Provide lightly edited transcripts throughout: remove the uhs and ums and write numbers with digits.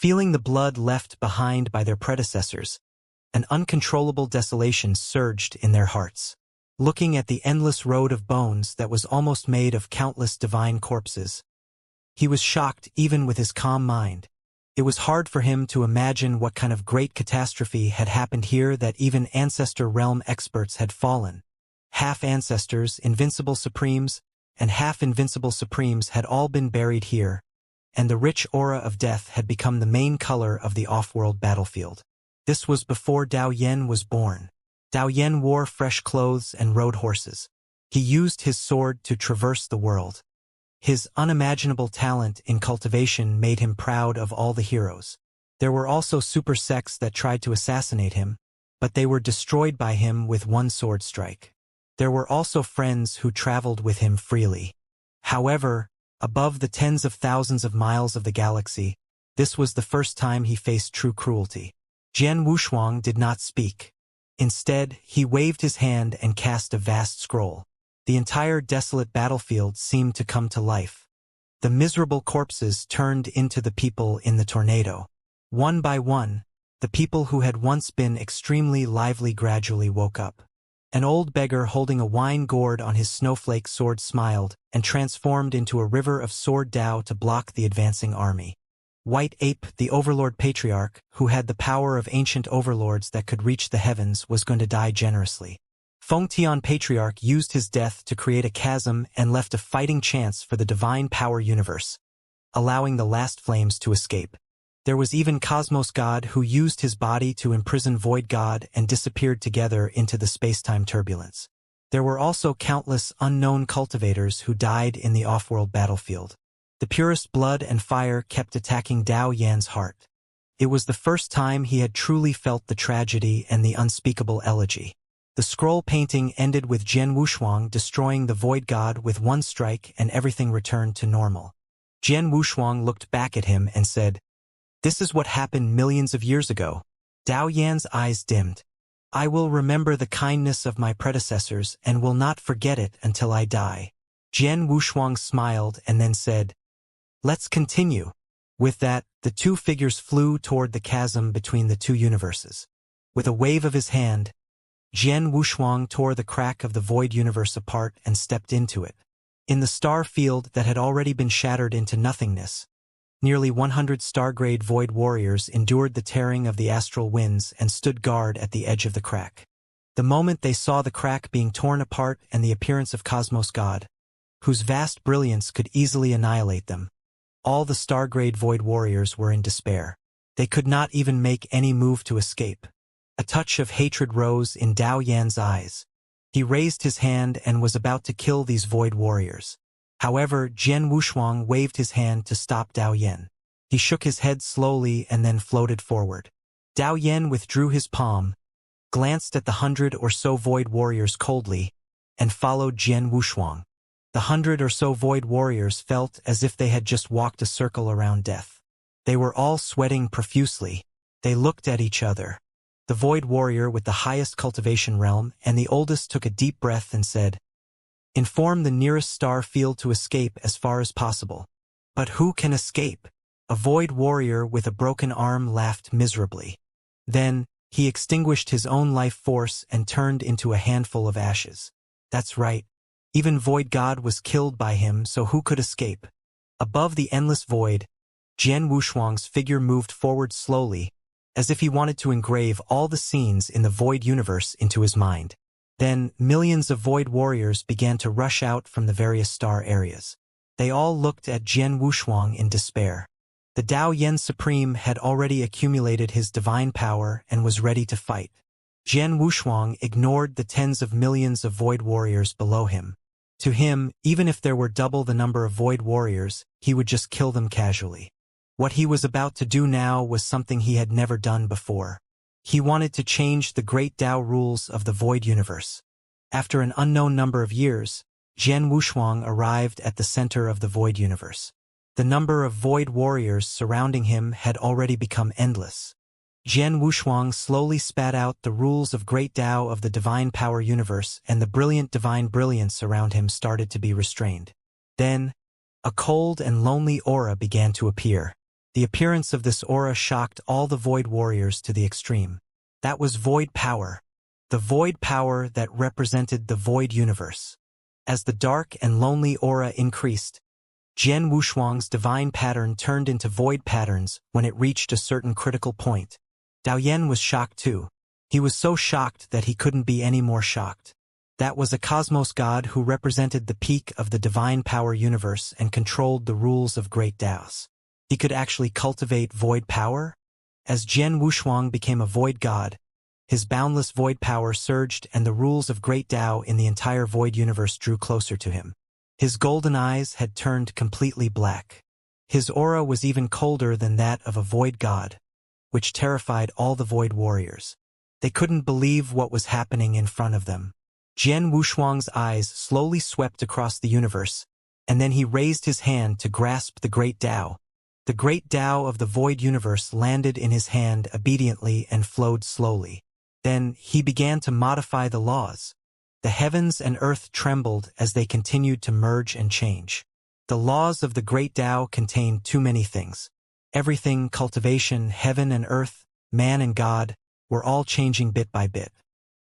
Feeling the blood left behind by their predecessors, an uncontrollable desolation surged in their hearts. Looking at the endless road of bones that was almost made of countless divine corpses, he was shocked even with his calm mind. It was hard for him to imagine what kind of great catastrophe had happened here, that even ancestor realm experts had fallen. Half ancestors, invincible supremes, and half-invincible supremes had all been buried here, and the rich aura of death had become the main color of the off-world battlefield. This was before Dao Yan was born. Dao Yan wore fresh clothes and rode horses. He used his sword to traverse the world. His unimaginable talent in cultivation made him proud of all the heroes. There were also super sects that tried to assassinate him, but they were destroyed by him with one sword strike. There were also friends who traveled with him freely. However, above the tens of thousands of miles of the galaxy, this was the first time he faced true cruelty. Jian Wushuang did not speak. Instead, he waved his hand and cast a vast scroll. The entire desolate battlefield seemed to come to life. The miserable corpses turned into the people in the tornado. One by one, the people who had once been extremely lively gradually woke up. An old beggar holding a wine gourd on his snowflake sword smiled and transformed into a river of sword Dao to block the advancing army. White Ape, the Overlord Patriarch, who had the power of ancient overlords that could reach the heavens, was going to die generously. Feng Tian Patriarch used his death to create a chasm and left a fighting chance for the divine power universe, allowing the last flames to escape. There was even Cosmos God, who used his body to imprison Void God and disappeared together into the space-time turbulence. There were also countless unknown cultivators who died in the off-world battlefield. The purest blood and fire kept attacking Dao Yan's heart. It was the first time he had truly felt the tragedy and the unspeakable elegy. The scroll painting ended with Jian Wushuang destroying the Void God with one strike, and everything returned to normal. Jian Wushuang looked back at him and said, "This is what happened millions of years ago." Dao Yan's eyes dimmed. "I will remember the kindness of my predecessors and will not forget it until I die." Jian Wushuang smiled and then said, "Let's continue." With that, the two figures flew toward the chasm between the two universes. With a wave of his hand, Jian Wushuang tore the crack of the void universe apart and stepped into it. In the star field that had already been shattered into nothingness, nearly 100 star-grade void warriors endured the tearing of the astral winds and stood guard at the edge of the crack. The moment they saw the crack being torn apart and the appearance of Cosmos God, whose vast brilliance could easily annihilate them, all the star-grade void warriors were in despair. They could not even make any move to escape. A touch of hatred rose in Dao Yan's eyes. He raised his hand and was about to kill these void warriors. However, Jian Wushuang waved his hand to stop Dao Yan. He shook his head slowly and then floated forward. Dao Yan withdrew his palm, glanced at the 100 or so void warriors coldly, and followed Jian Wushuang. The 100 or so void warriors felt as if they had just walked a circle around death. They were all sweating profusely. They looked at each other. The void warrior with the highest cultivation realm and the oldest took a deep breath and said, "Inform the nearest star field to escape as far as possible." "But who can escape?" A void warrior with a broken arm laughed miserably. Then, he extinguished his own life force and turned into a handful of ashes. "That's right. Even Void God was killed by him, so who could escape?" Above the endless void, Jian Wushuang's figure moved forward slowly, as if he wanted to engrave all the scenes in the void universe into his mind. Then, millions of void warriors began to rush out from the various star areas. They all looked at Jian Wushuang in despair. The Dao Yan Supreme had already accumulated his divine power and was ready to fight. Jian Wushuang ignored the tens of millions of void warriors below him. To him, even if there were double the number of void warriors, he would just kill them casually. What he was about to do now was something he had never done before. He wanted to change the great Dao rules of the void universe. After an unknown number of years, Jian Wushuang arrived at the center of the void universe. The number of void warriors surrounding him had already become endless. Jian Wushuang slowly spat out the rules of great Dao of the divine power universe, and the brilliant divine brilliance around him started to be restrained. Then, a cold and lonely aura began to appear. The appearance of this aura shocked all the Void Warriors to the extreme. That was Void Power. The Void Power that represented the Void Universe. As the dark and lonely aura increased, Jian Wushuang's divine pattern turned into void patterns when it reached a certain critical point. Dao Yan was shocked too. He was so shocked that he couldn't be any more shocked. That was a cosmos god who represented the peak of the divine power universe and controlled the rules of great Daos. He could actually cultivate void power? As Jian Wushuang became a void god, his boundless void power surged and the rules of great Dao in the entire void universe drew closer to him. His golden eyes had turned completely black. His aura was even colder than that of a void god, which terrified all the void warriors. They couldn't believe what was happening in front of them. Jian Wushuang's eyes slowly swept across the universe, and then he raised his hand to grasp the great Dao. The great Dao of the void universe landed in his hand obediently and flowed slowly. Then he began to modify the laws. The heavens and earth trembled as they continued to merge and change. The laws of the great Dao contained too many things. Everything, cultivation, heaven and earth, man and God, were all changing bit by bit.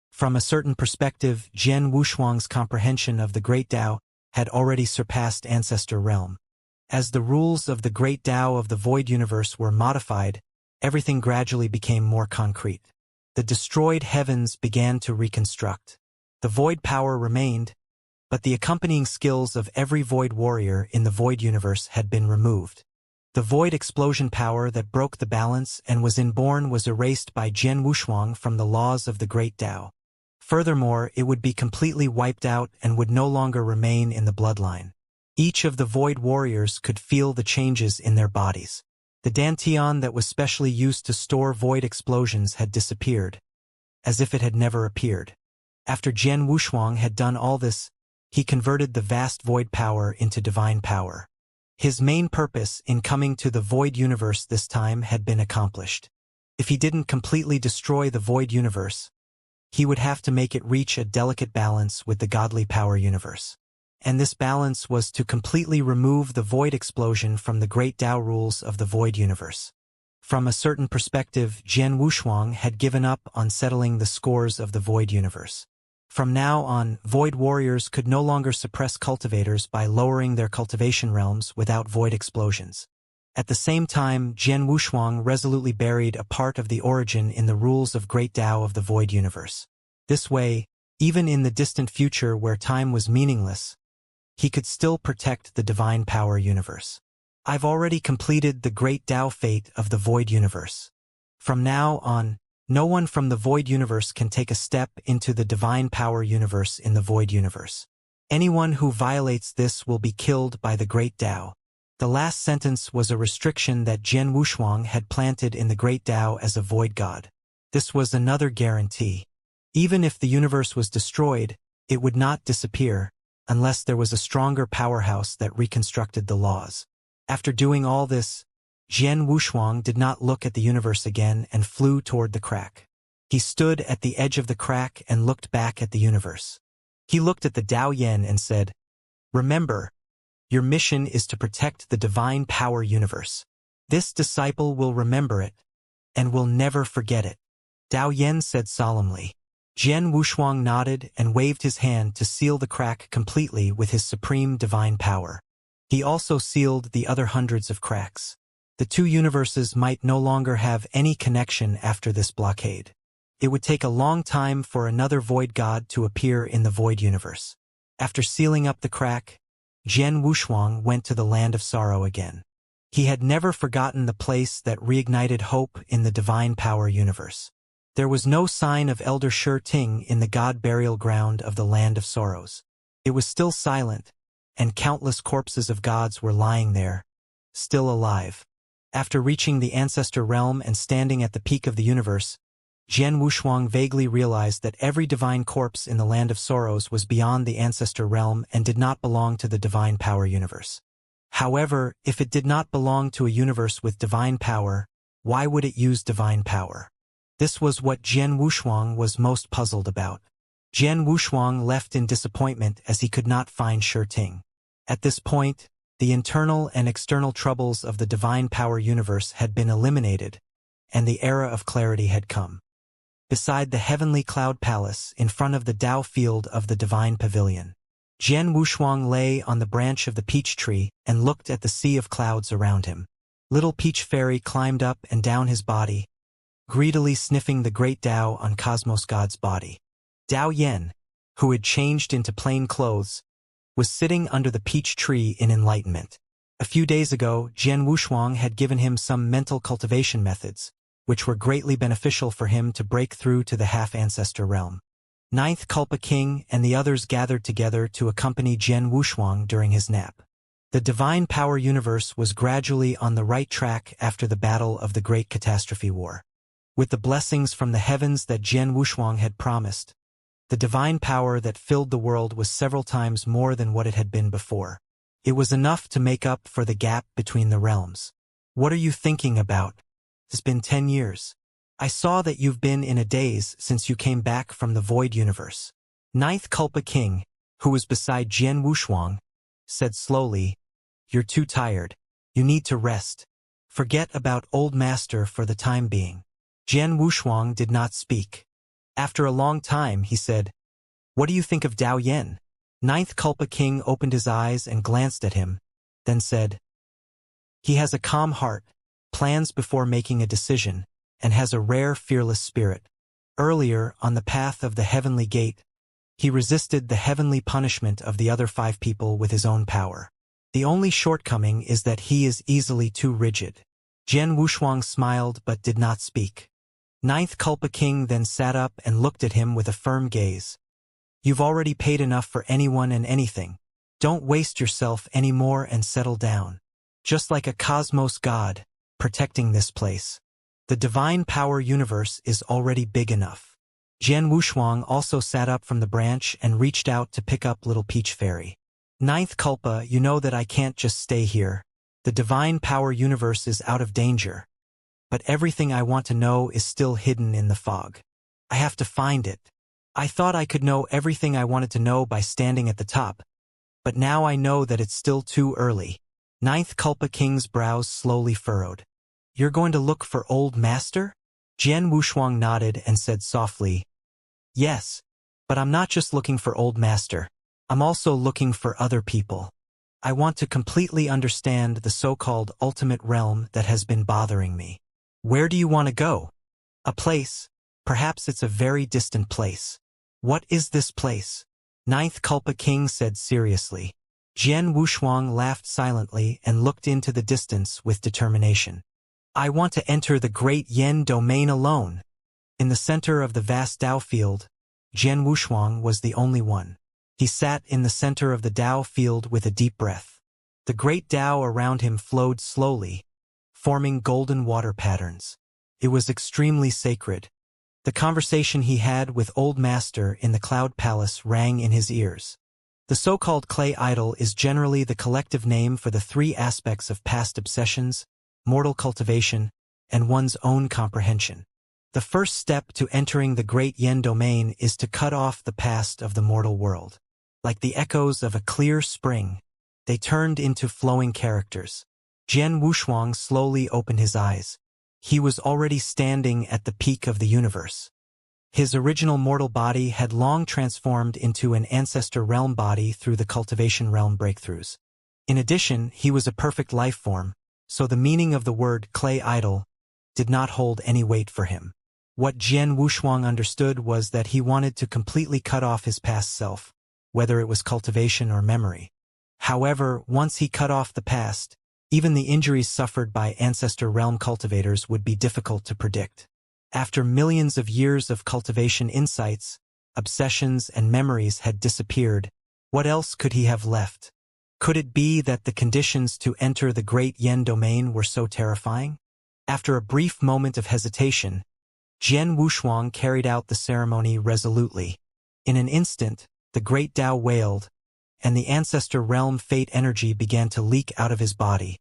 From a certain perspective, Jian Wushuang's comprehension of the great Dao had already surpassed ancestor realm. As the rules of the great Dao of the void universe were modified, everything gradually became more concrete. The destroyed heavens began to reconstruct. The void power remained, but the accompanying skills of every void warrior in the void universe had been removed. The void explosion power that broke the balance and was inborn was erased by Jian Wushuang from the laws of the great Dao. Furthermore, it would be completely wiped out and would no longer remain in the bloodline. Each of the void warriors could feel the changes in their bodies. The dantian that was specially used to store void explosions had disappeared, as if it had never appeared. After Jian Wushuang had done all this, he converted the vast void power into divine power. His main purpose in coming to the void universe this time had been accomplished. If he didn't completely destroy the void universe, he would have to make it reach a delicate balance with the godly power universe. And this balance was to completely remove the void explosion from the great Dao rules of the void universe. From a certain perspective, Jian Wushuang had given up on settling the scores of the void universe. From now on, void warriors could no longer suppress cultivators by lowering their cultivation realms without void explosions. At the same time, Jian Wushuang resolutely buried a part of the origin in the rules of great Dao of the void universe. This way, even in the distant future where time was meaningless, he could still protect the divine power universe. I've already completed the great Dao fate of the void universe. From now on, no one from the void universe can take a step into the divine power universe in the void universe. Anyone who violates this will be killed by the great Dao. The last sentence was a restriction that Jian Wushuang had planted in the great Dao as a void god. This was another guarantee. Even if the universe was destroyed, it would not disappear, unless there was a stronger powerhouse that reconstructed the laws. After doing all this, Jian Wushuang did not look at the universe again and flew toward the crack. He stood at the edge of the crack and looked back at the universe. He looked at the Dao Yan and said, "Remember, your mission is to protect the divine power universe. This disciple will remember it, and will never forget it." Dao Yan said solemnly. Jian Wushuang nodded and waved his hand to seal the crack completely with his supreme divine power. He also sealed the other hundreds of cracks. The two universes might no longer have any connection after this blockade. It would take a long time for another void god to appear in the void universe. After sealing up the crack, Jian Wushuang went to the land of sorrow again. He had never forgotten the place that reignited hope in the divine power universe. There was no sign of Elder Shi Ting in the god burial ground of the land of sorrows. It was still silent, and countless corpses of gods were lying there, still alive. After reaching the ancestor realm and standing at the peak of the universe, Jian Wushuang vaguely realized that every divine corpse in the land of sorrows was beyond the ancestor realm and did not belong to the divine power universe. However, if it did not belong to a universe with divine power, why would it use divine power? This was what Jian Wushuang was most puzzled about. Jian Wushuang left in disappointment as he could not find Shi Ting. At this point, The internal and external troubles of the divine power universe had been eliminated, and the era of clarity had come. Beside the heavenly cloud palace, in front of the Tao field of the divine pavilion, Jian Wushuang lay on the branch of the peach tree and looked at the sea of clouds around him. Little Peach Fairy climbed up and down his body, greedily sniffing the great Tao on Cosmos God's body. Tao Yen, who had changed into plain clothes, was sitting under the peach tree in enlightenment. A few days ago, Jian Wushuang had given him some mental cultivation methods, which were greatly beneficial for him to break through to the half-ancestor realm. Ninth Kulpa King and the others gathered together to accompany Jian Wushuang during his nap. The divine power universe was gradually on the right track after the battle of the Great Catastrophe War. With the blessings from the heavens that Jian Wushuang had promised, the divine power that filled the world was several times more than what it had been before. It was enough to make up for the gap between the realms. What are you thinking about? It's been 10 years. I saw that you've been in a daze since you came back from the Void Universe. Ninth Kulpa King, who was beside Jian Wushuang, said slowly, "You're too tired. You need to rest. Forget about Old Master for the time being." Jian Wushuang did not speak. After a long time, he said, "What do you think of Tao Yen?" Ninth Kulpa King opened his eyes and glanced at him, then said, "He has a calm heart, plans before making a decision, and has a rare fearless spirit. Earlier, on the path of the heavenly gate, he resisted the heavenly punishment of the other 5 people with his own power. The only shortcoming is that he is easily too rigid." Jian Wushuang smiled but did not speak. Ninth Kulpa King then sat up and looked at him with a firm gaze. "You've already paid enough for anyone and anything. Don't waste yourself anymore and settle down. Just like a cosmos god, protecting this place. The divine power universe is already big enough." Jian Wushuang also sat up from the branch and reached out to pick up Little Peach Fairy. "Ninth Kulpa, you know that I can't just stay here. The divine power universe is out of danger. But everything I want to know is still hidden in the fog. I have to find it. I thought I could know everything I wanted to know by standing at the top, but now I know that it's still too early." Ninth Kulpa King's brows slowly furrowed. "You're going to look for Old Master?" Jian Wushuang nodded and said softly, "Yes, but I'm not just looking for Old Master. I'm also looking for other people. I want to completely understand the so-called ultimate realm that has been bothering me." "Where do you want to go?" "A place. Perhaps it's a very distant place." "What is this place?" Ninth Kulpa King said seriously. Jian Wushuang laughed silently and looked into the distance with determination. "I want to enter the Great Yen domain alone." In the center of the vast Tao field, Jian Wushuang was the only one. He sat in the center of the Tao field with a deep breath. The great Tao around him flowed slowly, forming golden water patterns. It was extremely sacred. The conversation he had with Old Master in the Cloud Palace rang in his ears. The so-called clay idol is generally the collective name for the 3 aspects of past obsessions, mortal cultivation, and one's own comprehension. The first step to entering the Great Yen domain is to cut off the past of the mortal world. Like the echoes of a clear spring, they turned into flowing characters. Jian Wushuang slowly opened his eyes. He was already standing at the peak of the universe. His original mortal body had long transformed into an ancestor realm body through the cultivation realm breakthroughs. In addition, he was a perfect life form, so the meaning of the word clay idol did not hold any weight for him. What Jian Wushuang understood was that he wanted to completely cut off his past self, whether it was cultivation or memory. However, once he cut off the past, even the injuries suffered by ancestor realm cultivators would be difficult to predict. After millions of years of cultivation insights, obsessions and memories had disappeared, what else could he have left? Could it be that the conditions to enter the Great Yen domain were so terrifying? After a brief moment of hesitation, Jian Wushuang carried out the ceremony resolutely. In an instant, the great Tao wailed, and the ancestor realm fate energy began to leak out of his body,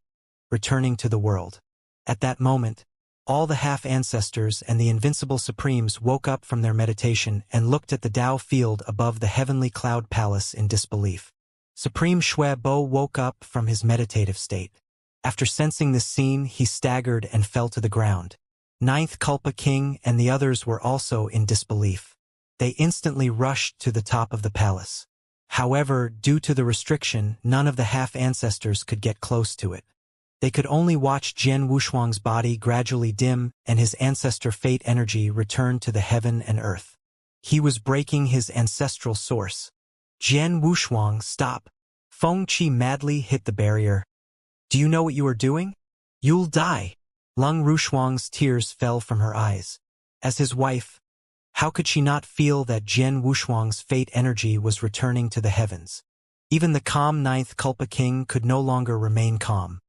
returning to the world. At that moment, all the half-ancestors and the invincible supremes woke up from their meditation and looked at the Tao field above the heavenly cloud palace in disbelief. Supreme Shui Bo woke up from his meditative state. After sensing this scene, he staggered and fell to the ground. Ninth Kulpa King and the others were also in disbelief. They instantly rushed to the top of the palace. However, due to the restriction, none of the half-ancestors could get close to it. They could only watch Jian Wushuang's body gradually dim and his ancestor fate energy return to the heaven and earth. He was breaking his ancestral source. Jian Wushuang, stop! Feng Qi madly hit the barrier. Do you know what you are doing? You'll die. Lung Rushuang's tears fell from her eyes. As his wife, how could she not feel that Jian Wushuang's fate energy was returning to the heavens? Even the calm Ninth Kulpa King could no longer remain calm.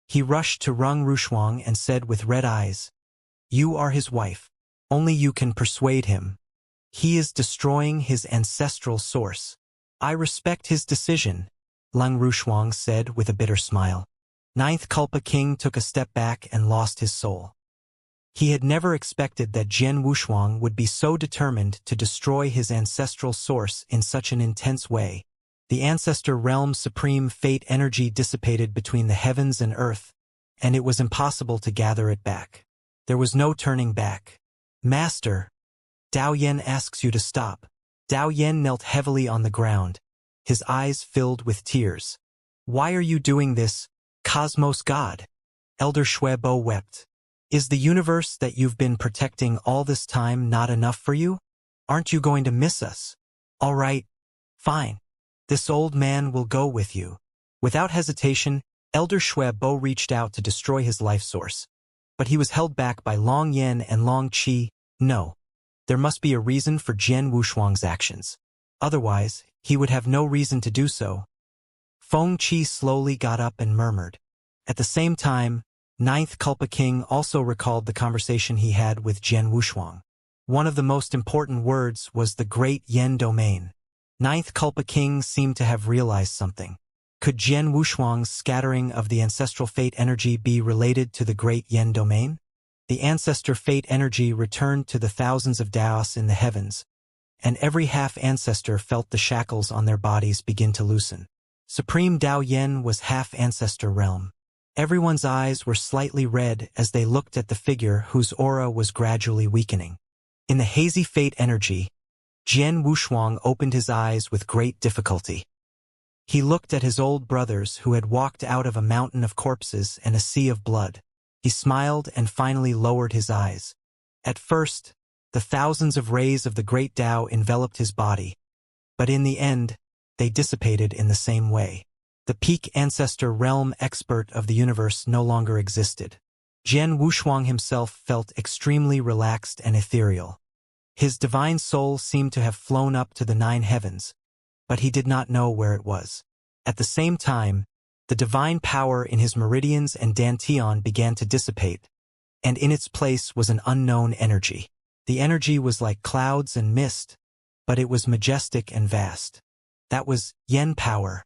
He rushed to Lung Rushuang and said with red eyes, "You are his wife. Only you can persuade him. He is destroying his ancestral source." "I respect his decision," Lung Rushuang said with a bitter smile. Ninth Kulpa King took a step back and lost his soul. He had never expected that Jian Wushuang would be so determined to destroy his ancestral source in such an intense way. The ancestor realm's supreme fate energy dissipated between the heavens and earth, and it was impossible to gather it back. There was no turning back. "Master, Dao Yen asks you to stop." Dao Yen knelt heavily on the ground, his eyes filled with tears. "Why are you doing this, Cosmos God?" Elder Shui Bo wept. "Is the universe that you've been protecting all this time not enough for you? Aren't you going to miss us? All right, fine. This old man will go with you." Without hesitation, Elder Shui Bo reached out to destroy his life source. But he was held back by Long Yen and Long Qi. No. There must be a reason for Jian Wushuang's actions. Otherwise, he would have no reason to do so. Feng Qi slowly got up and murmured. At the same time, Ninth Kulpa King also recalled the conversation he had with Jian Wushuang. One of the most important words was the Great Yen Domain. Ninth Kulpa King seemed to have realized something. Could Jian Wushuang's scattering of the ancestral fate energy be related to the Great Yen Domain? The ancestor fate energy returned to the thousands of Daos in the heavens, and every half-ancestor felt the shackles on their bodies begin to loosen. Supreme Dao Yen was half-ancestor realm. Everyone's eyes were slightly red as they looked at the figure whose aura was gradually weakening. In the hazy fate energy, Jian Wushuang opened his eyes with great difficulty. He looked at his old brothers who had walked out of a mountain of corpses and a sea of blood. He smiled and finally lowered his eyes. At first, the thousands of rays of the great Tao enveloped his body, but in the end, they dissipated in the same way. The peak ancestor realm expert of the universe no longer existed. Jian Wushuang himself felt extremely relaxed and ethereal. His divine soul seemed to have flown up to the 9 heavens, but he did not know where it was. At the same time, the divine power in his meridians and dantian began to dissipate, and in its place was an unknown energy. The energy was like clouds and mist, but it was majestic and vast. That was yen power.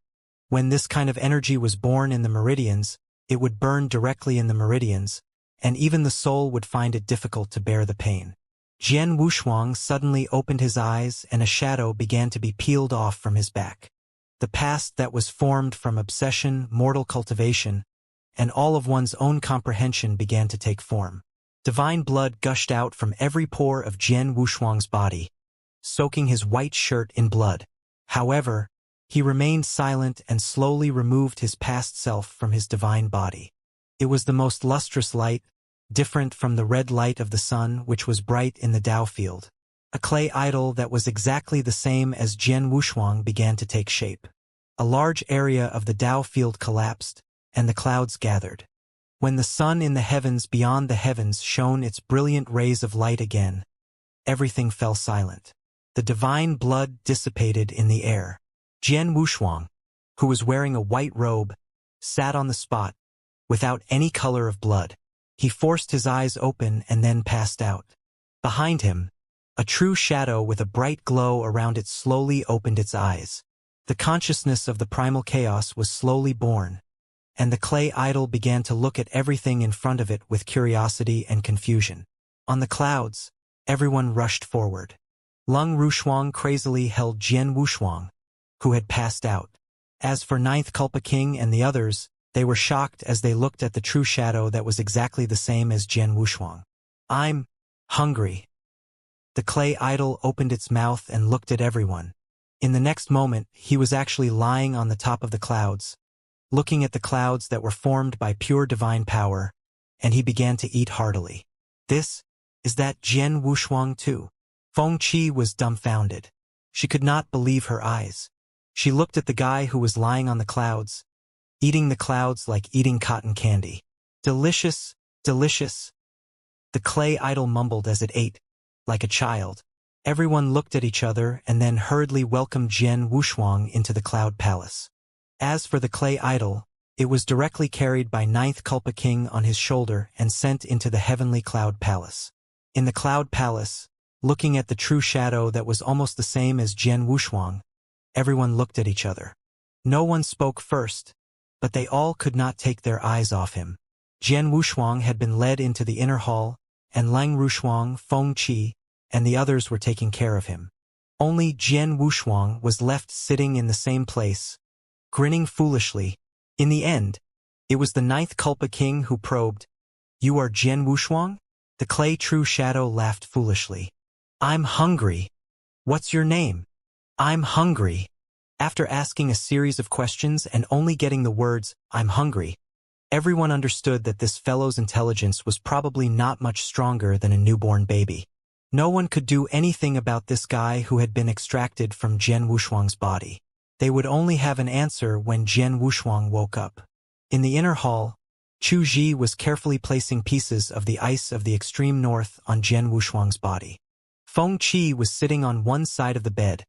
When this kind of energy was born in the meridians, it would burn directly in the meridians, and even the soul would find it difficult to bear the pain. Jian Wushuang suddenly opened his eyes and a shadow began to be peeled off from his back. The past that was formed from obsession, mortal cultivation, and all of one's own comprehension began to take form. Divine blood gushed out from every pore of Jian Wushuang's body, soaking his white shirt in blood. However, he remained silent and slowly removed his past self from his divine body. It was the most lustrous light, different from the red light of the sun which was bright in the Tao field. A clay idol that was exactly the same as Jian Wushuang began to take shape. A large area of the Tao field collapsed, and the clouds gathered. When the sun in the heavens beyond the heavens shone its brilliant rays of light again, everything fell silent. The divine blood dissipated in the air. Jian Wushuang, who was wearing a white robe, sat on the spot, without any color of blood. He forced his eyes open and then passed out. Behind him, a true shadow with a bright glow around it slowly opened its eyes. The consciousness of the primal chaos was slowly born, and the clay idol began to look at everything in front of it with curiosity and confusion. On the clouds, everyone rushed forward. Lung Rushuang crazily held Jian Wushuang, who had passed out. As for Ninth Culpa King and the others, they were shocked as they looked at the true shadow that was exactly the same as Jian Wushuang. I'm hungry. The clay idol opened its mouth and looked at everyone. In the next moment, he was actually lying on the top of the clouds, looking at the clouds that were formed by pure divine power, and he began to eat heartily. Is that Jian Wushuang too? Feng Qi was dumbfounded. She could not believe her eyes. She looked at the guy who was lying on the clouds, eating the clouds like eating cotton candy. Delicious, delicious. The clay idol mumbled as it ate, like a child. Everyone looked at each other and then hurriedly welcomed Jian Wushuang into the cloud palace. As for the clay idol, it was directly carried by Ninth Culpa King on his shoulder and sent into the heavenly cloud palace. In the cloud palace, looking at the true shadow that was almost the same as Jian Wushuang, everyone looked at each other. No one spoke first, but they all could not take their eyes off him. Jian Wushuang had been led into the inner hall, and Lang Rushuang, Feng Qi, and the others were taking care of him. Only Jian Wushuang was left sitting in the same place, grinning foolishly. In the end, it was the Ninth Culpa King who probed, "You are Jian Wushuang?" The clay true shadow laughed foolishly. "I'm hungry. What's your name?" "I'm hungry." After asking a series of questions and only getting the words, "I'm hungry," everyone understood that this fellow's intelligence was probably not much stronger than a newborn baby. No one could do anything about this guy who had been extracted from Jian Wushuang's body. They would only have an answer when Jian Wushuang woke up. In the inner hall, Chu Ji was carefully placing pieces of the ice of the extreme north on Jian Wushuang's body. Feng Qi was sitting on one side of the bed,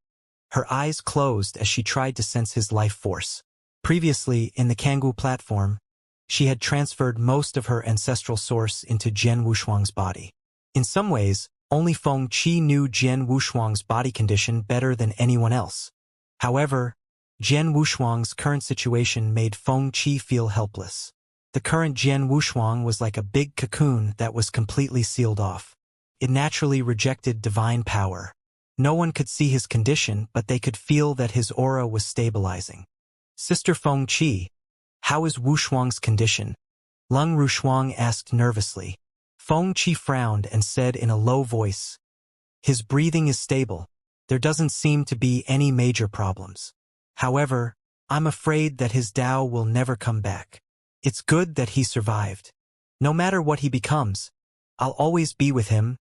her eyes closed as she tried to sense his life force. Previously, in the Kangoo platform, she had transferred most of her ancestral source into Jian Wushuang's body. In some ways, only Feng Qi knew Jian Wushuang's body condition better than anyone else. However, Jian Wushuang's current situation made Feng Qi feel helpless. The current Jian Wushuang was like a big cocoon that was completely sealed off. It naturally rejected divine power. No one could see his condition, but they could feel that his aura was stabilizing. "Sister Feng Qi, how is Wushuang's condition?" Lung Rushuang asked nervously. Feng Qi frowned and said in a low voice, "His breathing is stable. There doesn't seem to be any major problems. However, I'm afraid that his Tao will never come back. It's good that he survived. No matter what he becomes, I'll always be with him,"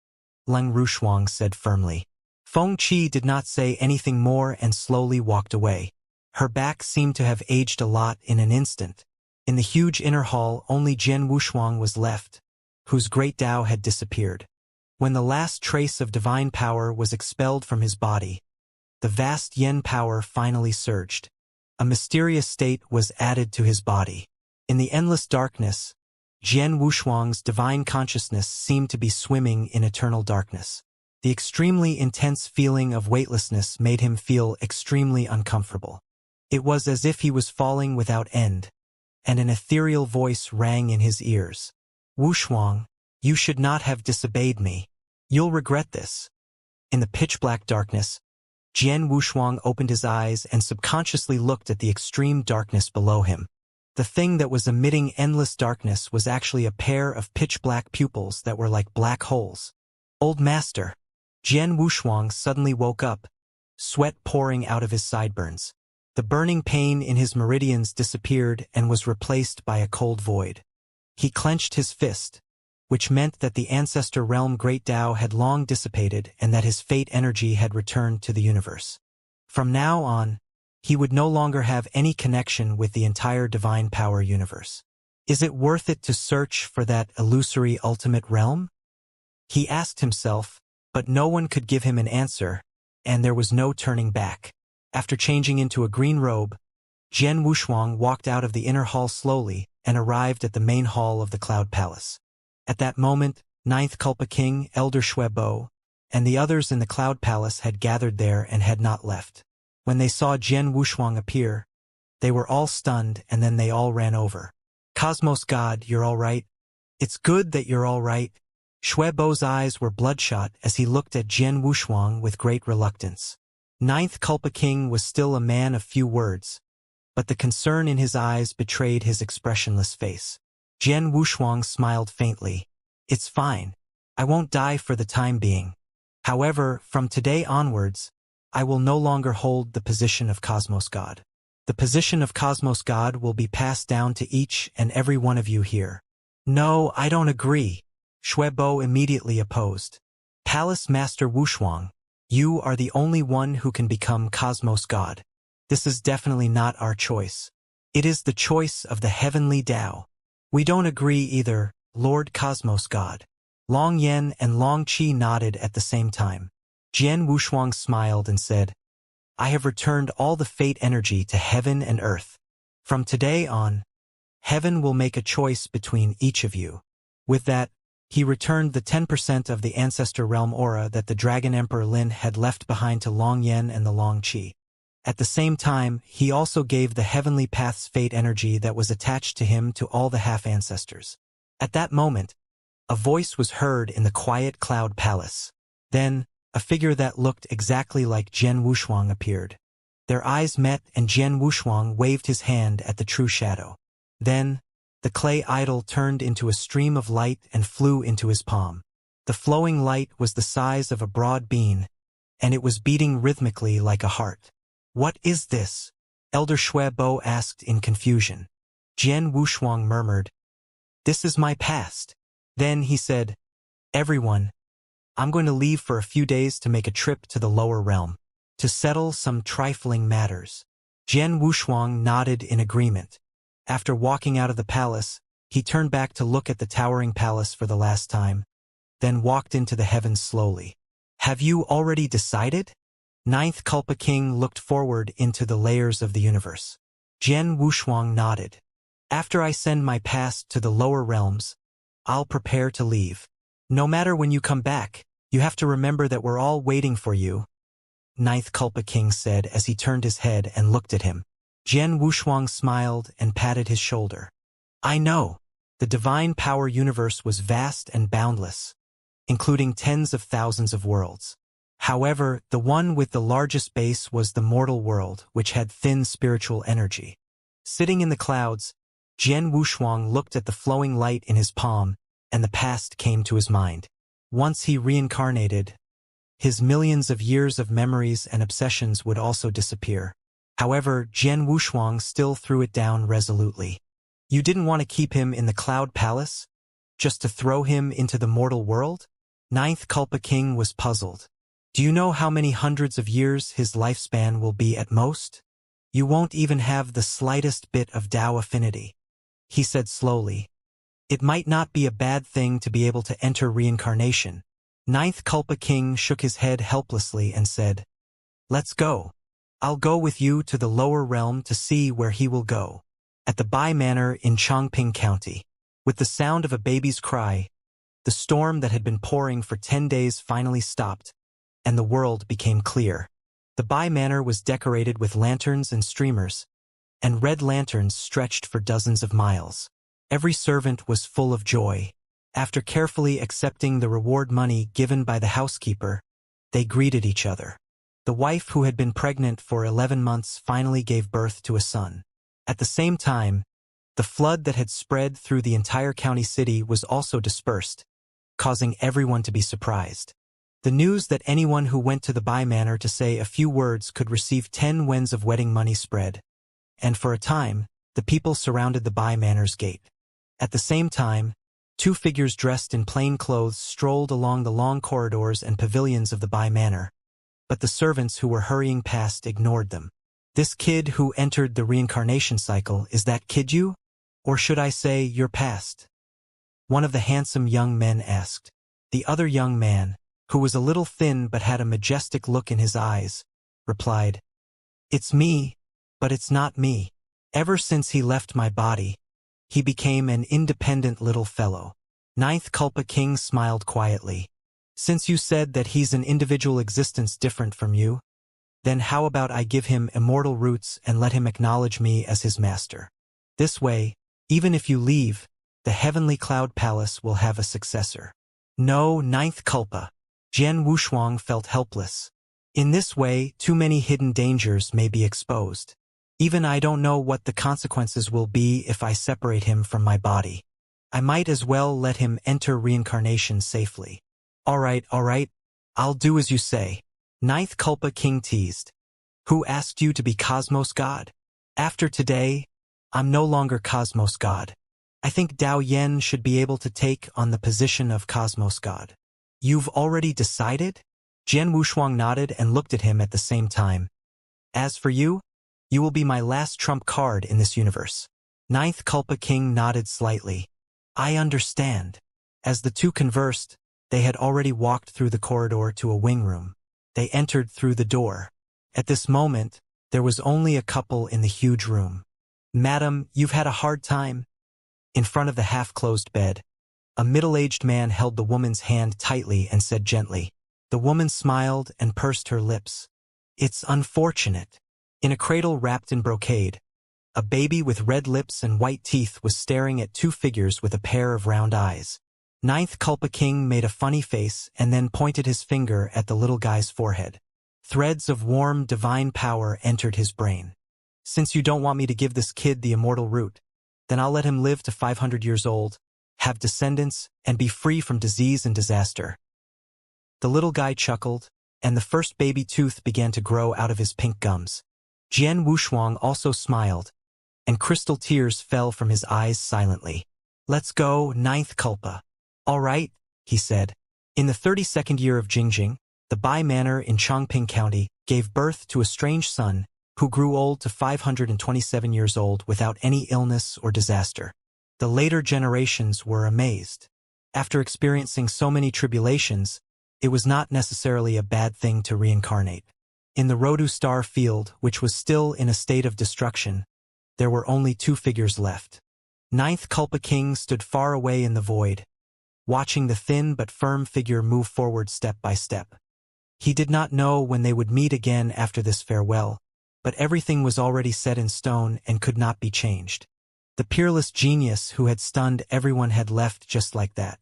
Lung Rushuang said firmly. Feng Qi did not say anything more and slowly walked away. Her back seemed to have aged a lot in an instant. In the huge inner hall, only Jian Wushuang was left, whose great Tao had disappeared. When the last trace of divine power was expelled from his body, the vast yen power finally surged. A mysterious state was added to his body. In the endless darkness, Jian Wushuang's divine consciousness seemed to be swimming in eternal darkness. The extremely intense feeling of weightlessness made him feel extremely uncomfortable. It was as if he was falling without end, and an ethereal voice rang in his ears. "Wushuang, you should not have disobeyed me. You'll regret this." In the pitch-black darkness, Jian Wushuang opened his eyes and subconsciously looked at the extreme darkness below him. The thing that was emitting endless darkness was actually a pair of pitch-black pupils that were like black holes. "Old Master." Jian Wushuang suddenly woke up, sweat pouring out of his sideburns. The burning pain in his meridians disappeared and was replaced by a cold void. He clenched his fist, which meant that the ancestor realm Great Tao had long dissipated and that his fate energy had returned to the universe. From now on, he would no longer have any connection with the entire divine power universe. Is it worth it to search for that illusory ultimate realm? He asked himself, but no one could give him an answer, and there was no turning back. After changing into a green robe, Jian Wushuang walked out of the inner hall slowly and arrived at the main hall of the Cloud Palace. At that moment, Ninth Culpa King, Elder Shuebo, and the others in the Cloud Palace had gathered there and had not left. When they saw Jian Wushuang appear, they were all stunned and then they all ran over. "Cosmos God, you're all right? It's good that you're all right." Shuebo's eyes were bloodshot as he looked at Jian Wushuang with great reluctance. Ninth Culpa King was still a man of few words, but the concern in his eyes betrayed his expressionless face. Jian Wushuang smiled faintly. It's fine. I won't die for the time being. However, from today onwards, I will no longer hold the position of Cosmos God. The position of Cosmos God will be passed down to each and every one of you here. No, I don't agree. Shuebo immediately opposed. Palace Master Wushuang, you are the only one who can become Cosmos God. This is definitely not our choice. It is the choice of the heavenly Tao. We don't agree either, Lord Cosmos God. Long Yen and Long Qi nodded at the same time. Jian Wushuang smiled and said, I have returned all the fate energy to heaven and earth. From today on, heaven will make a choice between each of you. With that, he returned the 10% of the Ancestor Realm aura that the Dragon Emperor Lin had left behind to Long Yen and the Long Qi. At the same time, he also gave the Heavenly Path's fate energy that was attached to him to all the half-ancestors. At that moment, a voice was heard in the quiet cloud palace. Then, a figure that looked exactly like Jian Wushuang appeared. Their eyes met and Jian Wushuang waved his hand at the true shadow. Then, the clay idol turned into a stream of light and flew into his palm. The flowing light was the size of a broad bean, and it was beating rhythmically like a heart. What is this? Elder Shuebo asked in confusion. Jian Wushuang murmured, This is my past. Then he said, Everyone, I'm going to leave for a few days to make a trip to the lower realm, to settle some trifling matters. Jian Wushuang nodded in agreement. After walking out of the palace, he turned back to look at the towering palace for the last time, then walked into the heavens slowly. Have you already decided? Ninth Kulpa King looked forward into the layers of the universe. Jian Wushuang nodded. After I send my past to the lower realms, I'll prepare to leave. No matter when you come back, you have to remember that we're all waiting for you, Ninth Kulpa King said as he turned his head and looked at him. Jian Wushuang smiled and patted his shoulder. I know. The divine power universe was vast and boundless, including tens of thousands of worlds. However, the one with the largest base was the mortal world, which had thin spiritual energy. Sitting in the clouds, Jian Wushuang looked at the flowing light in his palm, and the past came to his mind. Once he reincarnated, his millions of years of memories and obsessions would also disappear. However, Jian Wushuang still threw it down resolutely. You didn't want to keep him in the Cloud Palace? Just to throw him into the mortal world? Ninth Kulpa King was puzzled. Do you know how many hundreds of years his lifespan will be at most? You won't even have the slightest bit of Tao affinity. He said slowly. It might not be a bad thing to be able to enter reincarnation. Ninth Kulpa King shook his head helplessly and said, Let's go. I'll go with you to the lower realm to see where he will go. At the Bai Manor in Chongping County, with the sound of a baby's cry, the storm that had been pouring for 10 days finally stopped, and the world became clear. The Bai Manor was decorated with lanterns and streamers, and red lanterns stretched for dozens of miles. Every servant was full of joy. After carefully accepting the reward money given by the housekeeper, they greeted each other. The wife who had been pregnant for 11 months finally gave birth to a son. At the same time, the flood that had spread through the entire county city was also dispersed, causing everyone to be surprised. The news that anyone who went to the Bai Manor to say a few words could receive 10 wens of wedding money spread, and for a time, the people surrounded the Bai Manor's gate. At the same time, two figures dressed in plain clothes strolled along the long corridors and pavilions of the Bai Manor, but the servants who were hurrying past ignored them. This kid who entered the reincarnation cycle, is that kid you? Or should I say, your past? One of the handsome young men asked. The other young man, who was a little thin but had a majestic look in his eyes, replied, It's me, but it's not me. Ever since he left my body, he became an independent little fellow. Ninth Kulpa King smiled quietly. Since you said that he's an individual existence different from you, then how about I give him immortal roots and let him acknowledge me as his master? This way, even if you leave, the Heavenly Cloud Palace will have a successor. No, Ninth Kulpa. Jian Wushuang felt helpless. In this way, too many hidden dangers may be exposed. Even I don't know what the consequences will be if I separate him from my body. I might as well let him enter reincarnation safely. All right, I'll do as you say. Ninth Culpa King teased. Who asked you to be Cosmos God? After today, I'm no longer Cosmos God. I think Dao Yen should be able to take on the position of Cosmos God. You've already decided? Jian Wushuang nodded and looked at him at the same time. As for you, you will be my last trump card in this universe. Ninth Culpa King nodded slightly. I understand. As the two conversed, they had already walked through the corridor to a wing room. They entered through the door. At this moment, there was only a couple in the huge room. Madam, you've had a hard time. In front of the half-closed bed, a middle-aged man held the woman's hand tightly and said gently. The woman smiled and pursed her lips. It's unfortunate. In a cradle wrapped in brocade, a baby with red lips and white teeth was staring at two figures with a pair of round eyes. Ninth Culpa King made a funny face and then pointed his finger at the little guy's forehead. Threads of warm, divine power entered his brain. Since you don't want me to give this kid the immortal root, then I'll let him live to 500 years old, have descendants, and be free from disease and disaster. The little guy chuckled, and the first baby tooth began to grow out of his pink gums. Jian Wushuang also smiled, and crystal tears fell from his eyes silently. Let's go, Ninth Culpa. All right, he said. In the 32nd year of Jingjing, the Bai Manor in Chongping County gave birth to a strange son who grew old to 527 years old without any illness or disaster. The later generations were amazed. After experiencing so many tribulations, it was not necessarily a bad thing to reincarnate. In the Rodu star field, which was still in a state of destruction, there were only two figures left. Ninth Culpa King stood far away in the void, watching the thin but firm figure move forward step by step. He did not know when they would meet again after this farewell, but everything was already set in stone and could not be changed. The peerless genius who had stunned everyone had left just like that.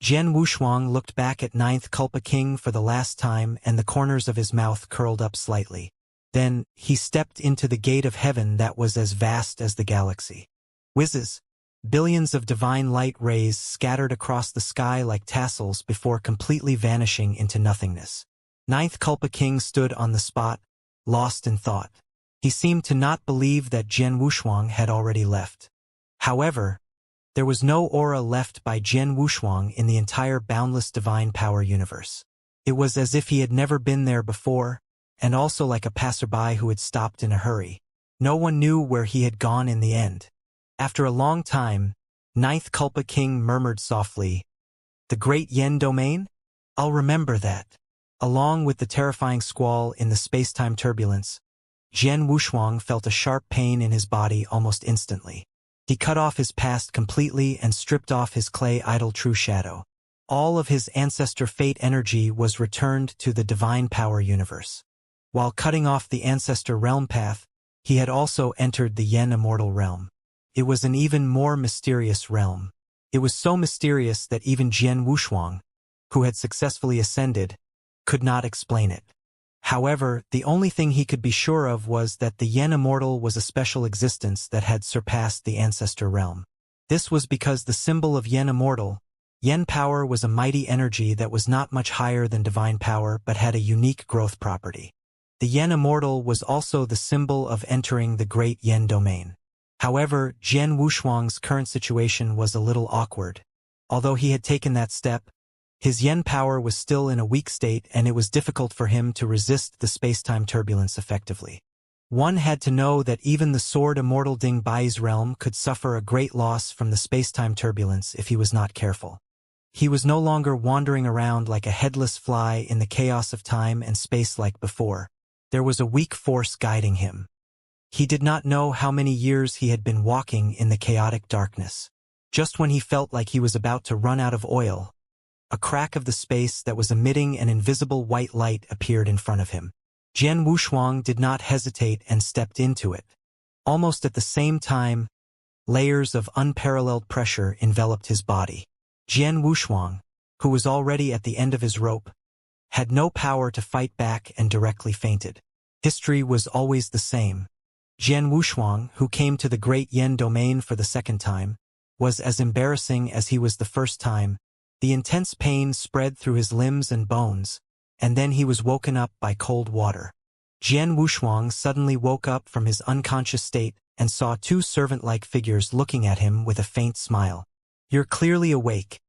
Jian Wushuang looked back at Ninth Culpa King for the last time and the corners of his mouth curled up slightly. Then, he stepped into the gate of heaven that was as vast as the galaxy. Whizzes! Billions of divine light rays scattered across the sky like tassels before completely vanishing into nothingness. Ninth Culpa King stood on the spot, lost in thought. He seemed to not believe that Jian Wushuang had already left. However, there was no aura left by Jian Wushuang in the entire boundless divine power universe. It was as if he had never been there before, and also like a passerby who had stopped in a hurry. No one knew where he had gone in the end. After a long time, Ninth Culpa King murmured softly, "The Great Yen Domain? I'll remember that." Along with the terrifying squall in the space-time turbulence, Jian Wushuang felt a sharp pain in his body almost instantly. He cut off his past completely and stripped off his clay idol True Shadow. All of his ancestor fate energy was returned to the divine power universe. While cutting off the ancestor realm path, he had also entered the Yen Immortal realm. It was an even more mysterious realm. It was so mysterious that even Jian Wushuang, who had successfully ascended, could not explain it. However, the only thing he could be sure of was that the Yen Immortal was a special existence that had surpassed the ancestor realm. This was because the symbol of Yen Immortal, Yen power, was a mighty energy that was not much higher than divine power but had a unique growth property. The Yen Immortal was also the symbol of entering the Great Yen Domain. However, Jian Wushuang's current situation was a little awkward. Although he had taken that step, his Yen power was still in a weak state and it was difficult for him to resist the space-time turbulence effectively. One had to know that even the Sword Immortal Ding Bai's realm could suffer a great loss from the space-time turbulence if he was not careful. He was no longer wandering around like a headless fly in the chaos of time and space like before. There was a weak force guiding him. He did not know how many years he had been walking in the chaotic darkness. Just when he felt like he was about to run out of oil, a crack of the space that was emitting an invisible white light appeared in front of him. Jian Wushuang did not hesitate and stepped into it. Almost at the same time, layers of unparalleled pressure enveloped his body. Jian Wushuang, who was already at the end of his rope, had no power to fight back and directly fainted. History was always the same. Jian Wushuang, who came to the Great Yen domain for the second time, was as embarrassing as he was the first time. The intense pain spread through his limbs and bones, and then he was woken up by cold water. Jian Wushuang suddenly woke up from his unconscious state and saw two servant-like figures looking at him with a faint smile. "You're clearly awake,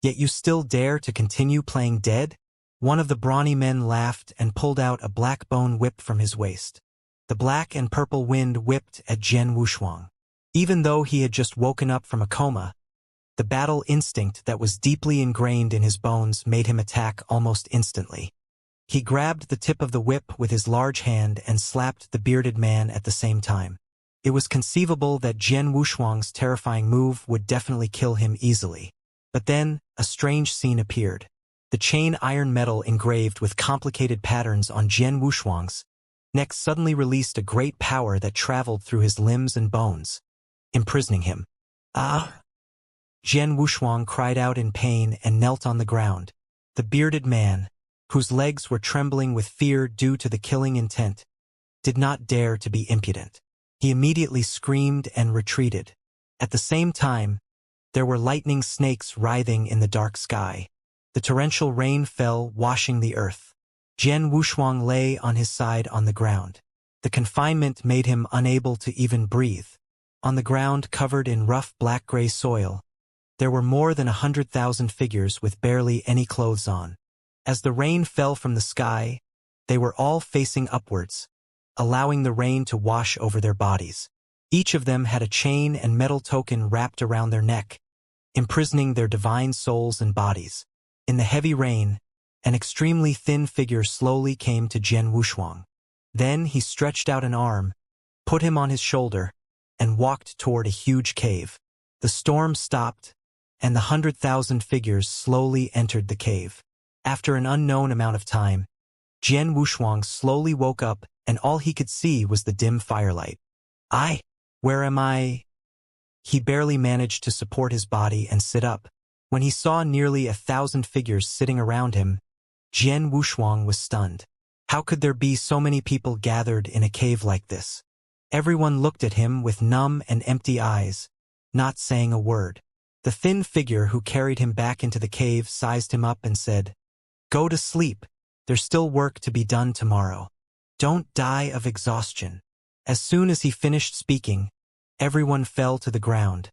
yet you still dare to continue playing dead?" One of the brawny men laughed and pulled out a black bone whip from his waist. The black and purple wind whipped at Jian Wushuang. Even though he had just woken up from a coma, the battle instinct that was deeply ingrained in his bones made him attack almost instantly. He grabbed the tip of the whip with his large hand and slapped the bearded man at the same time. It was conceivable that Jian Wushuang's terrifying move would definitely kill him easily. But then, a strange scene appeared. The chain iron metal engraved with complicated patterns on Jian Wushuang's neck suddenly released a great power that traveled through his limbs and bones, imprisoning him. "Ah!" Jian Wushuang cried out in pain and knelt on the ground. The bearded man, whose legs were trembling with fear due to the killing intent, did not dare to be impudent. He immediately screamed and retreated. At the same time, there were lightning snakes writhing in the dark sky. The torrential rain fell, washing the earth. Jian Wushuang lay on his side on the ground. The confinement made him unable to even breathe. On the ground covered in rough black-gray soil, there were more than 100,000 figures with barely any clothes on. As the rain fell from the sky, they were all facing upwards, allowing the rain to wash over their bodies. Each of them had a chain and metal token wrapped around their neck, imprisoning their divine souls and bodies. In the heavy rain, an extremely thin figure slowly came to Jian Wushuang. Then he stretched out an arm, put him on his shoulder, and walked toward a huge cave. The storm stopped, and the 100,000 figures slowly entered the cave. After an unknown amount of time, Jian Wushuang slowly woke up, and all he could see was the dim firelight. Where am I? He barely managed to support his body and sit up. When he saw nearly 1,000 figures sitting around him, Jian Wushuang was stunned. How could there be so many people gathered in a cave like this? Everyone looked at him with numb and empty eyes, not saying a word. The thin figure who carried him back into the cave sized him up and said, "Go to sleep. There's still work to be done tomorrow. Don't die of exhaustion." As soon as he finished speaking, everyone fell to the ground,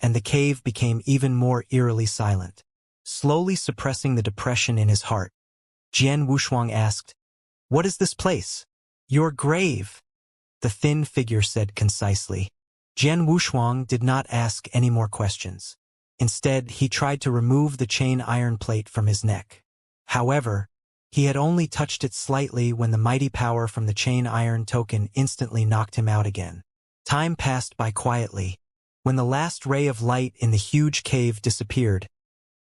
and the cave became even more eerily silent. Slowly suppressing the depression in his heart, Jian Wushuang asked, "What is this place?" "Your grave," the thin figure said concisely. Jian Wushuang did not ask any more questions. Instead, he tried to remove the chain iron plate from his neck. However, he had only touched it slightly when the mighty power from the chain iron token instantly knocked him out again. Time passed by quietly. When the last ray of light in the huge cave disappeared,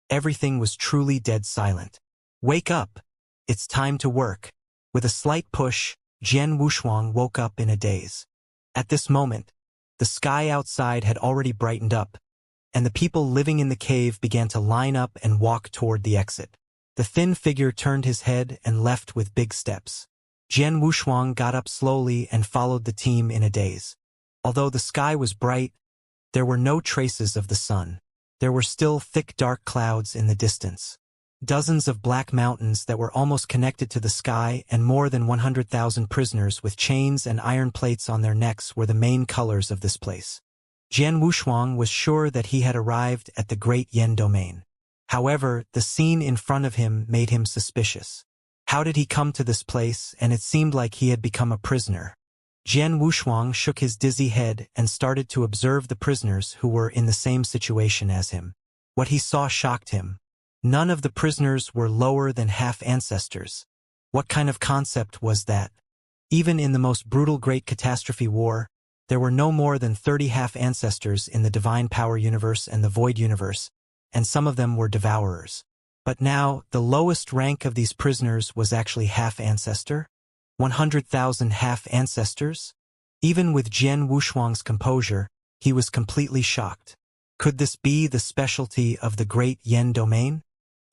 everything was truly dead silent. "Wake up! It's time to work." With a slight push, Jian Wushuang woke up in a daze. At this moment, the sky outside had already brightened up, and the people living in the cave began to line up and walk toward the exit. The thin figure turned his head and left with big steps. Jian Wushuang got up slowly and followed the team in a daze. Although the sky was bright, there were no traces of the sun. There were still thick dark clouds in the distance. Dozens of black mountains that were almost connected to the sky and more than 100,000 prisoners with chains and iron plates on their necks were the main colors of this place. Jian Wushuang was sure that he had arrived at the Great Yen domain. However, the scene in front of him made him suspicious. How did he come to this place, and it seemed like he had become a prisoner? Jian Wushuang shook his dizzy head and started to observe the prisoners who were in the same situation as him. What he saw shocked him. None of the prisoners were lower than half ancestors. What kind of concept was that? Even in the most brutal Great Catastrophe War, there were no more than 30 half ancestors in the Divine Power Universe and the Void Universe, and some of them were devourers. But now, the lowest rank of these prisoners was actually half ancestor? 100,000 half ancestors? Even with Jian Wushuang's composure, he was completely shocked. Could this be the specialty of the Great Yen domain?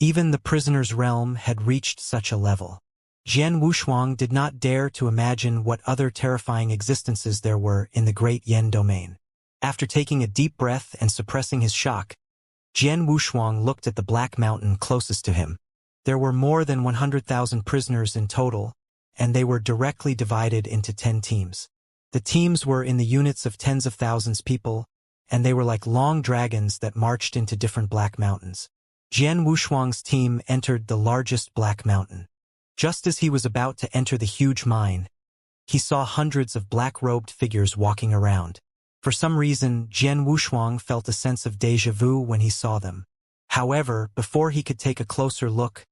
Even the prisoner's realm had reached such a level. Jian Wushuang did not dare to imagine what other terrifying existences there were in the great Yen domain. After taking a deep breath and suppressing his shock, Jian Wushuang looked at the black mountain closest to him. There were more than 100,000 prisoners in total, and they were directly divided into 10 teams. The teams were in the units of tens of thousands people, and they were like long dragons that marched into different black mountains. Jian Wushuang's team entered the largest black mountain. Just as he was about to enter the huge mine, he saw hundreds of black-robed figures walking around. For some reason, Jian Wushuang felt a sense of déjà vu when he saw them. However, before he could take a closer look,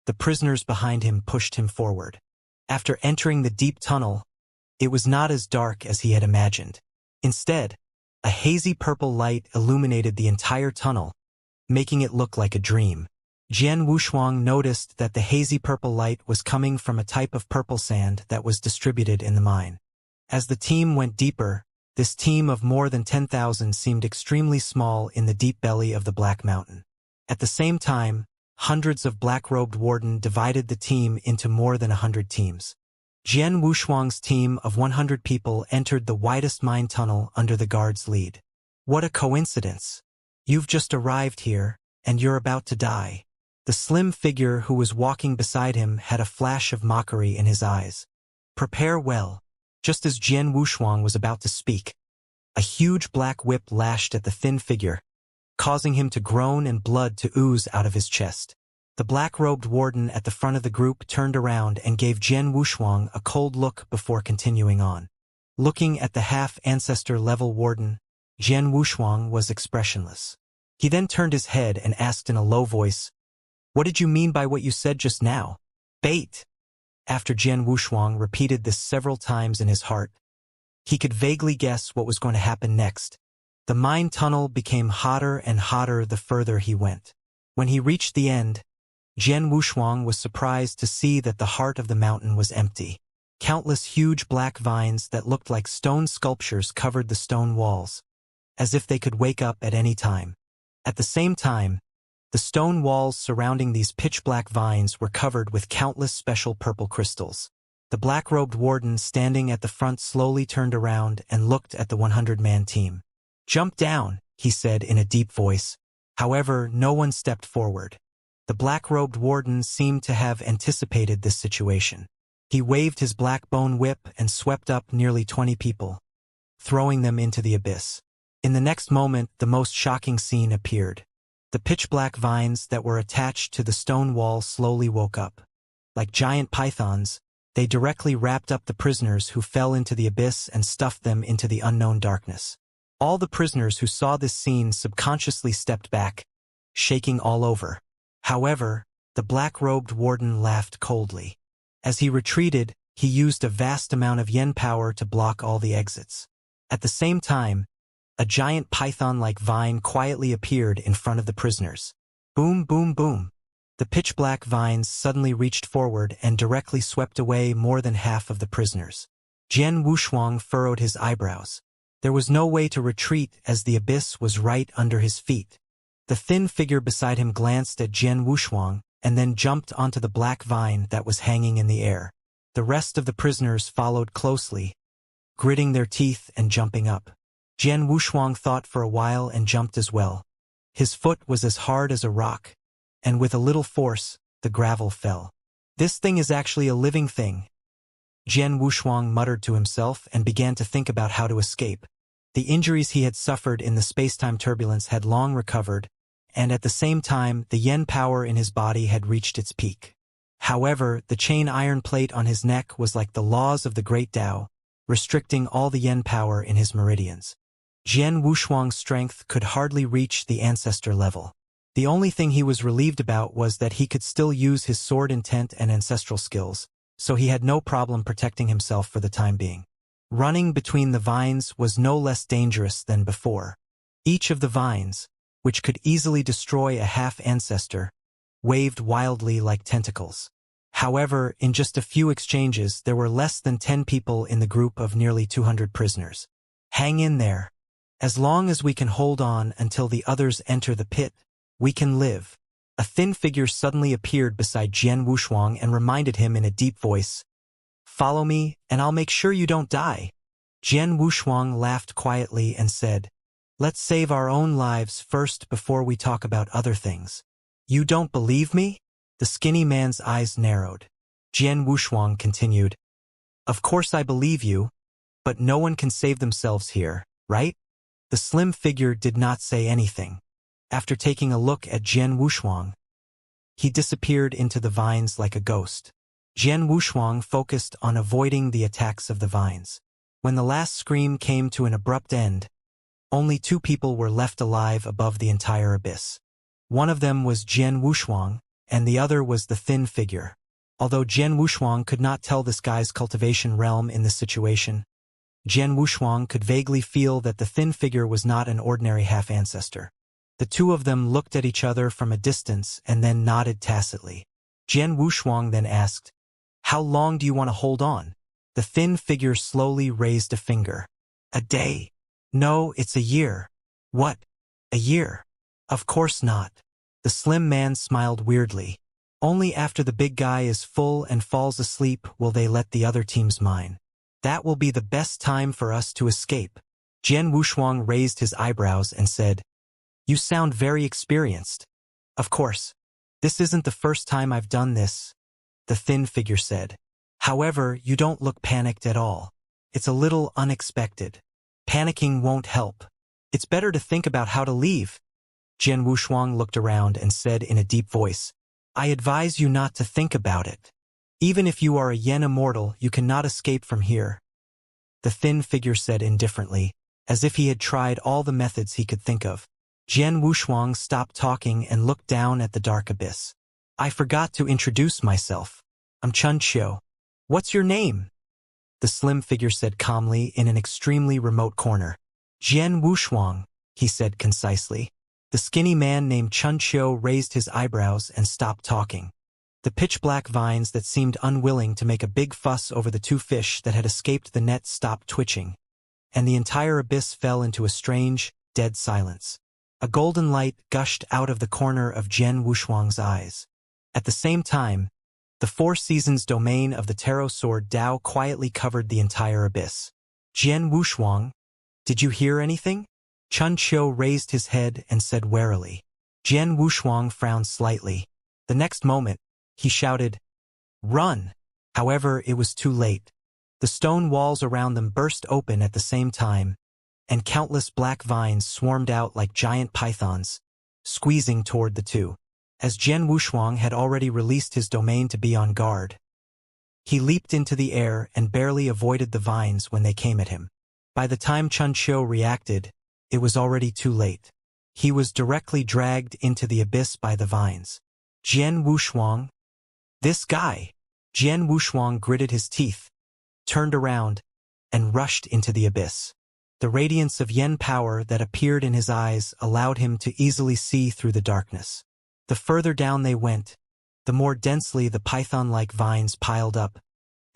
the prisoners behind him pushed him forward. After entering the deep tunnel, it was not as dark as he had imagined. Instead, a hazy purple light illuminated the entire tunnel, making it look like a dream. Jian Wushuang noticed that the hazy purple light was coming from a type of purple sand that was distributed in the mine. As the team went deeper, this team of more than 10,000 seemed extremely small in the deep belly of the Black Mountain. At the same time, hundreds of black-robed warden divided the team into more than 100 teams. Jian Wushuang's team of 100 people entered the widest mine tunnel under the guard's lead. What a coincidence! You've just arrived here, and you're about to die. The slim figure who was walking beside him had a flash of mockery in his eyes. Prepare well. Just as Jian Wushuang was about to speak, a huge black whip lashed at the thin figure, causing him to groan and blood to ooze out of his chest. The black-robed warden at the front of the group turned around and gave Jian Wushuang a cold look before continuing on. Looking at the half-ancestor-level warden, Jian Wushuang was expressionless. He then turned his head and asked in a low voice, "What did you mean by what you said just now?" "Bait." After Jian Wushuang repeated this several times in his heart, he could vaguely guess what was going to happen next. The mine tunnel became hotter and hotter the further he went. When he reached the end, Jian Wushuang was surprised to see that the heart of the mountain was empty. Countless huge black vines that looked like stone sculptures covered the stone walls, as if they could wake up at any time. At the same time, the stone walls surrounding these pitch-black vines were covered with countless special purple crystals. The black-robed warden standing at the front slowly turned around and looked at the 100-man team. "Jump down," he said in a deep voice. However, no one stepped forward. The black-robed warden seemed to have anticipated this situation. He waved his black bone whip and swept up nearly 20 people, throwing them into the abyss. In the next moment, the most shocking scene appeared. The pitch-black vines that were attached to the stone wall slowly woke up. Like giant pythons, they directly wrapped up the prisoners who fell into the abyss and stuffed them into the unknown darkness. All the prisoners who saw this scene subconsciously stepped back, shaking all over. However, the black-robed warden laughed coldly. As he retreated, he used a vast amount of yen power to block all the exits. At the same time, a giant python-like vine quietly appeared in front of the prisoners. Boom, boom, boom. The pitch-black vines suddenly reached forward and directly swept away more than half of the prisoners. Jian Wushuang furrowed his eyebrows. There was no way to retreat as the abyss was right under his feet. The thin figure beside him glanced at Jian Wushuang and then jumped onto the black vine that was hanging in the air. The rest of the prisoners followed closely, gritting their teeth and jumping up. Jian Wushuang thought for a while and jumped as well. His foot was as hard as a rock, and with a little force, the gravel fell. "This thing is actually a living thing," Jian Wushuang muttered to himself and began to think about how to escape. The injuries he had suffered in the space-time turbulence had long recovered, and at the same time, the yen power in his body had reached its peak. However, the chain iron plate on his neck was like the laws of the Great Tao, restricting all the yen power in his meridians. Jian Wushuang's strength could hardly reach the ancestor level. The only thing he was relieved about was that he could still use his sword intent and ancestral skills, so he had no problem protecting himself for the time being. Running between the vines was no less dangerous than before. Each of the vines, which could easily destroy a half-ancestor, waved wildly like tentacles. However, in just a few exchanges, there were less than 10 people in the group of nearly 200 prisoners. "Hang in there. As long as we can hold on until the others enter the pit, we can live," A thin figure suddenly appeared beside Jian Wushuang and reminded him in a deep voice, "Follow me, and I'll make sure you don't die." Jian Wushuang laughed quietly and said, "Let's save our own lives first before we talk about other things." "You don't believe me?" The skinny man's eyes narrowed. Jian Wushuang continued, "Of course I believe you, but no one can save themselves here, right?" The slim figure did not say anything. After taking a look at Jian Wushuang, he disappeared into the vines like a ghost. Jian Wushuang focused on avoiding the attacks of the vines. When the last scream came to an abrupt end, only 2 people were left alive above the entire abyss. One of them was Jian Wushuang, and the other was the thin figure. Although Jian Wushuang could not tell this guy's cultivation realm in this situation, Jian Wushuang could vaguely feel that the thin figure was not an ordinary half-ancestor. The 2 of them looked at each other from a distance and then nodded tacitly. Jian Wushuang then asked, "How long do you want to hold on?" The thin figure slowly raised a finger. "A day." "No, it's a year." "What? A year?" "Of course not." The slim man smiled weirdly. "Only after the big guy is full and falls asleep will they let the other teams mine. That will be the best time for us to escape." Jian Wushuang raised his eyebrows and said, "You sound very experienced." "Of course. This isn't the first time I've done this," the thin figure said. "However, you don't look panicked at all. It's a little unexpected. Panicking won't help. It's better to think about how to leave." Jian Wushuang looked around and said in a deep voice, "I advise you not to think about it. Even if you are a Yen Immortal, you cannot escape from here." The thin figure said indifferently, as if he had tried all the methods he could think of. Jian Wushuang stopped talking and looked down at the dark abyss. "I forgot to introduce myself. I'm Chun Qiu." "What's your name?" the slim figure said calmly in an extremely remote corner. "Jian Wushuang," he said concisely. The skinny man named Chun Qiu raised his eyebrows and stopped talking. The pitch-black vines that seemed unwilling to make a big fuss over the 2 fish that had escaped the net stopped twitching, and the entire abyss fell into a strange, dead silence. A golden light gushed out of the corner of Jian Wushuang's eyes. At the same time, the 4 seasons domain of the tarot sword Dao quietly covered the entire abyss. "Jian Wushuang, did you hear anything?" Chun Qiu raised his head and said warily. Jian Wushuang frowned slightly. The next moment, he shouted, "Run!" However, it was too late. The stone walls around them burst open at the same time, and countless black vines swarmed out like giant pythons, squeezing toward the 2. As Jian Wushuang had already released his domain to be on guard, he leaped into the air and barely avoided the vines when they came at him. By the time Chun Qiu reacted, it was already too late. He was directly dragged into the abyss by the vines. "Jian Wushuang? This guy!" Jian Wushuang gritted his teeth, turned around, and rushed into the abyss. The radiance of yen power that appeared in his eyes allowed him to easily see through the darkness. The further down they went, the more densely the python-like vines piled up,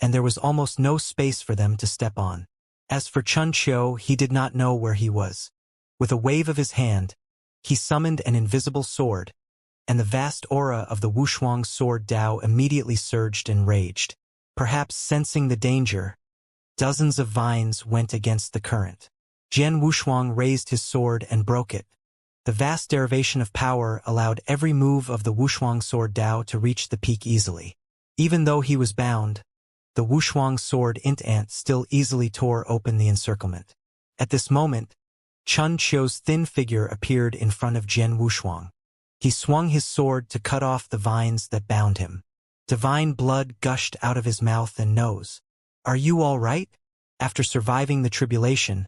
and there was almost no space for them to step on. As for Chun Qiu, he did not know where he was. With a wave of his hand, he summoned an invisible sword, and the vast aura of the Wushuang sword Dao immediately surged and raged. Perhaps sensing the danger, dozens of vines went against the current. Jian Wushuang raised his sword and broke it. The vast derivation of power allowed every move of the Wushuang sword Dao to reach the peak easily. Even though he was bound, the Wushuang sword Int still easily tore open the encirclement. At this moment, Chun Qiu's thin figure appeared in front of Jian Wushuang. He swung his sword to cut off the vines that bound him. Divine blood gushed out of his mouth and nose. "Are you all right?" After surviving the tribulation,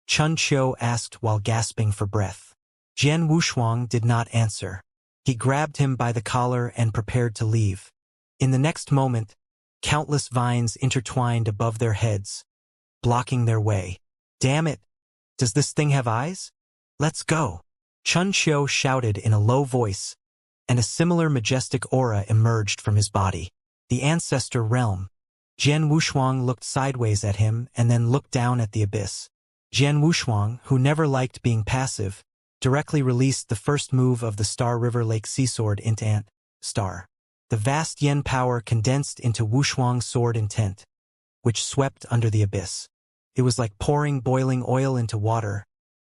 Chun Qiu asked while gasping for breath. Jian Wushuang did not answer. He grabbed him by the collar and prepared to leave. In the next moment, countless vines intertwined above their heads, blocking their way. "Damn it! Does this thing have eyes? Let's go!" Chun Qiu shouted in a low voice, and a similar majestic aura emerged from his body. The ancestor realm. Jian Wushuang looked sideways at him and then looked down at the abyss. Jian Wushuang, who never liked being passive, directly released the first move of the Star River Lake Sea Sword into Ant Star. The vast yen power condensed into Wushuang's sword intent, which swept under the abyss. It was like pouring boiling oil into water,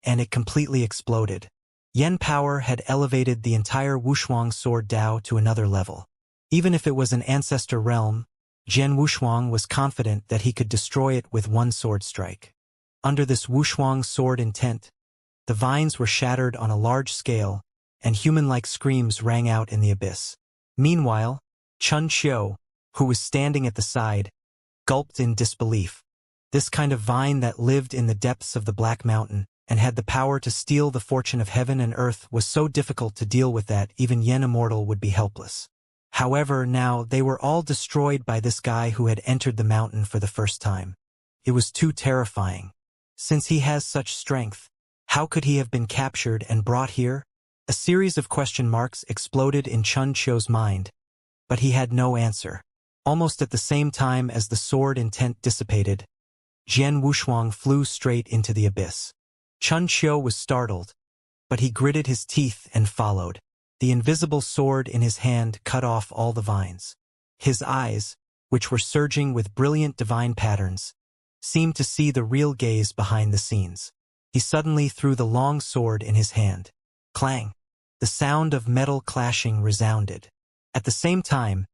and it completely exploded. Yen power had elevated the entire Wushuang sword Dao to another level. Even if it was an ancestor realm, Jian Wushuang was confident that he could destroy it with one sword strike. Under this Wushuang sword intent, the vines were shattered on a large scale, and human-like screams rang out in the abyss. Meanwhile, Chun Qiu, who was standing at the side, gulped in disbelief. This kind of vine that lived in the depths of the Black Mountain and had the power to steal the fortune of heaven and earth was so difficult to deal with that even Yen Immortal would be helpless. However, now they were all destroyed by this guy who had entered the mountain for the first time. It was too terrifying. Since he has such strength, how could he have been captured and brought here? A series of question marks exploded in Chun Qiu's mind, but he had no answer. Almost at the same time as the sword intent dissipated, Jian Wushuang flew straight into the abyss. Chun Qiu was startled, but he gritted his teeth and followed. The invisible sword in his hand cut off all the vines. His eyes, which were surging with brilliant divine patterns, seemed to see the real gaze behind the scenes. He suddenly threw the long sword in his hand. Clang! The sound of metal clashing resounded. At the same time,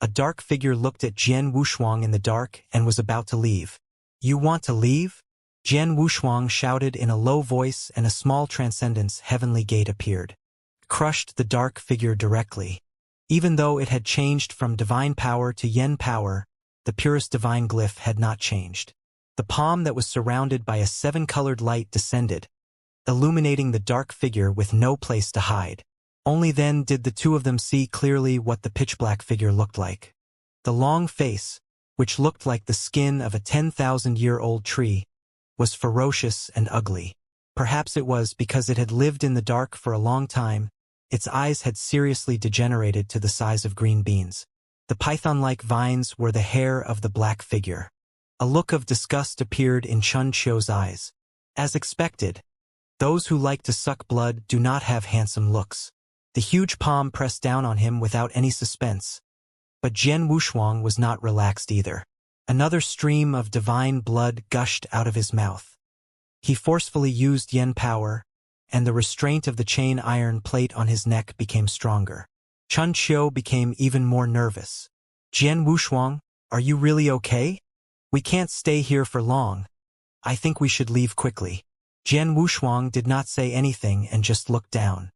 a dark figure looked at Jian Wushuang in the dark and was about to leave. "You want to leave?" Jian Wushuang shouted in a low voice, and a small transcendence heavenly gate appeared. Crushed the dark figure directly. Even though it had changed from divine power to yen power, the purest divine glyph had not changed. The palm that was surrounded by a seven-colored light descended, illuminating the dark figure with no place to hide. Only then did the two of them see clearly what the pitch-black figure looked like. The long face, which looked like the skin of a 10,000-year-old tree, was ferocious and ugly. Perhaps it was because it had lived in the dark for a long time. Its eyes had seriously degenerated to the size of green beans. The python-like vines were the hair of the black figure. A look of disgust appeared in Chun Qiu's eyes. As expected, those who like to suck blood do not have handsome looks. The huge palm pressed down on him without any suspense. But Jian Wushuang was not relaxed either. Another stream of divine blood gushed out of his mouth. He forcefully used yen power, and the restraint of the chain iron plate on his neck became stronger. Chun Qiu became even more nervous. "Jian Wushuang, are you really okay? We can't stay here for long. I think we should leave quickly." Jian Wushuang did not say anything and just looked down.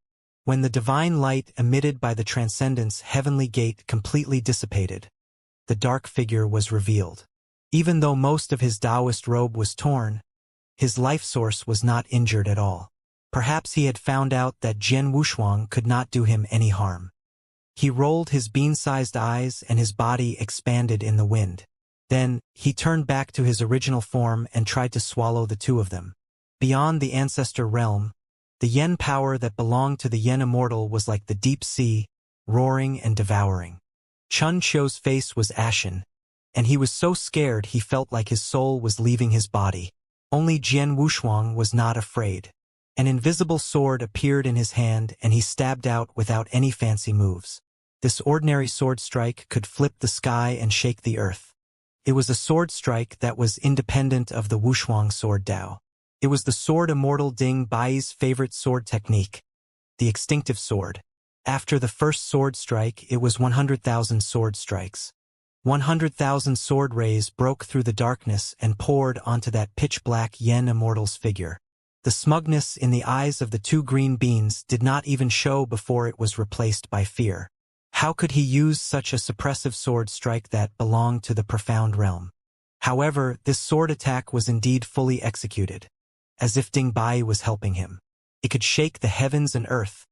When the divine light emitted by the Transcendence heavenly gate completely dissipated, the dark figure was revealed. Even though most of his Taoist robe was torn, his life source was not injured at all. Perhaps he had found out that Jian Wushuang could not do him any harm. He rolled his bean-sized eyes and his body expanded in the wind. Then, he turned back to his original form and tried to swallow the two of them. Beyond the ancestor realm, the yen power that belonged to the yen immortal was like the deep sea, roaring and devouring. Chun Qiu's face was ashen, and he was so scared he felt like his soul was leaving his body. Only Jian Wushuang was not afraid. An invisible sword appeared in his hand and he stabbed out without any fancy moves. This ordinary sword strike could flip the sky and shake the earth. It was a sword strike that was independent of the Wushuang sword Dao. It was the sword Immortal Ding Bai's favorite sword technique, the extinctive sword. After the first sword strike, it was 100,000 sword strikes. 100,000 sword rays broke through the darkness and poured onto that pitch-black yen immortal's figure. The smugness in the eyes of the two green beans did not even show before it was replaced by fear. How could he use such a suppressive sword strike that belonged to the profound realm? However, this sword attack was indeed fully executed, as if Ding Bai was helping him. It could shake the heavens and earth,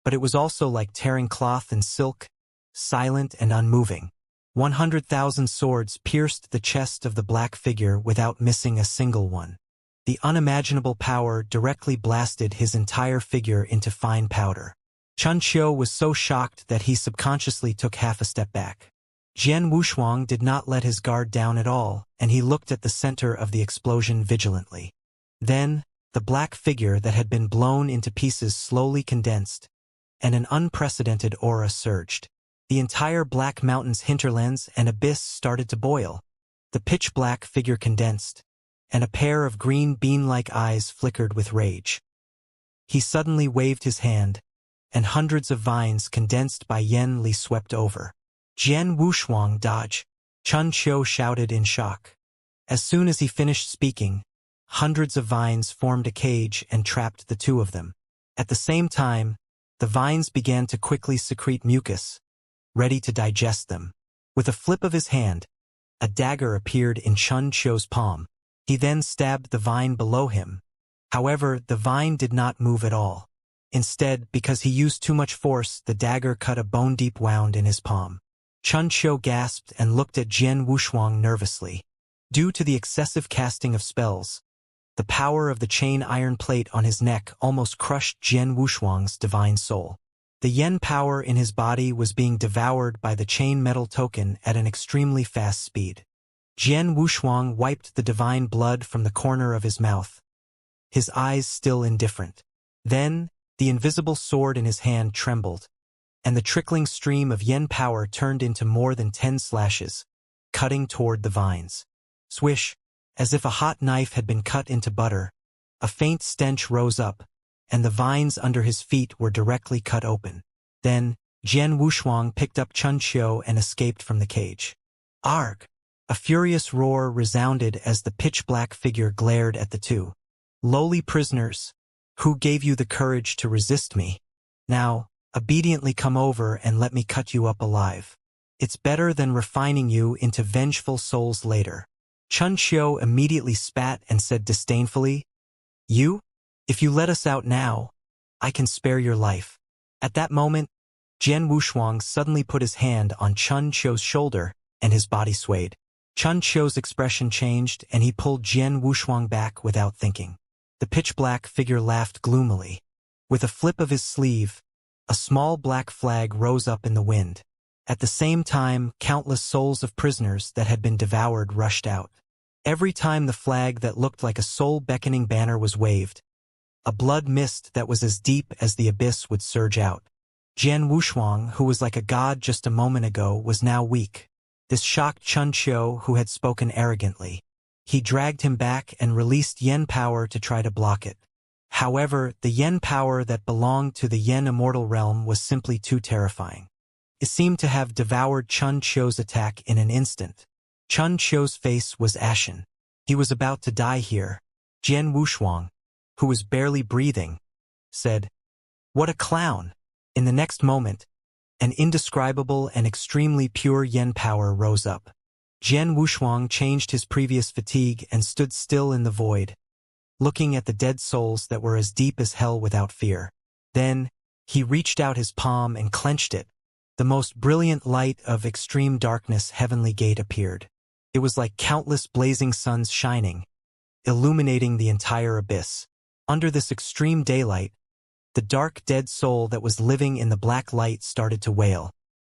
but it was also like tearing cloth and silk, silent and unmoving. 100,000 swords pierced the chest of the black figure without missing a single one. The unimaginable power directly blasted his entire figure into fine powder. Chun Qiu was so shocked that he subconsciously took half a step back. Jian Wushuang did not let his guard down at all, and he looked at the center of the explosion vigilantly. Then, The black figure that had been blown into pieces slowly condensed, and an unprecedented aura surged. The entire Black Mountain's hinterlands and abyss started to boil. The pitch-black figure condensed, and a pair of green bean-like eyes flickered with rage. He suddenly waved his hand, and hundreds of vines condensed by Yan Li swept over. Jian Wushuang dodge! Chun Qiu shouted in shock. As soon as he finished speaking, hundreds of vines formed a cage and trapped the two of them. At the same time, the vines began to quickly secrete mucus, ready to digest them. With a flip of his hand, a dagger appeared in Chun Qiu's palm. He then stabbed the vine below him. However, the vine did not move at all. Instead, because he used too much force, the dagger cut a bone-deep wound in his palm. Chun Qiu gasped and looked at Jian Wushuang nervously. Due to the excessive casting of spells, the power of the chain iron plate on his neck almost crushed Jian Wushuang's divine soul. The yen power in his body was being devoured by the chain metal token at an extremely fast speed. Jian Wushuang wiped the divine blood from the corner of his mouth, his eyes still indifferent. Then, the invisible sword in his hand trembled, and the trickling stream of yen power turned into more than 10 slashes, cutting toward the vines. Swish! As if a hot knife had been cut into butter, a faint stench rose up, and the vines under his feet were directly cut open. Then, Jian Wushuang picked up Chun Qiu and escaped from the cage. Arg! A furious roar resounded as the pitch-black figure glared at the two. Lowly prisoners, who gave you the courage to resist me? Now, obediently come over and let me cut you up alive. It's better than refining you into vengeful souls later. Chun Qiu immediately spat and said disdainfully, You? If you let us out now, I can spare your life. At that moment, Jian Wushuang suddenly put his hand on Chun Qiu's shoulder, and his body swayed. Chun Qiu's expression changed, and he pulled Jian Wushuang back without thinking. The pitch-black figure laughed gloomily. With a flip of his sleeve, a small black flag rose up in the wind. At the same time, countless souls of prisoners that had been devoured rushed out. Every time the flag that looked like a soul-beckoning banner was waved, a blood mist that was as deep as the abyss would surge out. Jian Wushuang, who was like a god just a moment ago, was now weak. This shocked Chun Qiu, who had spoken arrogantly. He dragged him back and released yen power to try to block it. However, the yen power that belonged to the yen immortal realm was simply too terrifying. It seemed to have devoured Chun Qiu's attack in an instant. Chun Qiu's face was ashen. He was about to die here. Jian Wushuang, who was barely breathing, said, What a clown! In the next moment, an indescribable and extremely pure yen power rose up. Jian Wushuang changed his previous fatigue and stood still in the void, looking at the dead souls that were as deep as hell without fear. Then, he reached out his palm and clenched it. The most brilliant light of extreme darkness heavenly gate appeared. It was like countless blazing suns shining, illuminating the entire abyss. Under this extreme daylight, the dark dead soul that was living in the black light started to wail.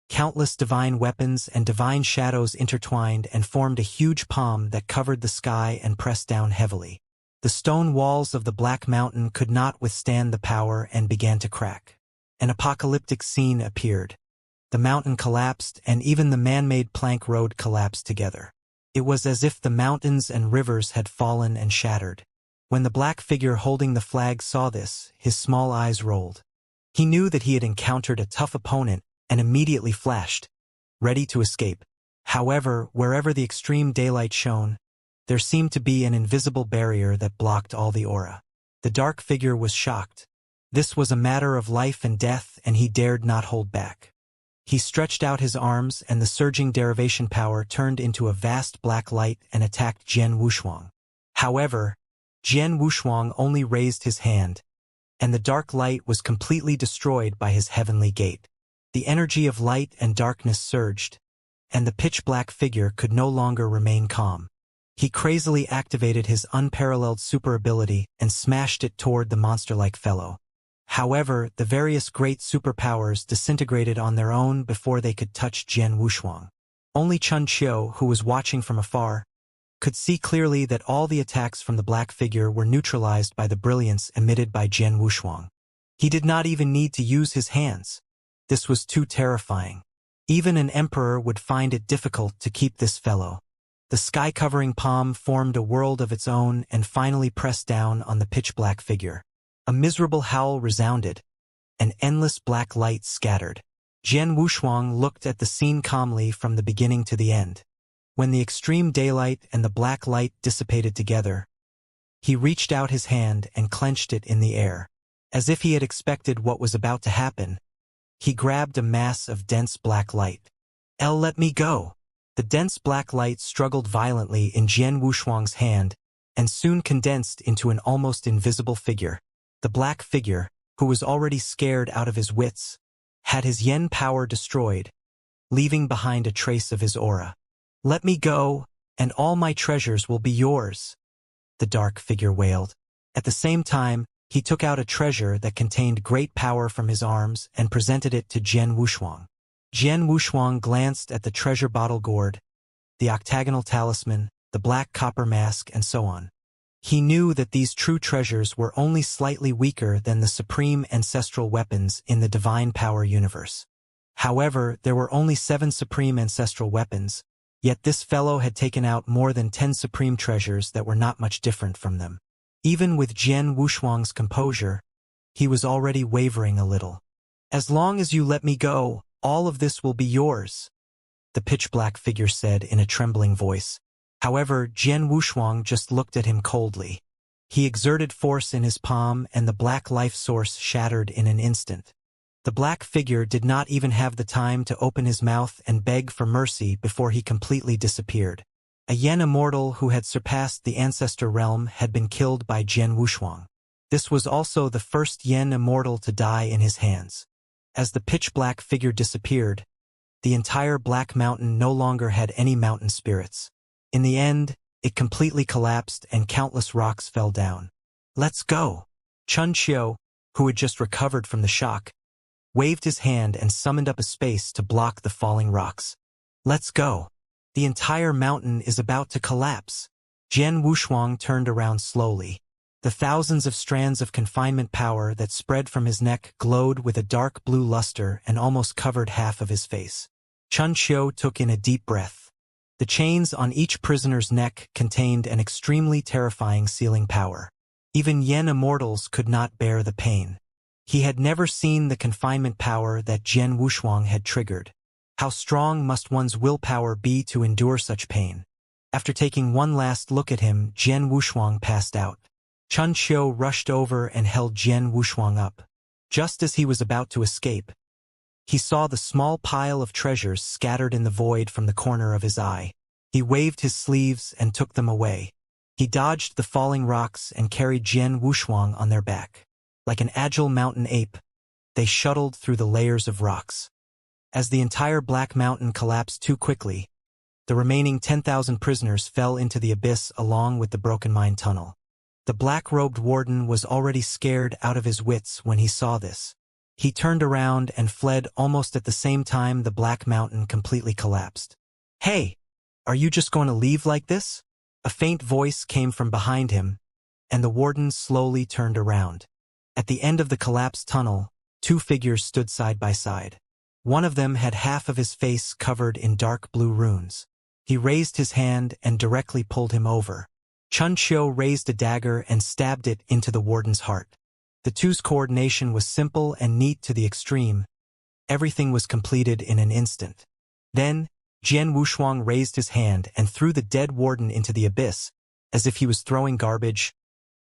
Countless divine weapons and divine shadows intertwined and formed a huge palm that covered the sky and pressed down heavily. The stone walls of the Black Mountain could not withstand the power and began to crack. An apocalyptic scene appeared. The mountain collapsed, and even the man-made plank road collapsed together. It was as if the mountains and rivers had fallen and shattered. When the black figure holding the flag saw this, his small eyes rolled. He knew that he had encountered a tough opponent and immediately flashed, ready to escape. However, wherever the extreme daylight shone, there seemed to be an invisible barrier that blocked all the aura. The dark figure was shocked. This was a matter of life and death, and he dared not hold back. He stretched out his arms, and the surging derivation power turned into a vast black light and attacked Jian Wushuang. However, Jian Wushuang only raised his hand, and the dark light was completely destroyed by his heavenly gate. The energy of light and darkness surged, and the pitch-black figure could no longer remain calm. He crazily activated his unparalleled super ability and smashed it toward the monster-like fellow. However, the various great superpowers disintegrated on their own before they could touch Jian Wushuang. Only Chun Qiu, who was watching from afar, could see clearly that all the attacks from the black figure were neutralized by the brilliance emitted by Jian Wushuang. He did not even need to use his hands. This was too terrifying. Even an emperor would find it difficult to keep this fellow. The sky-covering palm formed a world of its own and finally pressed down on the pitch-black figure. A miserable howl resounded. An endless black light scattered. Jian Wushuang looked at the scene calmly from the beginning to the end. When the extreme daylight and the black light dissipated together, he reached out his hand and clenched it in the air. As if he had expected what was about to happen, he grabbed a mass of dense black light. Let me go. The dense black light struggled violently in Jian Wushuang's hand and soon condensed into an almost invisible figure. The black figure, who was already scared out of his wits, had his yen power destroyed, leaving behind a trace of his aura. Let me go, and all my treasures will be yours, the dark figure wailed. At the same time, he took out a treasure that contained great power from his arms and presented it to Jian Wushuang. Jian Wushuang glanced at the treasure bottle gourd, the octagonal talisman, the black copper mask, and so on. He knew that these true treasures were only slightly weaker than the supreme ancestral weapons in the divine power universe. However, there were only 7 supreme ancestral weapons, yet this fellow had taken out more than 10 supreme treasures that were not much different from them. Even with Jian Wushuang's composure, he was already wavering a little. As long as you let me go, all of this will be yours, the pitch-black figure said in a trembling voice. However, Jian Wushuang just looked at him coldly. He exerted force in his palm and the black life source shattered in an instant. The black figure did not even have the time to open his mouth and beg for mercy before he completely disappeared. A yen immortal who had surpassed the ancestor realm had been killed by Jian Wushuang. This was also the first yen immortal to die in his hands. As the pitch-black figure disappeared, the entire Black Mountain no longer had any mountain spirits. In the end, it completely collapsed and countless rocks fell down. Let's go. Chun Xiu, who had just recovered from the shock, waved his hand and summoned up a space to block the falling rocks. Let's go. The entire mountain is about to collapse. Jian Wushuang turned around slowly. The thousands of strands of confinement power that spread from his neck glowed with a dark blue luster and almost covered half of his face. Chun Xiu took in a deep breath. The chains on each prisoner's neck contained an extremely terrifying sealing power. Even yen immortals could not bear the pain. He had never seen the confinement power that Jian Wushuang had triggered. How strong must one's willpower be to endure such pain? After taking one last look at him, Jian Wushuang passed out. Chun Xiu rushed over and held Jian Wushuang up. Just as he was about to escape, he saw the small pile of treasures scattered in the void from the corner of his eye. He waved his sleeves and took them away. He dodged the falling rocks and carried Jian Wushuang on their back. Like an agile mountain ape, they shuttled through the layers of rocks. As the entire Black Mountain collapsed too quickly, the remaining 10,000 prisoners fell into the abyss along with the broken mine tunnel. The black-robed warden was already scared out of his wits when he saw this. He turned around and fled almost at the same time the Black Mountain completely collapsed. Hey, are you just going to leave like this? A faint voice came from behind him, and the warden slowly turned around. At the end of the collapsed tunnel, 2 figures stood side by side. One of them had half of his face covered in dark blue runes. He raised his hand and directly pulled him over. Chun Xiu raised a dagger and stabbed it into the warden's heart. The two's coordination was simple and neat to the extreme. Everything was completed in an instant. Then, Jian Wushuang raised his hand and threw the dead warden into the abyss, as if he was throwing garbage.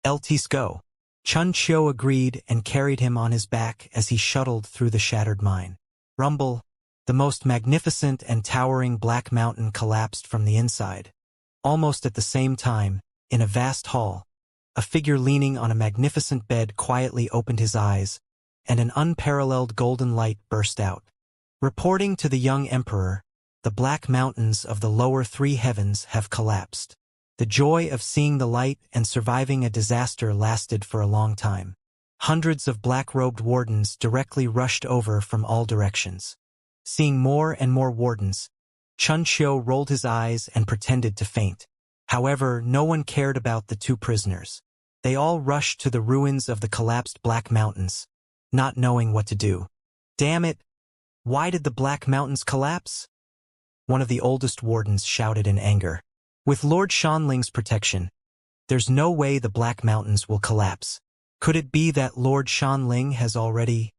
Let's go. Chun Xiu agreed and carried him on his back as he shuttled through the shattered mine. Rumble, the most magnificent and towering Black Mountain collapsed from the inside. Almost at the same time, in a vast hall, a figure leaning on a magnificent bed quietly opened his eyes, and an unparalleled golden light burst out. Reporting to the young emperor, the Black Mountains of the lower 3 heavens have collapsed. The joy of seeing the light and surviving a disaster lasted for a long time. Hundreds of black-robed wardens directly rushed over from all directions. Seeing more and more wardens, Chun Xiu rolled his eyes and pretended to faint. However, no one cared about the two prisoners. They all rushed to the ruins of the collapsed Black Mountains, not knowing what to do. Damn it! Why did the Black Mountains collapse? One of the oldest wardens shouted in anger. With Lord Shanling's protection, there's no way the Black Mountains will collapse. Could it be that Lord Shanling has already...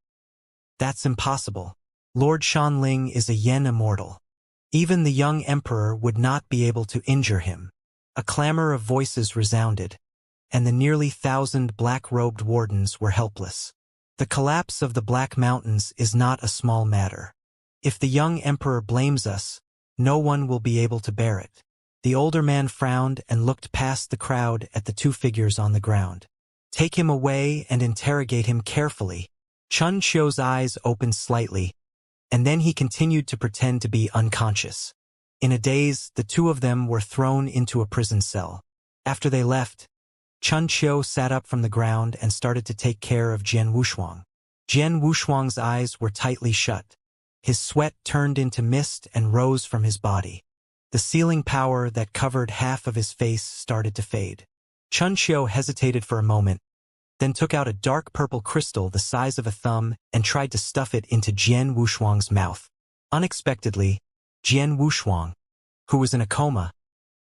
That's impossible. Lord Shanling is a Yen immortal. Even the young emperor would not be able to injure him. A clamor of voices resounded, and the nearly 1,000 black-robed wardens were helpless. The collapse of the Black Mountains is not a small matter. If the young emperor blames us, no one will be able to bear it. The older man frowned and looked past the crowd at the two figures on the ground. Take him away and interrogate him carefully. Chun Qiu's eyes opened slightly, and then he continued to pretend to be unconscious. In a daze, the two of them were thrown into a prison cell. After they left, Chun Qiu sat up from the ground and started to take care of Jian Wushuang. Jian Wushuang's eyes were tightly shut. His sweat turned into mist and rose from his body. The sealing power that covered half of his face started to fade. Chun Qiu hesitated for a moment, then took out a dark purple crystal the size of a thumb and tried to stuff it into Jian Wushuang's mouth. Unexpectedly, Jian Wushuang, who was in a coma,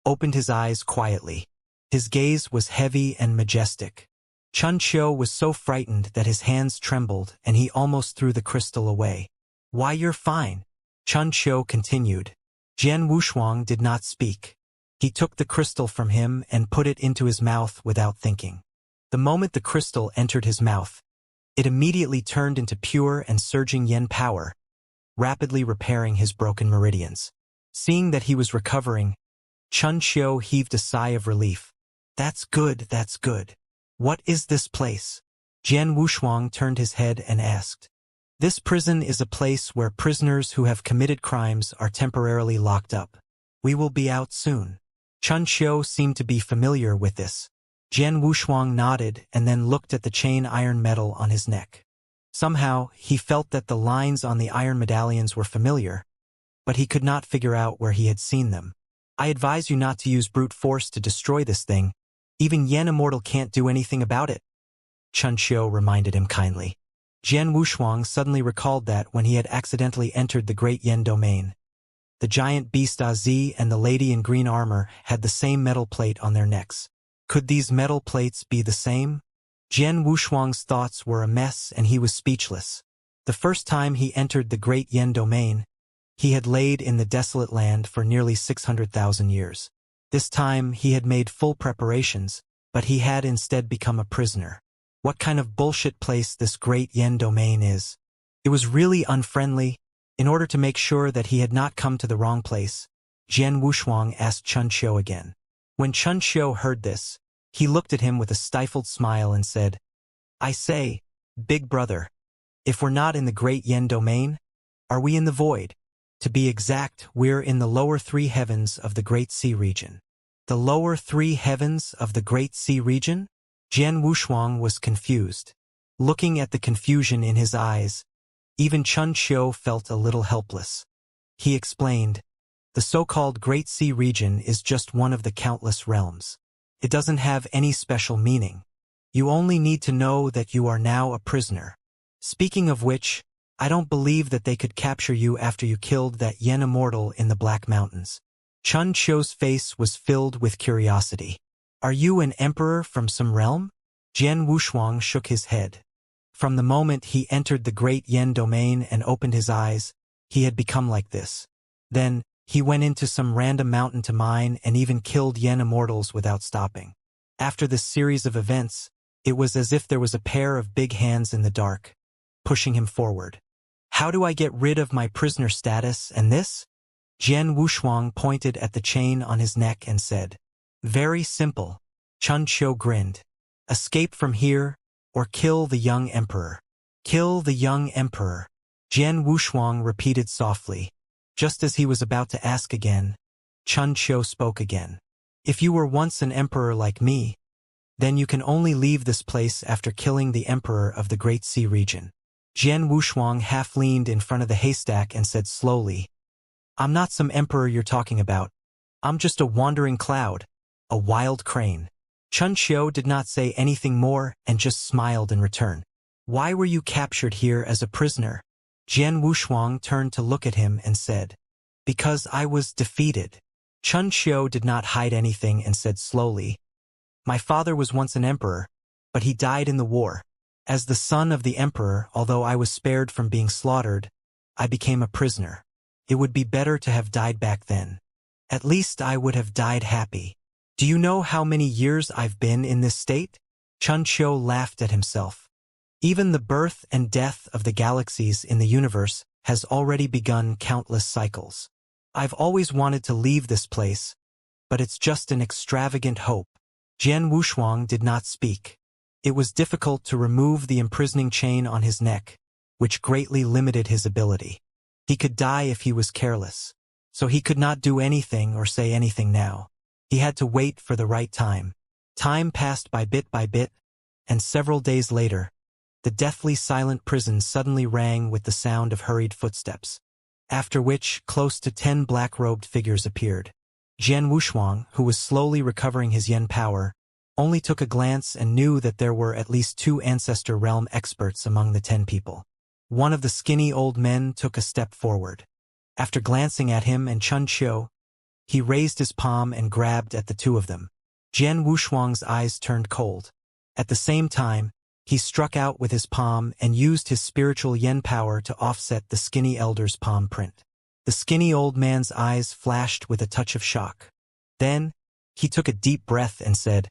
opened his eyes quietly. His gaze was heavy and majestic. Chun Qiu was so frightened that his hands trembled and he almost threw the crystal away. "Why, you're fine," Chun Qiu continued. Jian Wushuang did not speak. He took the crystal from him and put it into his mouth without thinking. The moment the crystal entered his mouth, it immediately turned into pure and surging yen power, rapidly repairing his broken meridians. Seeing that he was recovering, Chun Qiu heaved a sigh of relief. That's good, that's good. What is this place? Jian Wushuang turned his head and asked. This prison is a place where prisoners who have committed crimes are temporarily locked up. We will be out soon. Chun Qiu seemed to be familiar with this. Jian Wushuang nodded and then looked at the chain iron medal on his neck. Somehow, he felt that the lines on the iron medallions were familiar, but he could not figure out where he had seen them. I advise you not to use brute force to destroy this thing. Even Yen Immortal can't do anything about it. Chun Qiu reminded him kindly. Jian Wushuang suddenly recalled that when he had accidentally entered the Great Yen Domain, the giant beast Azi and the lady in green armor had the same metal plate on their necks. Could these metal plates be the same? Jian Wushuang's thoughts were a mess and he was speechless. The first time he entered the Great Yen Domain, he had laid in the desolate land for nearly 600,000 years. This time he had made full preparations, but he had instead become a prisoner. What kind of bullshit place this Great Yen Domain is? It was really unfriendly. In order to make sure that he had not come to the wrong place, Jian Wushuang asked Chun Qiu again. When Chun Qiu heard this, he looked at him with a stifled smile and said, I say, big brother, if we're not in the Great Yen Domain, are we in the void? To be exact, we're in the lower three heavens of the Great Sea region. The lower three heavens of the Great Sea region? Jian Wushuang was confused. Looking at the confusion in his eyes, even Chun Qiu felt a little helpless. He explained, the so-called Great Sea region is just one of the countless realms. It doesn't have any special meaning. You only need to know that you are now a prisoner. Speaking of which, I don't believe that they could capture you after you killed that Yen Immortal in the Black Mountains. Chun Qiu's face was filled with curiosity. Are you an emperor from some realm? Jian Wushuang shook his head. From the moment he entered the Great Yen Domain and opened his eyes, he had become like this. Then, he went into some random mountain to mine and even killed Yen Immortals without stopping. After this series of events, it was as if there was a pair of big hands in the dark, pushing him forward. How do I get rid of my prisoner status and this? Jian Wushuang pointed at the chain on his neck and said, Very simple. Chun Qiu grinned. Escape from here, or kill the young emperor. Kill the young emperor. Jian Wushuang repeated softly. Just as he was about to ask again, Chun Qiu spoke again. If you were once an emperor like me, then you can only leave this place after killing the emperor of the Great Sea region. Jian Wushuang half leaned in front of the haystack and said slowly, I'm not some emperor you're talking about. I'm just a wandering cloud. a wild crane. Chun Xiu did not say anything more and just smiled in return. Why were you captured here as a prisoner? Jian Wushuang turned to look at him and said, because I was defeated. Chun Xiu did not hide anything and said slowly, my father was once an emperor, but he died in the war. As the son of the emperor, although I was spared from being slaughtered, I became a prisoner. It would be better to have died back then. At least I would have died happy. Do you know how many years I've been in this state? Chun Xiu laughed at himself. Even the birth and death of the galaxies in the universe has already begun countless cycles. I've always wanted to leave this place, but it's just an extravagant hope. Jian Wushuang did not speak. It was difficult to remove the imprisoning chain on his neck, which greatly limited his ability. He could die if he was careless, so he could not do anything or say anything now. He had to wait for the right time. Time passed by bit, and several days later, the deathly silent prison suddenly rang with the sound of hurried footsteps, after which close to 10 black-robed figures appeared. Jian Wushuang, who was slowly recovering his yen power, only took a glance and knew that there were at least 2 Ancestor Realm experts among the 10 people. One of the skinny old men took a step forward. After glancing at him and Chun Xiu, he raised his palm and grabbed at the 2 of them. Jian Wushuang's eyes turned cold. At the same time, he struck out with his palm and used his spiritual yen power to offset the skinny elder's palm print. The skinny old man's eyes flashed with a touch of shock. Then, he took a deep breath and said,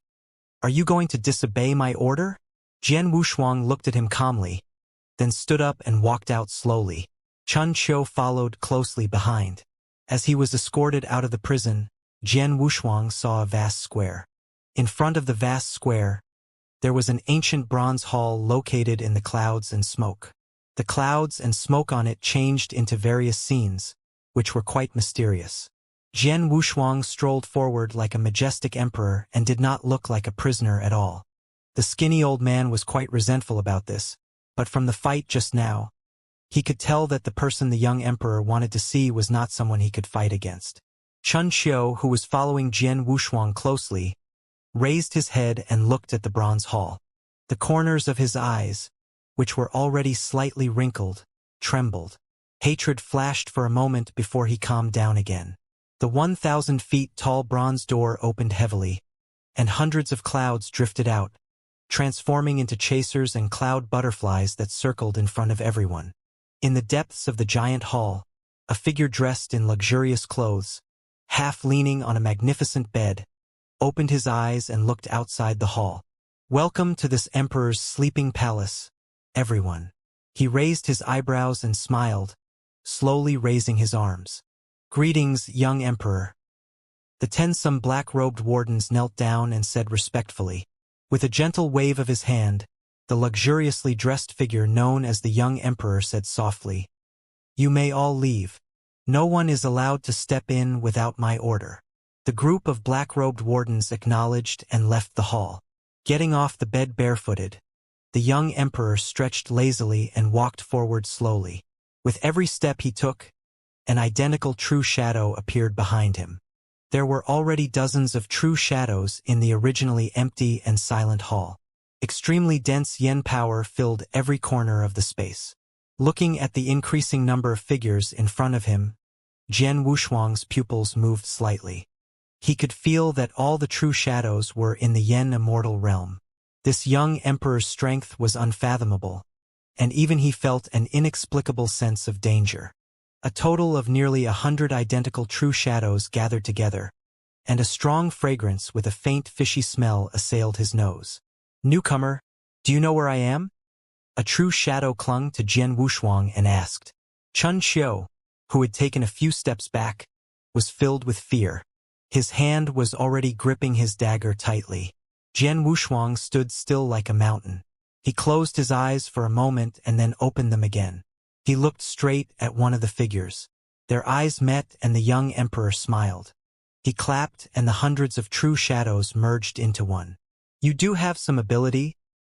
are you going to disobey my order? Jian Wushuang looked at him calmly, then stood up and walked out slowly. Chun Xiu followed closely behind. As he was escorted out of the prison, Jian Wushuang saw a vast square. In front of the vast square, there was an ancient bronze hall located in the clouds and smoke. The clouds and smoke on it changed into various scenes, which were quite mysterious. Jian Wushuang strolled forward like a majestic emperor and did not look like a prisoner at all. The skinny old man was quite resentful about this, but from the fight just now, he could tell that the person the young emperor wanted to see was not someone he could fight against. Chun Xiu, who was following Jian Wushuang closely, raised his head and looked at the bronze hall. The corners of his eyes, which were already slightly wrinkled, trembled. Hatred flashed for a moment before he calmed down again. The 1,000 feet tall bronze door opened heavily, and hundreds of clouds drifted out, transforming into chasers and cloud butterflies that circled in front of everyone. In the depths of the giant hall, a figure dressed in luxurious clothes, half leaning on a magnificent bed, opened his eyes and looked outside the hall. Welcome to this emperor's sleeping palace, everyone. He raised his eyebrows and smiled, slowly raising his arms. Greetings, young emperor. The 10 some black-robed wardens knelt down and said respectfully. With a gentle wave of his hand, the luxuriously dressed figure known as the young emperor said softly, you may all leave. No one is allowed to step in without my order. The group of black-robed wardens acknowledged and left the hall. Getting off the bed barefooted, the young emperor stretched lazily and walked forward slowly. With every step he took, an identical true shadow appeared behind him. There were already dozens of true shadows in the originally empty and silent hall. Extremely dense yen power filled every corner of the space. Looking at the increasing number of figures in front of him, Jian Wushuang's pupils moved slightly. He could feel that all the true shadows were in the yen immortal realm. This young emperor's strength was unfathomable, and even he felt an inexplicable sense of danger. A total of nearly 100 identical true shadows gathered together, and a strong fragrance with a faint fishy smell assailed his nose. Newcomer, do you know where I am? A true shadow clung to Jian Wushuang and asked. Chun Xiu, who had taken a few steps back, was filled with fear. His hand was already gripping his dagger tightly. Jian Wushuang stood still like a mountain. He closed his eyes for a moment and then opened them again. He looked straight at one of the figures. Their eyes met and the young emperor smiled. He clapped and the hundreds of true shadows merged into one. You do have some ability,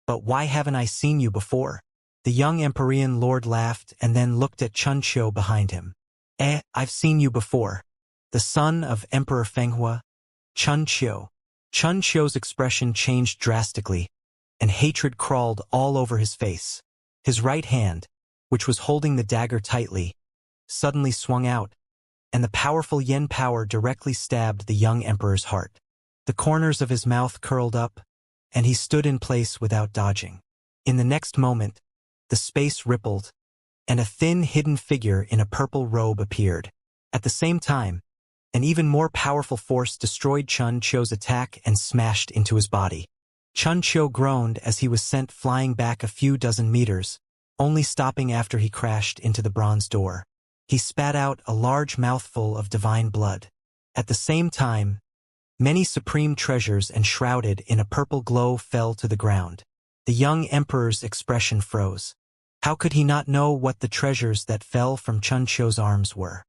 but why haven't I seen you before? The young Empyrean lord laughed and then looked at Chun Xiu behind him. I've seen you before. The son of Emperor Fenghua, Chun Xiu. Chun Qiu's expression changed drastically, and hatred crawled all over his face. His right hand, which was holding the dagger tightly, suddenly swung out, and the powerful yen power directly stabbed the young emperor's heart. The corners of his mouth curled up, and he stood in place without dodging. In the next moment, the space rippled, and a thin, hidden figure in a purple robe appeared. At the same time, an even more powerful force destroyed Chun Qiu's attack and smashed into his body. Chun Qiu groaned as he was sent flying back a few dozen meters, only stopping after he crashed into the bronze door. He spat out a large mouthful of divine blood. At the same time, many supreme treasures enshrouded in a purple glow fell to the ground. The young emperor's expression froze. How could he not know what the treasures that fell from Chun Qiu's arms were?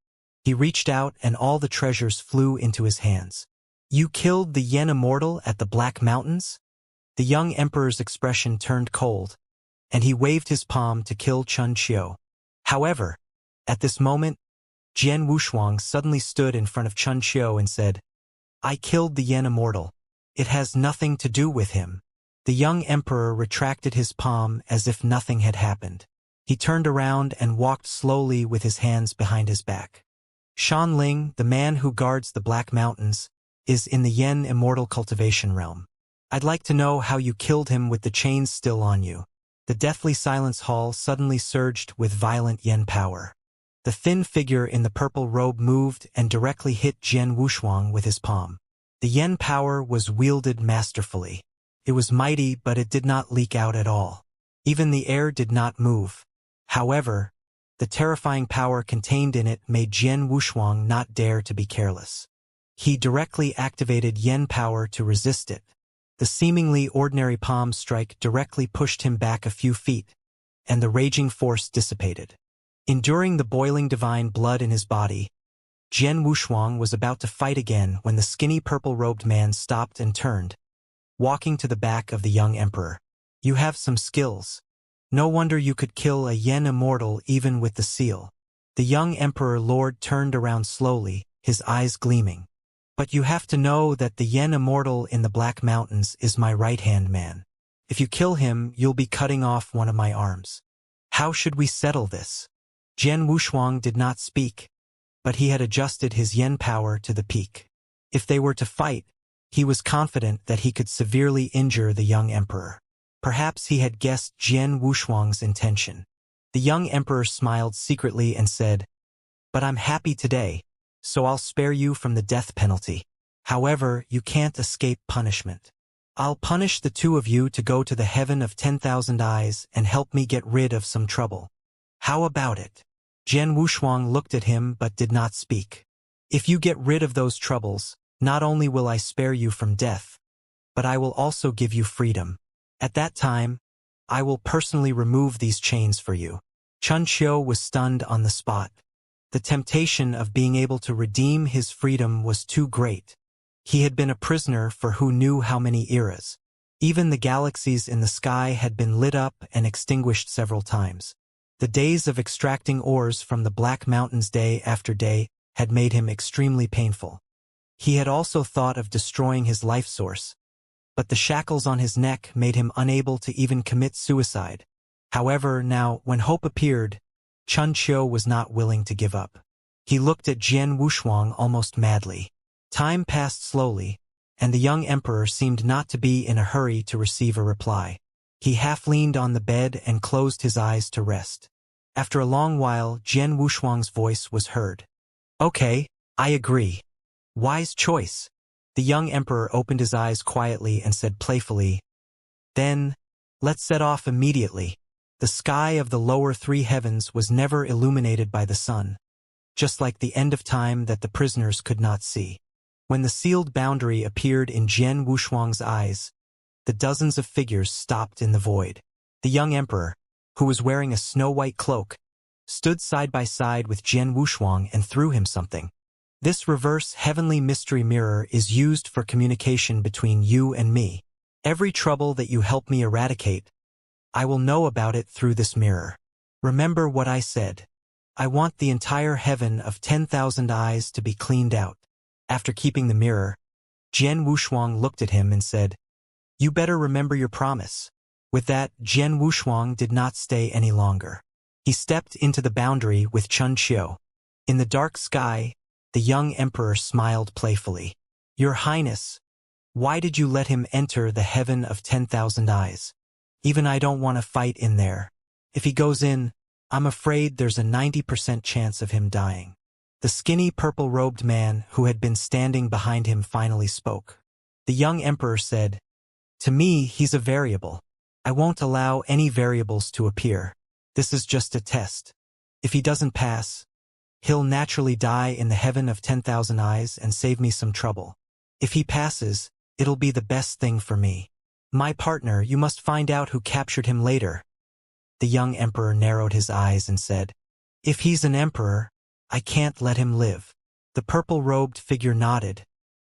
He reached out and all the treasures flew into his hands. You killed the Yen Immortal at the Black Mountains? The young emperor's expression turned cold, and he waved his palm to kill Chun Qiu. However, at this moment, Jian Wushuang suddenly stood in front of Chun Qiu and said, I killed the Yen Immortal. It has nothing to do with him. The young emperor retracted his palm as if nothing had happened. He turned around and walked slowly with his hands behind his back. Shan Ling, the man who guards the Black Mountains, is in the Yen Immortal cultivation realm. I'd like to know how you killed him with the chains still on you. The deathly silence hall suddenly surged with violent yen power. The thin figure in the purple robe moved and directly hit Jian Wushuang with his palm. The yen power was wielded masterfully. It was mighty, but it did not leak out at all. Even the air did not move. However, the terrifying power contained in it made Jian Wushuang not dare to be careless. He directly activated yen power to resist it. The seemingly ordinary palm strike directly pushed him back a few feet, and the raging force dissipated. Enduring the boiling divine blood in his body, Jian Wushuang was about to fight again when the skinny purple-robed man stopped and turned, walking to the back of the young emperor. You have some skills. No wonder you could kill a Yen Immortal even with the seal. The young emperor lord turned around slowly, his eyes gleaming. But you have to know that the Yen Immortal in the Black Mountains is my right-hand man. If you kill him, you'll be cutting off one of my arms. How should we settle this? Jian Wushuang did not speak, but he had adjusted his yen power to the peak. If they were to fight, he was confident that he could severely injure the young emperor. Perhaps he had guessed Jian Wushuang's intention. The young emperor smiled secretly and said, But I'm happy today, so I'll spare you from the death penalty. However, you can't escape punishment. I'll punish the two of you to go to the heaven of 10,000 eyes and help me get rid of some trouble. How about it? Jian Wushuang looked at him but did not speak. If you get rid of those troubles, not only will I spare you from death, but I will also give you freedom. At that time, I will personally remove these chains for you. Chun Qiu was stunned on the spot. The temptation of being able to redeem his freedom was too great. He had been a prisoner for who knew how many eras. Even the galaxies in the sky had been lit up and extinguished several times. The days of extracting ores from the Black Mountains day after day had made him extremely painful. He had also thought of destroying his life source, but the shackles on his neck made him unable to even commit suicide. However, now, when hope appeared, Chun Qiu was not willing to give up. He looked at Jian Wushuang almost madly. Time passed slowly, and the young emperor seemed not to be in a hurry to receive a reply. He half leaned on the bed and closed his eyes to rest. After a long while, Jian Wushuang's voice was heard. Okay, I agree. Wise choice. The young emperor opened his eyes quietly and said playfully, Then, let's set off immediately. The sky of the lower three heavens was never illuminated by the sun, just like the end of time that the prisoners could not see. When the sealed boundary appeared in Jian Wushuang's eyes, the dozens of figures stopped in the void. The young emperor, who was wearing a snow-white cloak, stood side by side with Jian Wushuang and threw him something. This reverse heavenly mystery mirror is used for communication between you and me. Every trouble that you help me eradicate, I will know about it through this mirror. Remember what I said. I want the entire heaven of 10,000 eyes to be cleaned out. After keeping the mirror, Jian Wushuang looked at him and said, "You better remember your promise." With that, Jian Wushuang did not stay any longer. He stepped into the boundary with Chun Qiu. In the dark sky, the young emperor smiled playfully. "Your Highness, why did you let him enter the heaven of 10,000 eyes? Even I don't want to fight in there. If he goes in, I'm afraid there's a 90% chance of him dying." The skinny purple-robed man who had been standing behind him finally spoke. The young emperor said, "To me, he's a variable. I won't allow any variables to appear. This is just a test. If he doesn't pass, he'll naturally die in the heaven of 10,000 eyes and save me some trouble. If he passes, it'll be the best thing for me. My partner, you must find out who captured him later." The young emperor narrowed his eyes and said, "If he's an emperor, I can't let him live." The purple-robed figure nodded,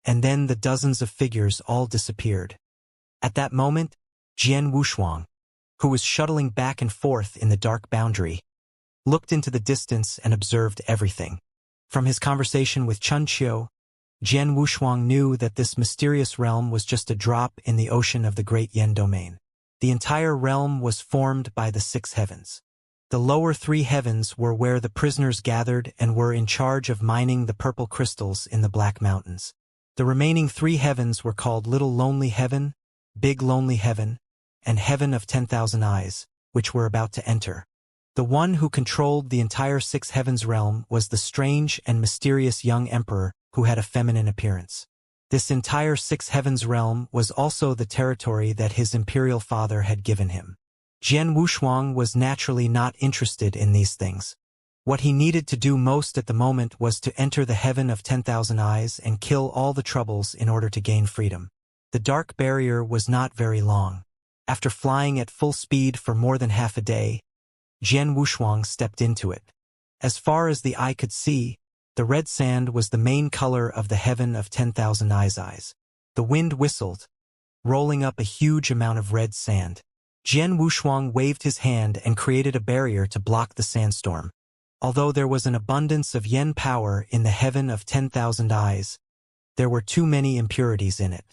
and then the dozens of figures all disappeared. At that moment, Jian Wushuang, who was shuttling back and forth in the dark boundary, looked into the distance and observed everything. From his conversation with Chun Qiu, Jian Wushuang knew that this mysterious realm was just a drop in the ocean of the Great Yen domain. The entire realm was formed by the 6 heavens. The lower 3 heavens were where the prisoners gathered and were in charge of mining the purple crystals in the Black Mountains. The remaining 3 heavens were called Little Lonely Heaven, Big Lonely Heaven, and Heaven of 10,000 Eyes, which were about to enter. The one who controlled the entire 6 heavens realm was the strange and mysterious young emperor who had a feminine appearance. This entire 6 heavens realm was also the territory that his imperial father had given him. Jian Wushuang was naturally not interested in these things. What he needed to do most at the moment was to enter the heaven of 10,000 eyes and kill all the troubles in order to gain freedom. The dark barrier was not very long. After flying at full speed for more than half a day, Jian Wushuang stepped into it. As far as the eye could see, the red sand was the main color of the heaven of 10,000 eyes. The wind whistled, rolling up a huge amount of red sand. Jian Wushuang waved his hand and created a barrier to block the sandstorm. Although there was an abundance of yen power in the heaven of 10,000 eyes, there were too many impurities in it.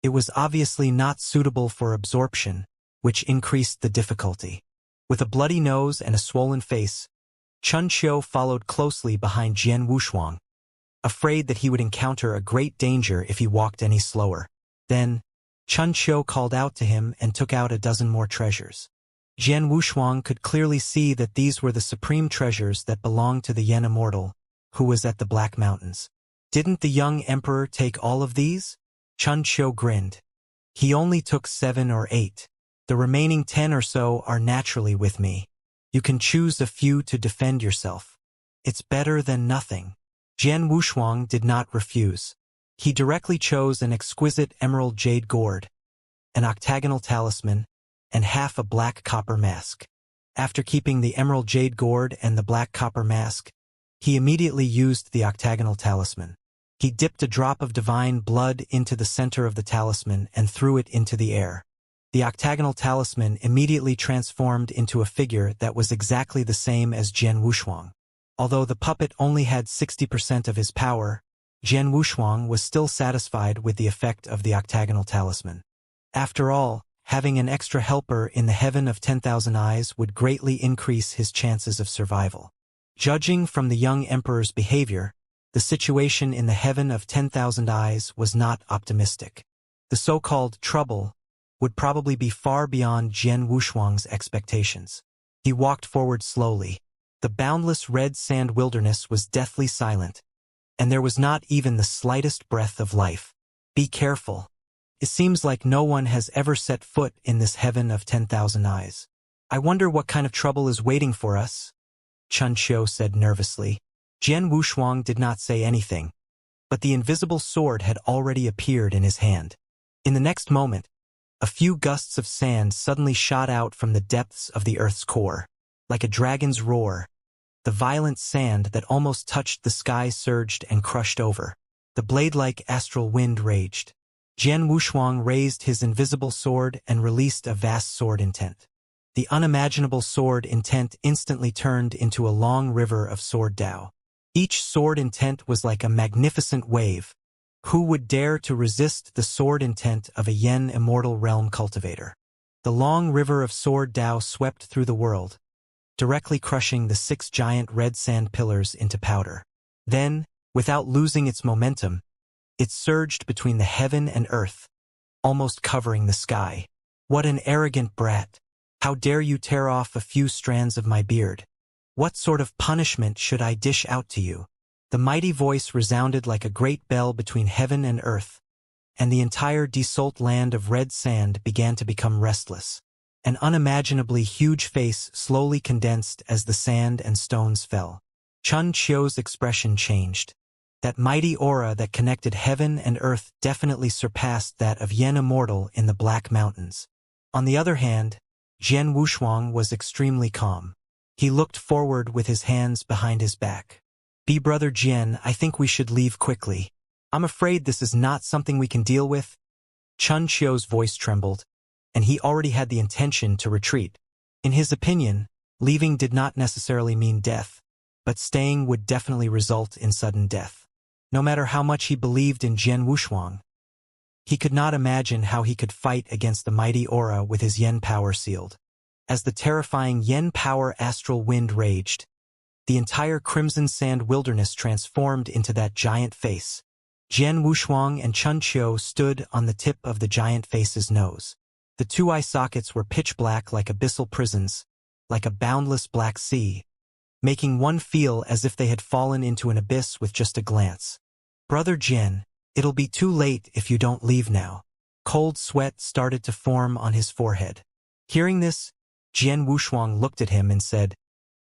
It was obviously not suitable for absorption, which increased the difficulty. With a bloody nose and a swollen face, Chun Qiu followed closely behind Jian Wushuang, afraid that he would encounter a great danger if he walked any slower. Then, Chun Qiu called out to him and took out a dozen more treasures. Jian Wushuang could clearly see that these were the supreme treasures that belonged to the Yen Immortal, who was at the Black Mountains. "Didn't the young emperor take all of these?" Chun Qiu grinned. "He only took 7 or 8. The remaining 10 or so are naturally with me. You can choose a few to defend yourself. It's better than nothing." Jian Wushuang did not refuse. He directly chose an exquisite emerald jade gourd, an octagonal talisman, and half a black copper mask. After keeping the emerald jade gourd and the black copper mask, he immediately used the octagonal talisman. He dipped a drop of divine blood into the center of the talisman and threw it into the air. The octagonal talisman immediately transformed into a figure that was exactly the same as Jian Wushuang. Although the puppet only had 60% of his power, Jian Wushuang was still satisfied with the effect of the octagonal talisman. After all, having an extra helper in the heaven of 10,000 eyes would greatly increase his chances of survival. Judging from the young emperor's behavior, the situation in the heaven of 10,000 eyes was not optimistic. The so-called trouble would probably be far beyond Jian Wushuang's expectations. He walked forward slowly. The boundless red sand wilderness was deathly silent, and there was not even the slightest breath of life. "Be careful. It seems like no one has ever set foot in this heaven of 10,000 eyes. I wonder what kind of trouble is waiting for us," Chun Qiu said nervously. Jian Wushuang did not say anything, but the invisible sword had already appeared in his hand. In the next moment, a few gusts of sand suddenly shot out from the depths of the earth's core. Like a dragon's roar, the violent sand that almost touched the sky surged and crushed over. The blade-like astral wind raged. Jian Wushuang raised his invisible sword and released a vast sword intent. The unimaginable sword intent instantly turned into a long river of sword Dao. Each sword intent was like a magnificent wave, Who would dare to resist the sword intent of a Yen immortal realm cultivator? The long river of sword Tao swept through the world, directly crushing the 6 giant red sand pillars into powder. Then, without losing its momentum, it surged between the heaven and earth, almost covering the sky. What an arrogant brat! How dare you tear off a few strands of my beard? What sort of punishment should I dish out to you? The mighty voice resounded like a great bell between heaven and earth, and the entire desolate land of red sand began to become restless. An unimaginably huge face slowly condensed as the sand and stones fell. Chun Qiu's expression changed. That mighty aura that connected heaven and earth definitely surpassed that of Yen Immortal in the Black Mountains. On the other hand, Jian Wushuang was extremely calm. He looked forward with his hands behind his back. Brother Jian, I think we should leave quickly. I'm afraid this is not something we can deal with." Chun Qiu's voice trembled, and he already had the intention to retreat. In his opinion, leaving did not necessarily mean death, but staying would definitely result in sudden death. No matter how much he believed in Jian Wushuang, he could not imagine how he could fight against the mighty aura with his yen power sealed. As the terrifying yen power astral wind raged, the entire crimson sand wilderness transformed into that giant face. Jian Wushuang and Chun Qiu stood on the tip of the giant face's nose. The 2 eye sockets were pitch black like abyssal prisons, like a boundless black sea, making one feel as if they had fallen into an abyss with just a glance. "Brother Jian, it'll be too late if you don't leave now." Cold sweat started to form on his forehead. Hearing this, Jian Wushuang looked at him and said,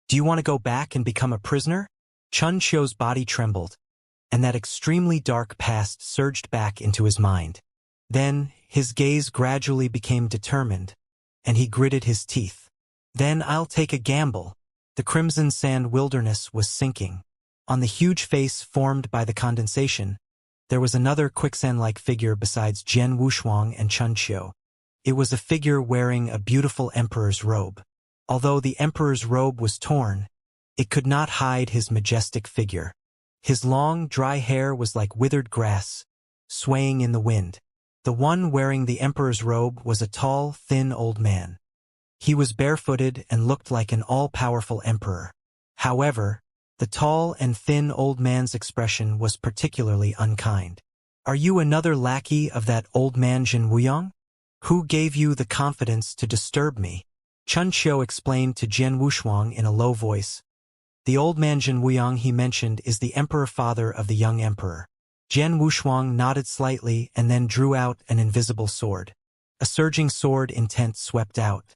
"Do you want to go back and become a prisoner?" Chun Qiu's body trembled, and that extremely dark past surged back into his mind. Then, his gaze gradually became determined, and he gritted his teeth. "Then I'll take a gamble." The crimson sand wilderness was sinking. On the huge face formed by the condensation, there was another quicksand-like figure besides Jian Wushuang and Chun Qiu. It was a figure wearing a beautiful emperor's robe. Although the emperor's robe was torn, it could not hide his majestic figure. His long, dry hair was like withered grass, swaying in the wind. The one wearing the emperor's robe was a tall, thin old man. He was barefooted and looked like an all-powerful emperor. However, the tall and thin old man's expression was particularly unkind. "Are you another lackey of that old man Jian Wuyang? Who gave you the confidence to disturb me?" Chun Qiu explained to Jian Wushuang in a low voice. "The old man Jian Wuyang he mentioned is the emperor-father of the young emperor." Jian Wushuang nodded slightly and then drew out an invisible sword. A surging sword intent swept out.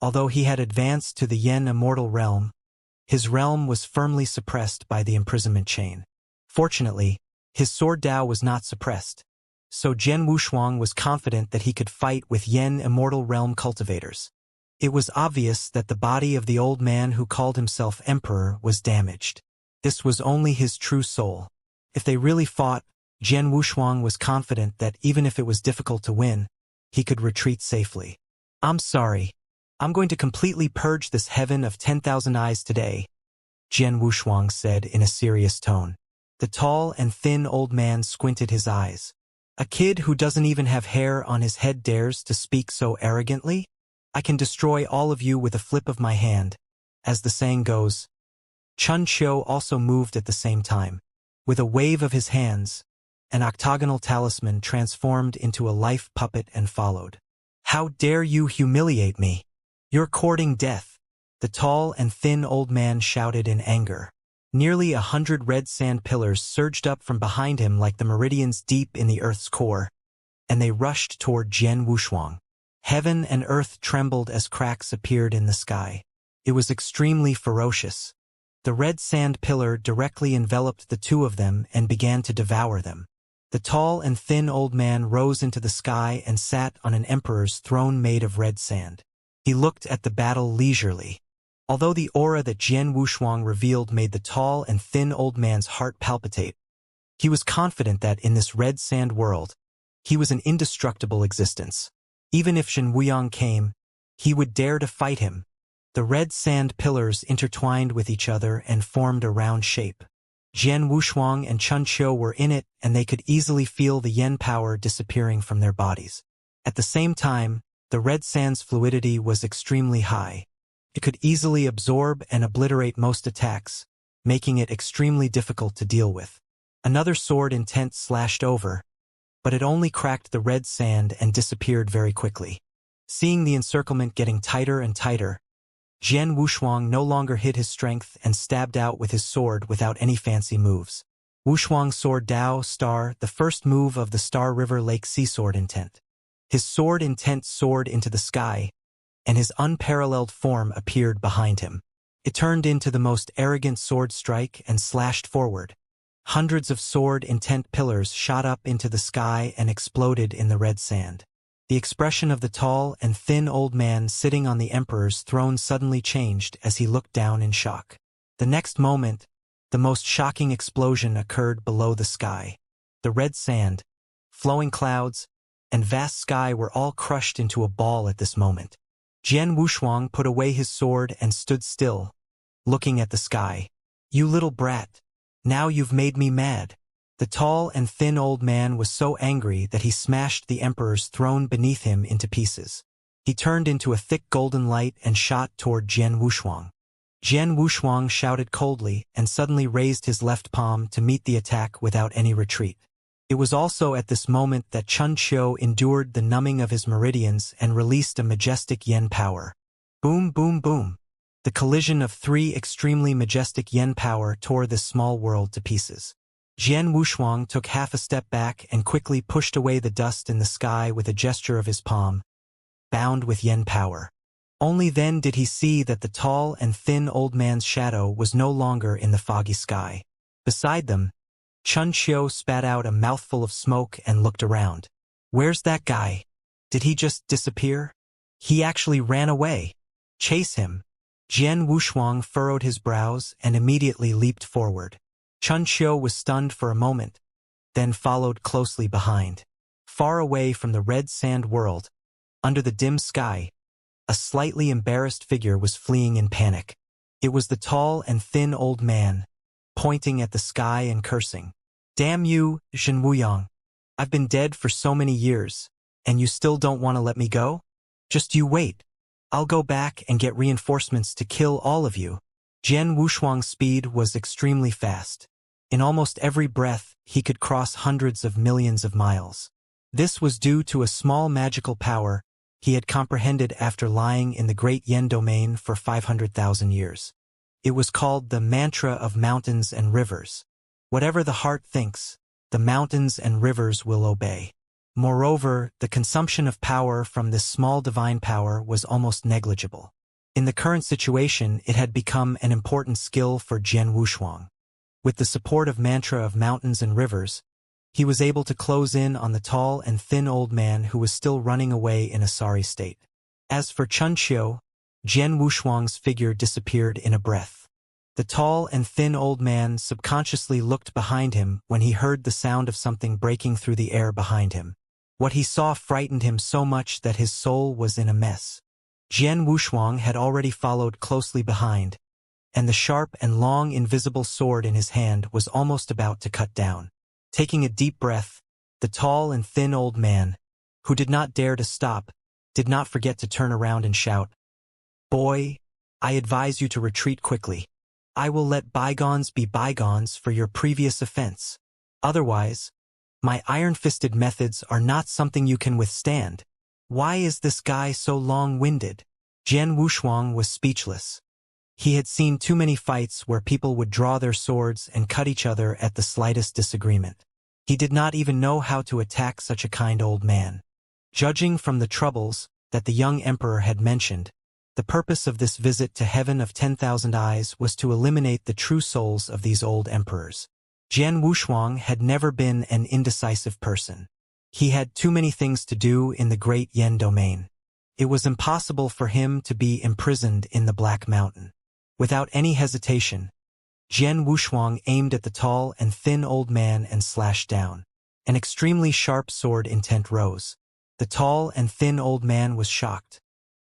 Although he had advanced to the Yen Immortal realm, his realm was firmly suppressed by the imprisonment chain. Fortunately, his sword Dao was not suppressed, so Jian Wushuang was confident that he could fight with Yen Immortal realm cultivators. It was obvious that the body of the old man who called himself emperor was damaged. This was only his true soul. If they really fought, Jian Wushuang was confident that even if it was difficult to win, he could retreat safely. "I'm sorry. I'm going to completely purge this heaven of 10,000 eyes today," Jian Wushuang said in a serious tone. The tall and thin old man squinted his eyes. "A kid who doesn't even have hair on his head dares to speak so arrogantly? I can destroy all of you with a flip of my hand, as the saying goes." Chun Qiu also moved at the same time. With a wave of his hands, an octagonal talisman transformed into a life puppet and followed. "How dare you humiliate me? You're courting death," the tall and thin old man shouted in anger. Nearly 100 red sand pillars surged up from behind him like the meridians deep in the earth's core, and they rushed toward Jian Wushuang. Heaven and earth trembled as cracks appeared in the sky. It was extremely ferocious. The red sand pillar directly enveloped the 2 of them and began to devour them. The tall and thin old man rose into the sky and sat on an emperor's throne made of red sand. He looked at the battle leisurely. Although the aura that Jian Wushuang revealed made the tall and thin old man's heart palpitate, he was confident that in this red sand world, he was an indestructible existence. Even if Jian Wuyang came, he would dare to fight him. The red sand pillars intertwined with each other and formed a round shape. Jian Wushuang and Chun Qiu were in it, and they could easily feel the yen power disappearing from their bodies. At the same time, the red sand's fluidity was extremely high. It could easily absorb and obliterate most attacks, making it extremely difficult to deal with. Another sword intent slashed over, but it only cracked the red sand and disappeared very quickly. Seeing the encirclement getting tighter and tighter, Jian Wushuang no longer hid his strength and stabbed out with his sword without any fancy moves. Wushuang's sword Dao Star, the first move of the Star River Lake Sea Sword intent. His sword intent soared into the sky, and his unparalleled form appeared behind him. It turned into the most arrogant sword strike and slashed forward. Hundreds of sword intent pillars shot up into the sky and exploded in the red sand. The expression of the tall and thin old man sitting on the emperor's throne suddenly changed as he looked down in shock. The next moment, the most shocking explosion occurred below the sky. The red sand, flowing clouds, and vast sky were all crushed into a ball at this moment. Jian Wushuang put away his sword and stood still, looking at the sky. "You little brat. Now you've made me mad." The tall and thin old man was so angry that he smashed the emperor's throne beneath him into pieces. He turned into a thick golden light and shot toward Jian Wushuang. Jian Wushuang shouted coldly and suddenly raised his left palm to meet the attack without any retreat. It was also at this moment that Chun Qiu endured the numbing of his meridians and released a majestic yen power. Boom, boom, boom. The collision of three extremely majestic yen power tore this small world to pieces. Jian Wushuang took half a step back and quickly pushed away the dust in the sky with a gesture of his palm, bound with yen power. Only then did he see that the tall and thin old man's shadow was no longer in the foggy sky. Beside them, Chun Qiu spat out a mouthful of smoke and looked around. "Where's that guy? Did he just disappear? He actually ran away. Chase him." Jian Wushuang furrowed his brows and immediately leaped forward. Chun Qiu was stunned for a moment, then followed closely behind. Far away from the red sand world, under the dim sky, a slightly embarrassed figure was fleeing in panic. It was the tall and thin old man, pointing at the sky and cursing. "Damn you, Zhen Wuyang. I've been dead for so many years, and you still don't want to let me go? Just you wait. I'll go back and get reinforcements to kill all of you." Jian Wushuang's speed was extremely fast. In almost every breath, he could cross hundreds of millions of miles. This was due to a small magical power he had comprehended after lying in the great Yen domain for 500,000 years. It was called the mantra of mountains and rivers. Whatever the heart thinks, the mountains and rivers will obey. Moreover, the consumption of power from this small divine power was almost negligible. In the current situation, it had become an important skill for Jian Wushuang. With the support of mantra of mountains and rivers, he was able to close in on the tall and thin old man who was still running away in a sorry state. As for Chun Qiu, Jian Wushuang's figure disappeared in a breath. The tall and thin old man subconsciously looked behind him when he heard the sound of something breaking through the air behind him. What he saw frightened him so much that his soul was in a mess. Jian Wushuang had already followed closely behind, and the sharp and long invisible sword in his hand was almost about to cut down. Taking a deep breath, the tall and thin old man, who did not dare to stop, did not forget to turn around and shout, "Boy, I advise you to retreat quickly. I will let bygones be bygones for your previous offense. Otherwise, my iron-fisted methods are not something you can withstand. Why is this guy so long-winded?" Jian Wushuang was speechless. He had seen too many fights where people would draw their swords and cut each other at the slightest disagreement. He did not even know how to attack such a kind old man. Judging from the troubles that the young emperor had mentioned, the purpose of this visit to Heaven of 10,000 Eyes was to eliminate the true souls of these old emperors. Jian Wushuang had never been an indecisive person. He had too many things to do in the great Yen domain. It was impossible for him to be imprisoned in the Black Mountain. Without any hesitation, Jian Wushuang aimed at the tall and thin old man and slashed down. An extremely sharp sword intent rose. The tall and thin old man was shocked.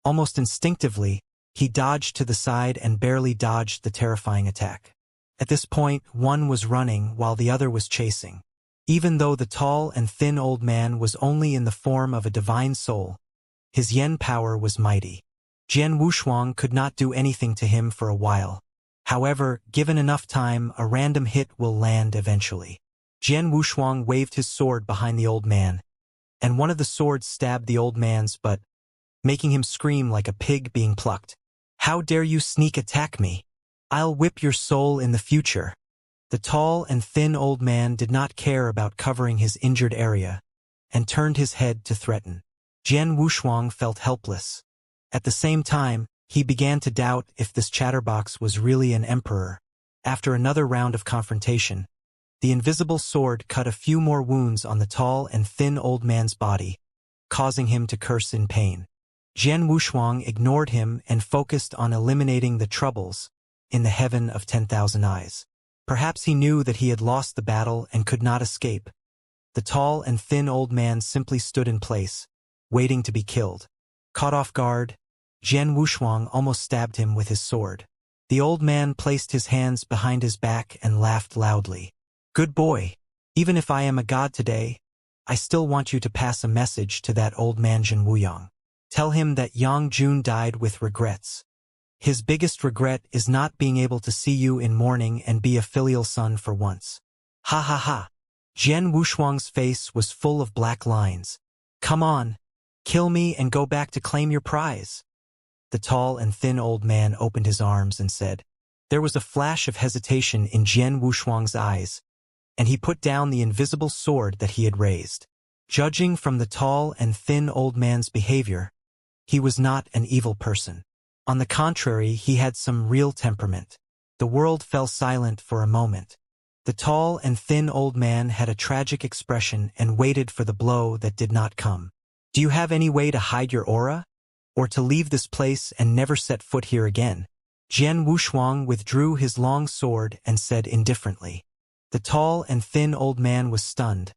Almost instinctively, he dodged to the side and barely dodged the terrifying attack. At this point, one was running while the other was chasing. Even though the tall and thin old man was only in the form of a divine soul, his yen power was mighty. Jian Wushuang could not do anything to him for a while. However, given enough time, a random hit will land eventually. Jian Wushuang waved his sword behind the old man, and one of the swords stabbed the old man's butt, making him scream like a pig being plucked. "How dare you sneak attack me? I'll whip your soul in the future." The tall and thin old man did not care about covering his injured area, and turned his head to threaten. Jian Wushuang felt helpless. At the same time, he began to doubt if this chatterbox was really an emperor. After another round of confrontation, the invisible sword cut a few more wounds on the tall and thin old man's body, causing him to curse in pain. Jian Wushuang ignored him and focused on eliminating the troubles in the heaven of 10,000 eyes. Perhaps he knew that he had lost the battle and could not escape. The tall and thin old man simply stood in place, waiting to be killed. Caught off guard, Jian Wushuang almost stabbed him with his sword. The old man placed his hands behind his back and laughed loudly. "Good boy. Even if I am a god today, I still want you to pass a message to that old man Jian Wuyang. Tell him that Yang Jun died with regrets. His biggest regret is not being able to see you in mourning and be a filial son for once." Ha ha ha. Jian Wushuang's face was full of black lines. "Come on, kill me and go back to claim your prize." The tall and thin old man opened his arms and said. There was a flash of hesitation in Jian Wushuang's eyes, and he put down the invisible sword that he had raised. Judging from the tall and thin old man's behavior, he was not an evil person. On the contrary, he had some real temperament. The world fell silent for a moment. The tall and thin old man had a tragic expression and waited for the blow that did not come. "Do you have any way to hide your aura? Or to leave this place and never set foot here again?" Jian Wushuang withdrew his long sword and said indifferently. The tall and thin old man was stunned,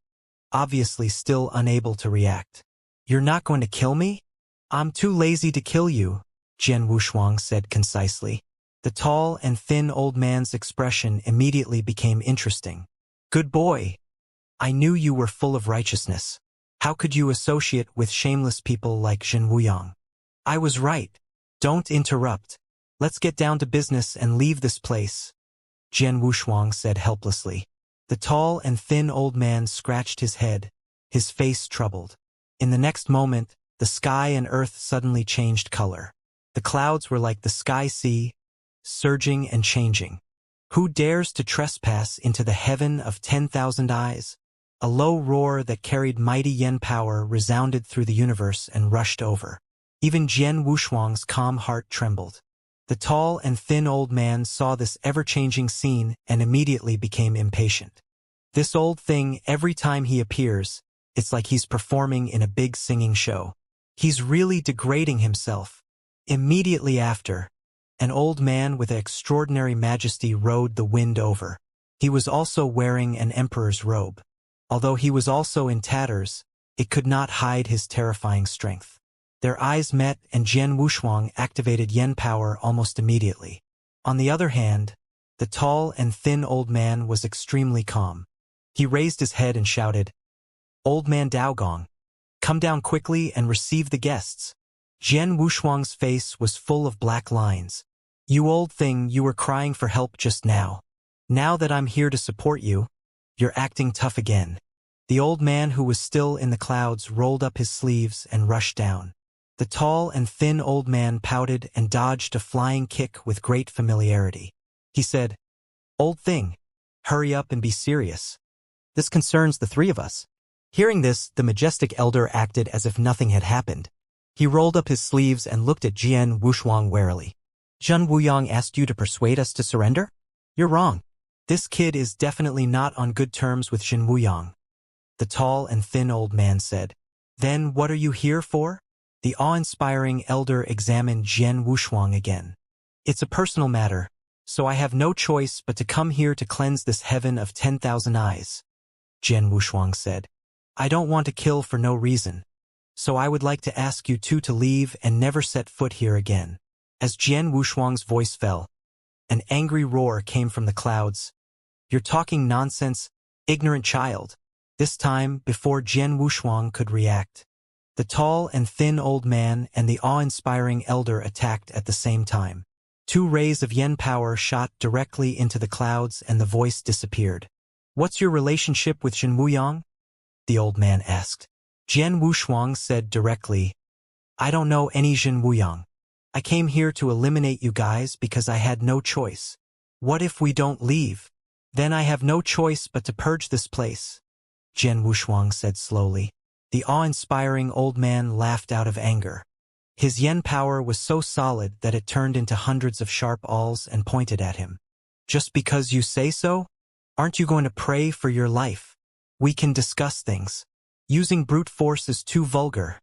obviously still unable to react. "You're not going to kill me?" "I'm too lazy to kill you," Jian Wushuang said concisely. The tall and thin old man's expression immediately became interesting. "Good boy. I knew you were full of righteousness. How could you associate with shameless people like Jian Wuyang?" "I was right. Don't interrupt. Let's get down to business and leave this place," Jian Wushuang said helplessly. The tall and thin old man scratched his head, his face troubled. In the next moment, the sky and earth suddenly changed color. The clouds were like the sky-sea, surging and changing. "Who dares to trespass into the heaven of 10,000 eyes?" A low roar that carried mighty yen power resounded through the universe and rushed over. Even Jian Wushuang's calm heart trembled. The tall and thin old man saw this ever-changing scene and immediately became impatient. "This old thing, every time he appears, it's like he's performing in a big singing show. He's really degrading himself." Immediately after, an old man with extraordinary majesty rode the wind over. He was also wearing an emperor's robe. Although he was also in tatters, it could not hide his terrifying strength. Their eyes met and Jian Wushuang activated yen power almost immediately. On the other hand, the tall and thin old man was extremely calm. He raised his head and shouted, "Old man Daogong, come down quickly and receive the guests." Jian Wushuang's face was full of black lines. "You old thing, you were crying for help just now. Now that I'm here to support you, you're acting tough again." The old man, who was still in the clouds, rolled up his sleeves and rushed down. The tall and thin old man pouted and dodged a flying kick with great familiarity. He said, "Old thing, hurry up and be serious. This concerns the three of us." Hearing this, the majestic elder acted as if nothing had happened. He rolled up his sleeves and looked at Jian Wushuang warily. "Jian Wuyang asked you to persuade us to surrender? You're wrong. This kid is definitely not on good terms with Jian Wuyang," the tall and thin old man said. "Then what are you here for?" The awe-inspiring elder examined Jian Wushuang again. "It's a personal matter, so I have no choice but to come here to cleanse this heaven of 10,000 eyes," Jian Wushuang said. "I don't want to kill for no reason, so I would like to ask you two to leave and never set foot here again." As Jian Wushuang's voice fell, An angry roar came from the clouds. "You're talking nonsense, ignorant child." This time, before Jian Wushuang could react, the tall and thin old man and the awe-inspiring elder attacked at the same time. Two rays of yen power shot directly into the clouds and the voice disappeared. "What's your relationship with Jian Wuyang?" the old man asked. Jian Wushuang said directly, "I don't know any Jian Wuyang. I came here to eliminate you guys because I had no choice. What if we don't leave? Then I have no choice but to purge this place," Jian Wushuang said slowly. The awe-inspiring old man laughed out of anger. His yen power was so solid that it turned into hundreds of sharp awls and pointed at him. "Just because you say so? Aren't you going to pray for your life? We can discuss things. Using brute force is too vulgar,"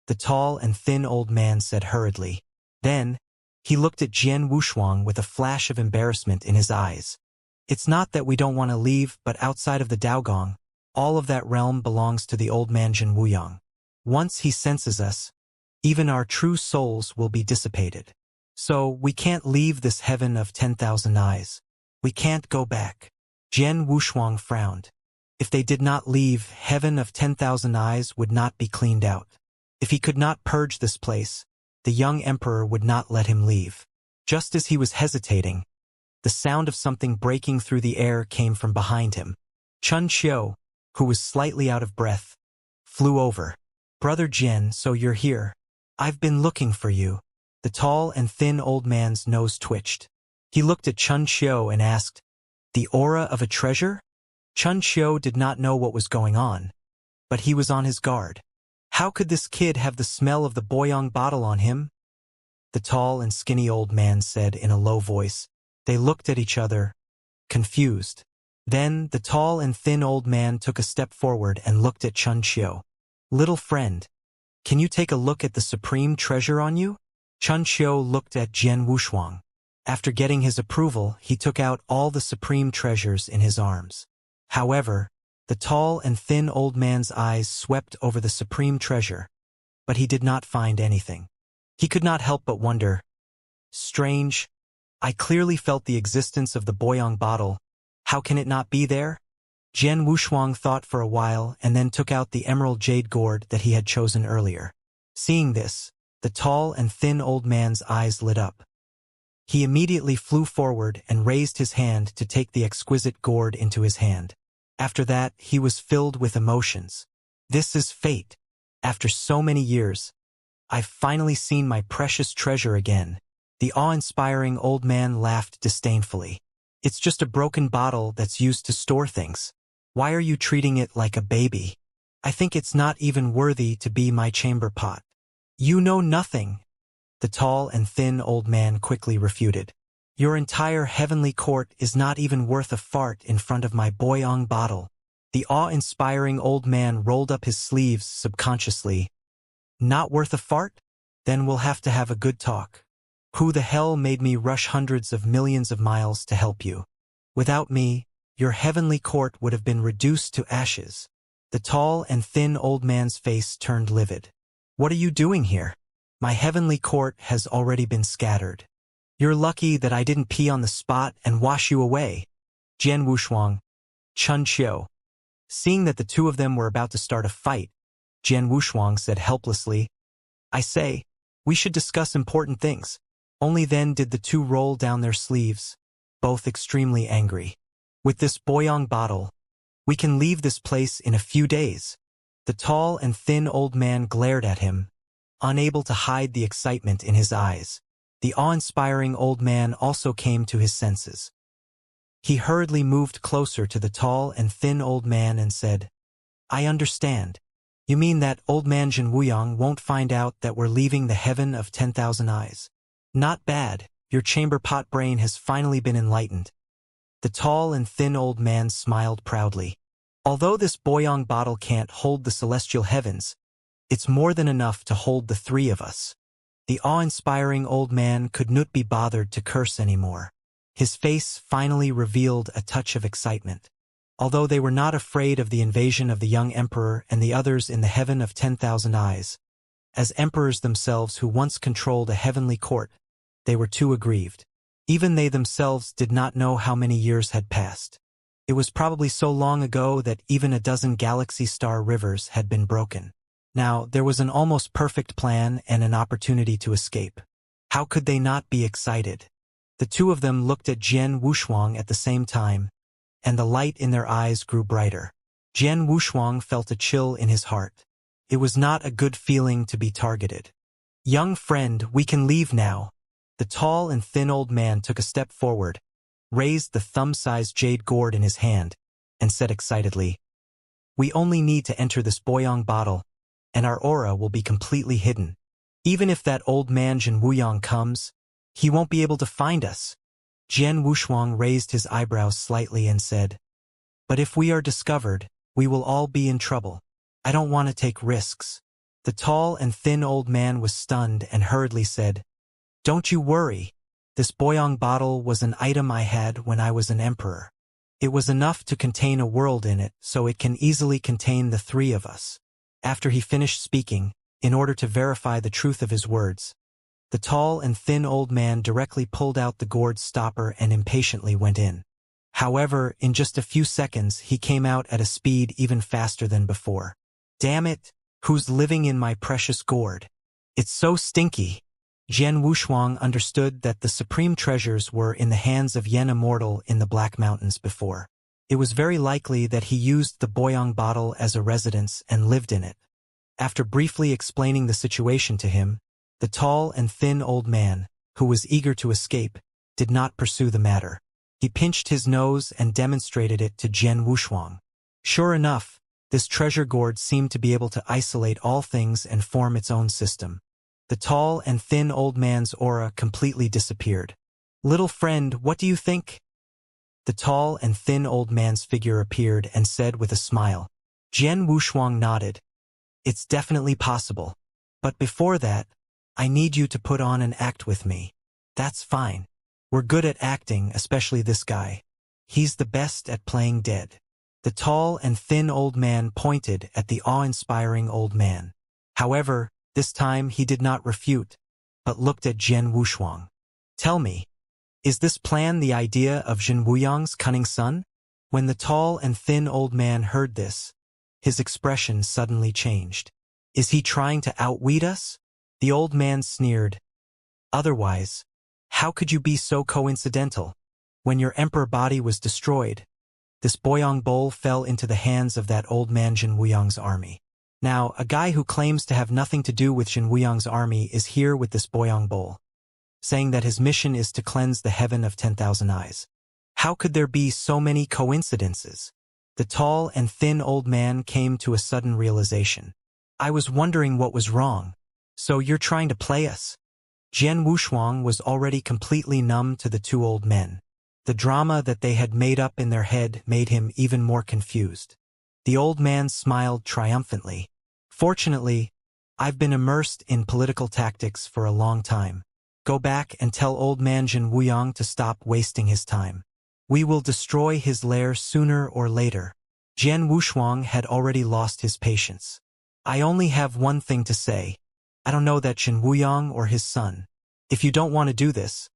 the tall and thin old man said hurriedly. Then, he looked at Jian Wushuang with a flash of embarrassment in his eyes. "It's not that we don't want to leave, but outside of the Daogong, all of that realm belongs to the old man Jian Wuyang. Once he senses us, even our true souls will be dissipated. So we can't leave this heaven of 10,000 eyes. We can't go back." Jian Wushuang frowned. If they did not leave, heaven of 10,000 eyes would not be cleaned out. If he could not purge this place, the young emperor would not let him leave. Just as he was hesitating, the sound of something breaking through the air came from behind him. Chun Xiu, who was slightly out of breath, flew over. "Brother Jian, so you're here. I've been looking for you." The tall and thin old man's nose twitched. He looked at Chun Xiu and asked, "The aura of a treasure?" Chun Xiu did not know what was going on, but he was on his guard. How could this kid have the smell of the Boyang bottle on him? The tall and skinny old man said in a low voice. They looked at each other, confused. Then the tall and thin old man took a step forward and looked at Chun Xiu. "Little friend, can you take a look at the supreme treasure on you?" Chun Xiu looked at Jian Wushuang. After getting his approval, he took out all the supreme treasures in his arms. However, the tall and thin old man's eyes swept over the supreme treasure, but he did not find anything. He could not help but wonder, "Strange. I clearly felt the existence of the Boyang bottle. How can it not be there?" Jian Wushuang thought for a while and then took out the emerald jade gourd that he had chosen earlier. Seeing this, the tall and thin old man's eyes lit up. He immediately flew forward and raised his hand to take the exquisite gourd into his hand. After that, he was filled with emotions. This is fate. After so many years, I've finally seen my precious treasure again. The awe-inspiring old man laughed disdainfully. It's just a broken bottle that's used to store things. Why are you treating it like a baby? I think it's not even worthy to be my chamber pot. You know nothing, the tall and thin old man quickly refuted. Your entire heavenly court is not even worth a fart in front of my Boyang bottle. The awe-inspiring old man rolled up his sleeves subconsciously. Not worth a fart? Then we'll have to have a good talk. Who the hell made me rush hundreds of millions of miles to help you? Without me, your heavenly court would have been reduced to ashes. The tall and thin old man's face turned livid. What are you doing here? My heavenly court has already been scattered. You're lucky that I didn't pee on the spot and wash you away. Jian Wushuang, Chun Xiu. Seeing that the two of them were about to start a fight, Jian Wushuang said helplessly, I say, we should discuss important things. Only then did the two roll down their sleeves, both extremely angry. With this Boyang bottle, we can leave this place in a few days. The tall and thin old man glared at him, unable to hide the excitement in his eyes. The awe-inspiring old man also came to his senses. He hurriedly moved closer to the tall and thin old man and said, I understand. You mean that old man Jian Wuyang won't find out that we're leaving the heaven of 10,000 eyes? Not bad, your chamber pot brain has finally been enlightened. The tall and thin old man smiled proudly. Although this Boyang bottle can't hold the celestial heavens, it's more than enough to hold the three of us. The awe-inspiring old man could not be bothered to curse anymore. His face finally revealed a touch of excitement. Although they were not afraid of the invasion of the young emperor and the others in the heaven of 10,000 eyes, as emperors themselves who once controlled a heavenly court, they were too aggrieved. Even they themselves did not know how many years had passed. It was probably so long ago that even a dozen galaxy star rivers had been broken. Now, there was an almost perfect plan and an opportunity to escape. How could they not be excited? The two of them looked at Jian Wushuang at the same time, and the light in their eyes grew brighter. Jian Wushuang felt a chill in his heart. It was not a good feeling to be targeted. "Young friend, we can leave now." The tall and thin old man took a step forward, raised the thumb-sized jade gourd in his hand, and said excitedly, "We only need to enter this boyang bottle, and our aura will be completely hidden. Even if that old man Jin Wuyang comes, he won't be able to find us." Jian Wushuang raised his eyebrows slightly and said, "But if we are discovered, we will all be in trouble. I don't want to take risks." The tall and thin old man was stunned and hurriedly said, "Don't you worry. This boyang bottle was an item I had when I was an emperor. It was enough to contain a world in it, so it can easily contain the three of us." After he finished speaking, in order to verify the truth of his words, the tall and thin old man directly pulled out the gourd stopper and impatiently went in. However, in just a few seconds he came out at a speed even faster than before. "Damn it! Who's living in my precious gourd? It's so stinky." Jian Wushuang understood that the supreme treasures were in the hands of Yen Immortal in the Black Mountains before. It was very likely that he used the boyang bottle as a residence and lived in it. After briefly explaining the situation to him, the tall and thin old man, who was eager to escape, did not pursue the matter. He pinched his nose and demonstrated it to Jian Wushuang. Sure enough, this treasure gourd seemed to be able to isolate all things and form its own system. The tall and thin old man's aura completely disappeared. "Little friend, what do you think?" The tall and thin old man's figure appeared and said with a smile. Jian Wushuang nodded. "It's definitely possible. But before that, I need you to put on an act with me." "That's fine. We're good at acting, especially this guy. He's the best at playing dead." The tall and thin old man pointed at the awe-inspiring old man. However, this time he did not refute, but looked at Jian Wushuang. "Tell me, is this plan the idea of Jin Wuyang's cunning son?" When the tall and thin old man heard this, his expression suddenly changed. "Is he trying to outwit us?" The old man sneered. "Otherwise, how could you be so coincidental? When your emperor body was destroyed, this boyang bowl fell into the hands of that old man Jin Wuyang's army. Now, a guy who claims to have nothing to do with Jin Wuyang's army is here with this boyang bowl, saying that his mission is to cleanse the heaven of 10,000 eyes. How could there be so many coincidences?" The tall and thin old man came to a sudden realization. "I was wondering what was wrong. So you're trying to play us?" Jian Wushuang was already completely numb to the two old men. The drama that they had made up in their head made him even more confused. The old man smiled triumphantly. "Fortunately, I've been immersed in political tactics for a long time. Go back and tell old man Jin Wuyang to stop wasting his time. We will destroy his lair sooner or later." Jian Wushuang had already lost his patience. "I only have one thing to say. I don't know that Jin Wuyang or his son. If you don't want to do this,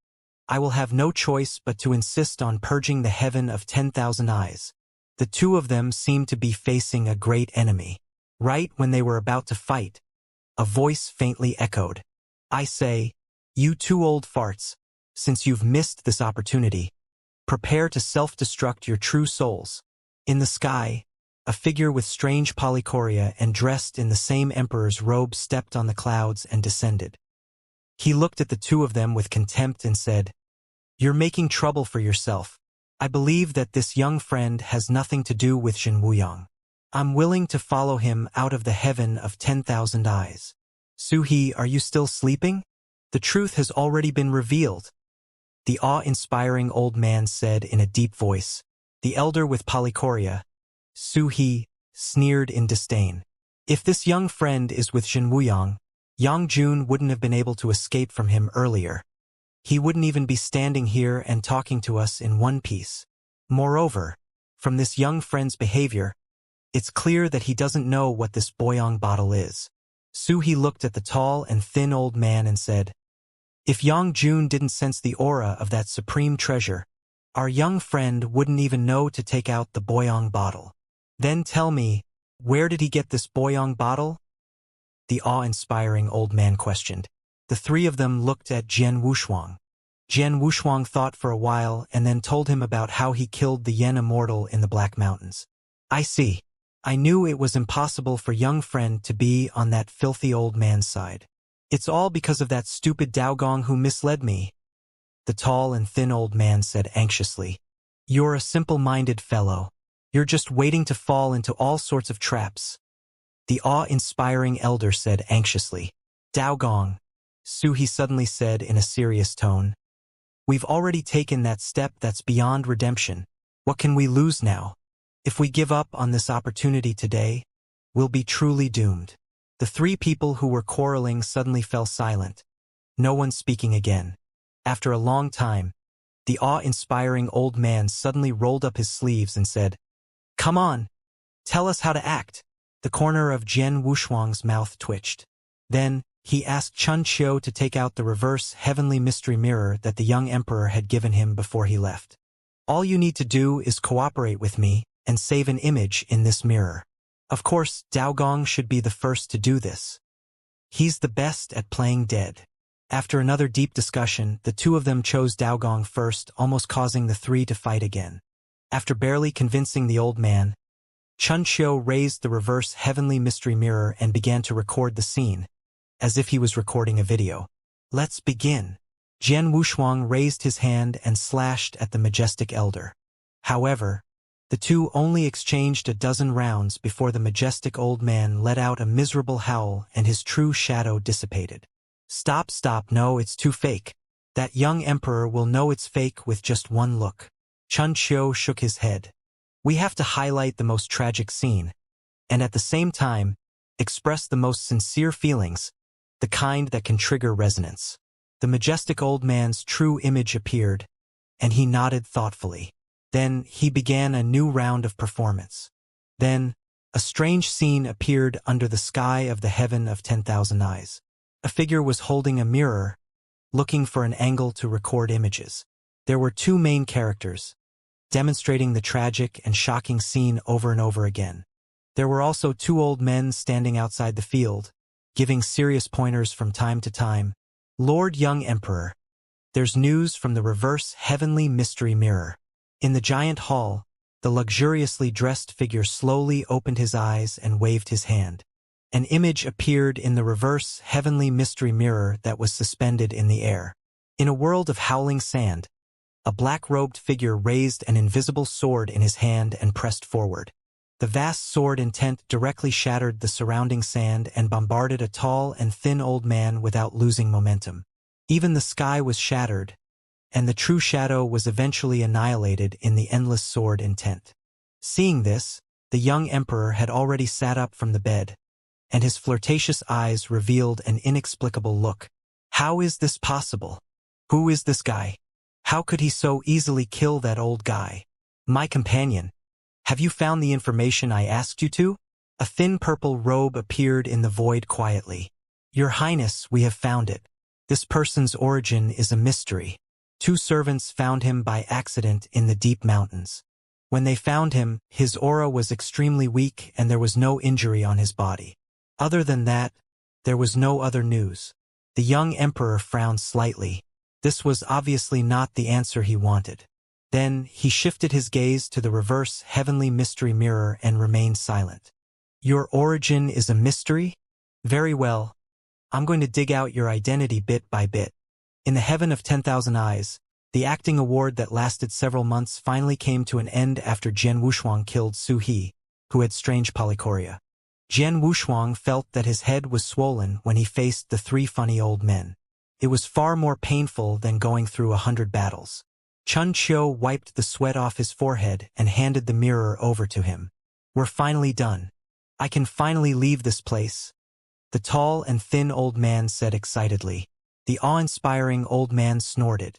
I will have no choice but to insist on purging the heaven of 10,000 eyes." The two of them seemed to be facing a great enemy. Right when they were about to fight, a voice faintly echoed. "I say, you two old farts, since you've missed this opportunity, prepare to self-destruct your true souls." In the sky, a figure with strange polychoria and dressed in the same emperor's robe stepped on the clouds and descended. He looked at the two of them with contempt and said, "You're making trouble for yourself. I believe that this young friend has nothing to do with Jin Wuyang. I'm willing to follow him out of the heaven of 10,000 eyes." "Su-He, are you still sleeping? The truth has already been revealed," the awe-inspiring old man said in a deep voice. The elder with polychoria, Su-He, sneered in disdain. "If this young friend is with Jin Wuyang, Yang Jun wouldn't have been able to escape from him earlier. He wouldn't even be standing here and talking to us in one piece. Moreover, from this young friend's behavior, it's clear that he doesn't know what this boyang bottle is." Su-He looked at the tall and thin old man and said, If Yang Jun didn't sense the aura of that supreme treasure, our young friend wouldn't even know to take out the Boyong bottle. Then tell me, where did he get this Boyong bottle? The awe-inspiring old man questioned. The three of them looked at Jian Wushuang. Jian Wushuang thought for a while and then told him about how he killed the Yen Immortal in the Black Mountains. I see. I knew it was impossible for young friend to be on that filthy old man's side. It's all because of that stupid Daogong who misled me, the tall and thin old man said anxiously. You're a simple-minded fellow. You're just waiting to fall into all sorts of traps. The awe-inspiring elder said anxiously. Daogong, He suddenly said in a serious tone. We've already taken that step that's beyond redemption. What can we lose now? If we give up on this opportunity today, we'll be truly doomed. The three people who were quarreling suddenly fell silent, no one speaking again. After a long time, the awe-inspiring old man suddenly rolled up his sleeves and said, Come on, tell us how to act. The corner of Jian Wushuang's mouth twitched. Then, he asked Chun Qiu to take out the reverse heavenly mystery mirror that the young emperor had given him before he left. All you need to do is cooperate with me and save an image in this mirror. Of course, Daogong should be the first to do this. He's the best at playing dead. After another deep discussion, the two of them chose Daogong first, almost causing the three to fight again. After barely convincing the old man, Chun Qiu raised the reverse heavenly mystery mirror and began to record the scene, as if he was recording a video. Let's begin. Jian Wushuang raised his hand and slashed at the majestic elder. However, the two only exchanged a dozen rounds before the majestic old man let out a miserable howl and his true shadow dissipated. Stop, no, it's too fake. That young emperor will know it's fake with just one look. Chun Qiu shook his head. We have to highlight the most tragic scene, and at the same time, express the most sincere feelings, the kind that can trigger resonance. The majestic old man's true image appeared, and he nodded thoughtfully. Then he began a new round of performance. Then, a strange scene appeared under the sky of the heaven of 10,000 eyes. A figure was holding a mirror, looking for an angle to record images. There were two main characters, demonstrating the tragic and shocking scene over and over again. There were also two old men standing outside the field, giving serious pointers from time to time. Lord Young Emperor, there's news from the reverse heavenly mystery mirror. In the giant hall, the luxuriously dressed figure slowly opened his eyes and waved his hand. An image appeared in the reverse heavenly mystery mirror that was suspended in the air. In a world of howling sand, a black-robed figure raised an invisible sword in his hand and pressed forward. The vast sword intent directly shattered the surrounding sand and bombarded a tall and thin old man without losing momentum. Even the sky was shattered, and the true shadow was eventually annihilated in the endless sword intent. Seeing this, the young emperor had already sat up from the bed, and his flirtatious eyes revealed an inexplicable look. How is this possible? Who is this guy? How could he so easily kill that old guy? My companion, have you found the information I asked you to? A thin purple robe appeared in the void quietly. Your Highness, we have found it. This person's origin is a mystery. Two servants found him by accident in the deep mountains. When they found him, his aura was extremely weak and there was no injury on his body. Other than that, there was no other news. The young emperor frowned slightly. This was obviously not the answer he wanted. Then, he shifted his gaze to the reverse heavenly mystery mirror and remained silent. Your origin is a mystery? Very well. I'm going to dig out your identity bit by bit. In the heaven of 10,000 eyes, the acting award that lasted several months finally came to an end after Jian Wushuang killed Su He, who had strange polychoria. Jian Wushuang felt that his head was swollen when he faced the three funny old men. It was far more painful than going through 100 battles. Chun Qiu wiped the sweat off his forehead and handed the mirror over to him. We're finally done. I can finally leave this place, the tall and thin old man said excitedly. The awe-inspiring old man snorted.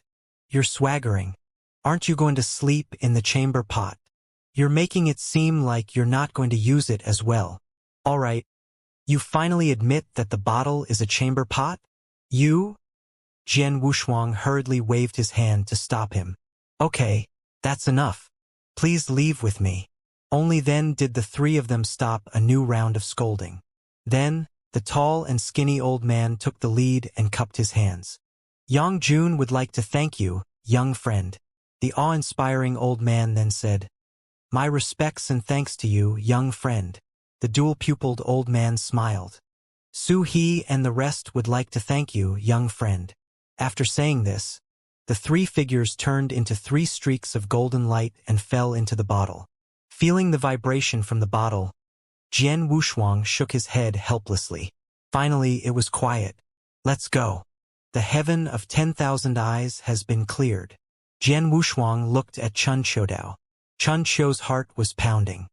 You're swaggering. Aren't you going to sleep in the chamber pot? You're making it seem like you're not going to use it as well. All right. You finally admit that the bottle is a chamber pot? You? Jian Wushuang hurriedly waved his hand to stop him. Okay, that's enough. Please leave with me. Only then did the three of them stop a new round of scolding. Then, the tall and skinny old man took the lead and cupped his hands. Yang Jun would like to thank you, young friend. The awe-inspiring old man then said. My respects and thanks to you, young friend. The dual-pupiled old man smiled. Su He and the rest would like to thank you, young friend. After saying this, the three figures turned into three streaks of golden light and fell into the bottle. Feeling the vibration from the bottle, Jian Wushuang shook his head helplessly. Finally, it was quiet. Let's go. The heaven of 10,000 eyes has been cleared. Jian Wushuang looked at Chun Chodao. Chun Chou's heart was pounding.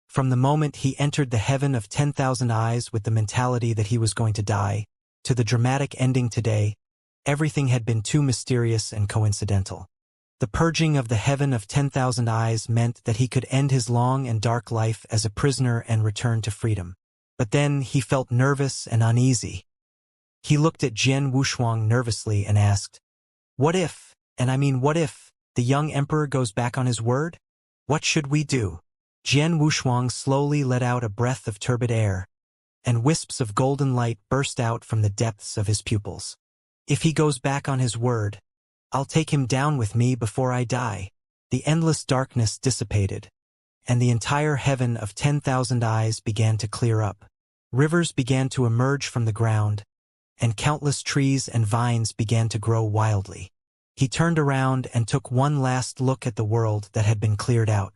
From the moment he entered the heaven of 10,000 eyes with the mentality that he was going to die, to the dramatic ending today, everything had been too mysterious and coincidental. The purging of the heaven of 10,000 eyes meant that he could end his long and dark life as a prisoner and return to freedom. But then he felt nervous and uneasy. He looked at Jian Wushuang nervously and asked, What if, what if, the young emperor goes back on his word? What should we do? Jian Wushuang slowly let out a breath of turbid air, and wisps of golden light burst out from the depths of his pupils. If he goes back on his word, I'll take him down with me before I die. The endless darkness dissipated, and the entire heaven of 10,000 eyes began to clear up. Rivers began to emerge from the ground, and countless trees and vines began to grow wildly. He turned around and took one last look at the world that had been cleared out.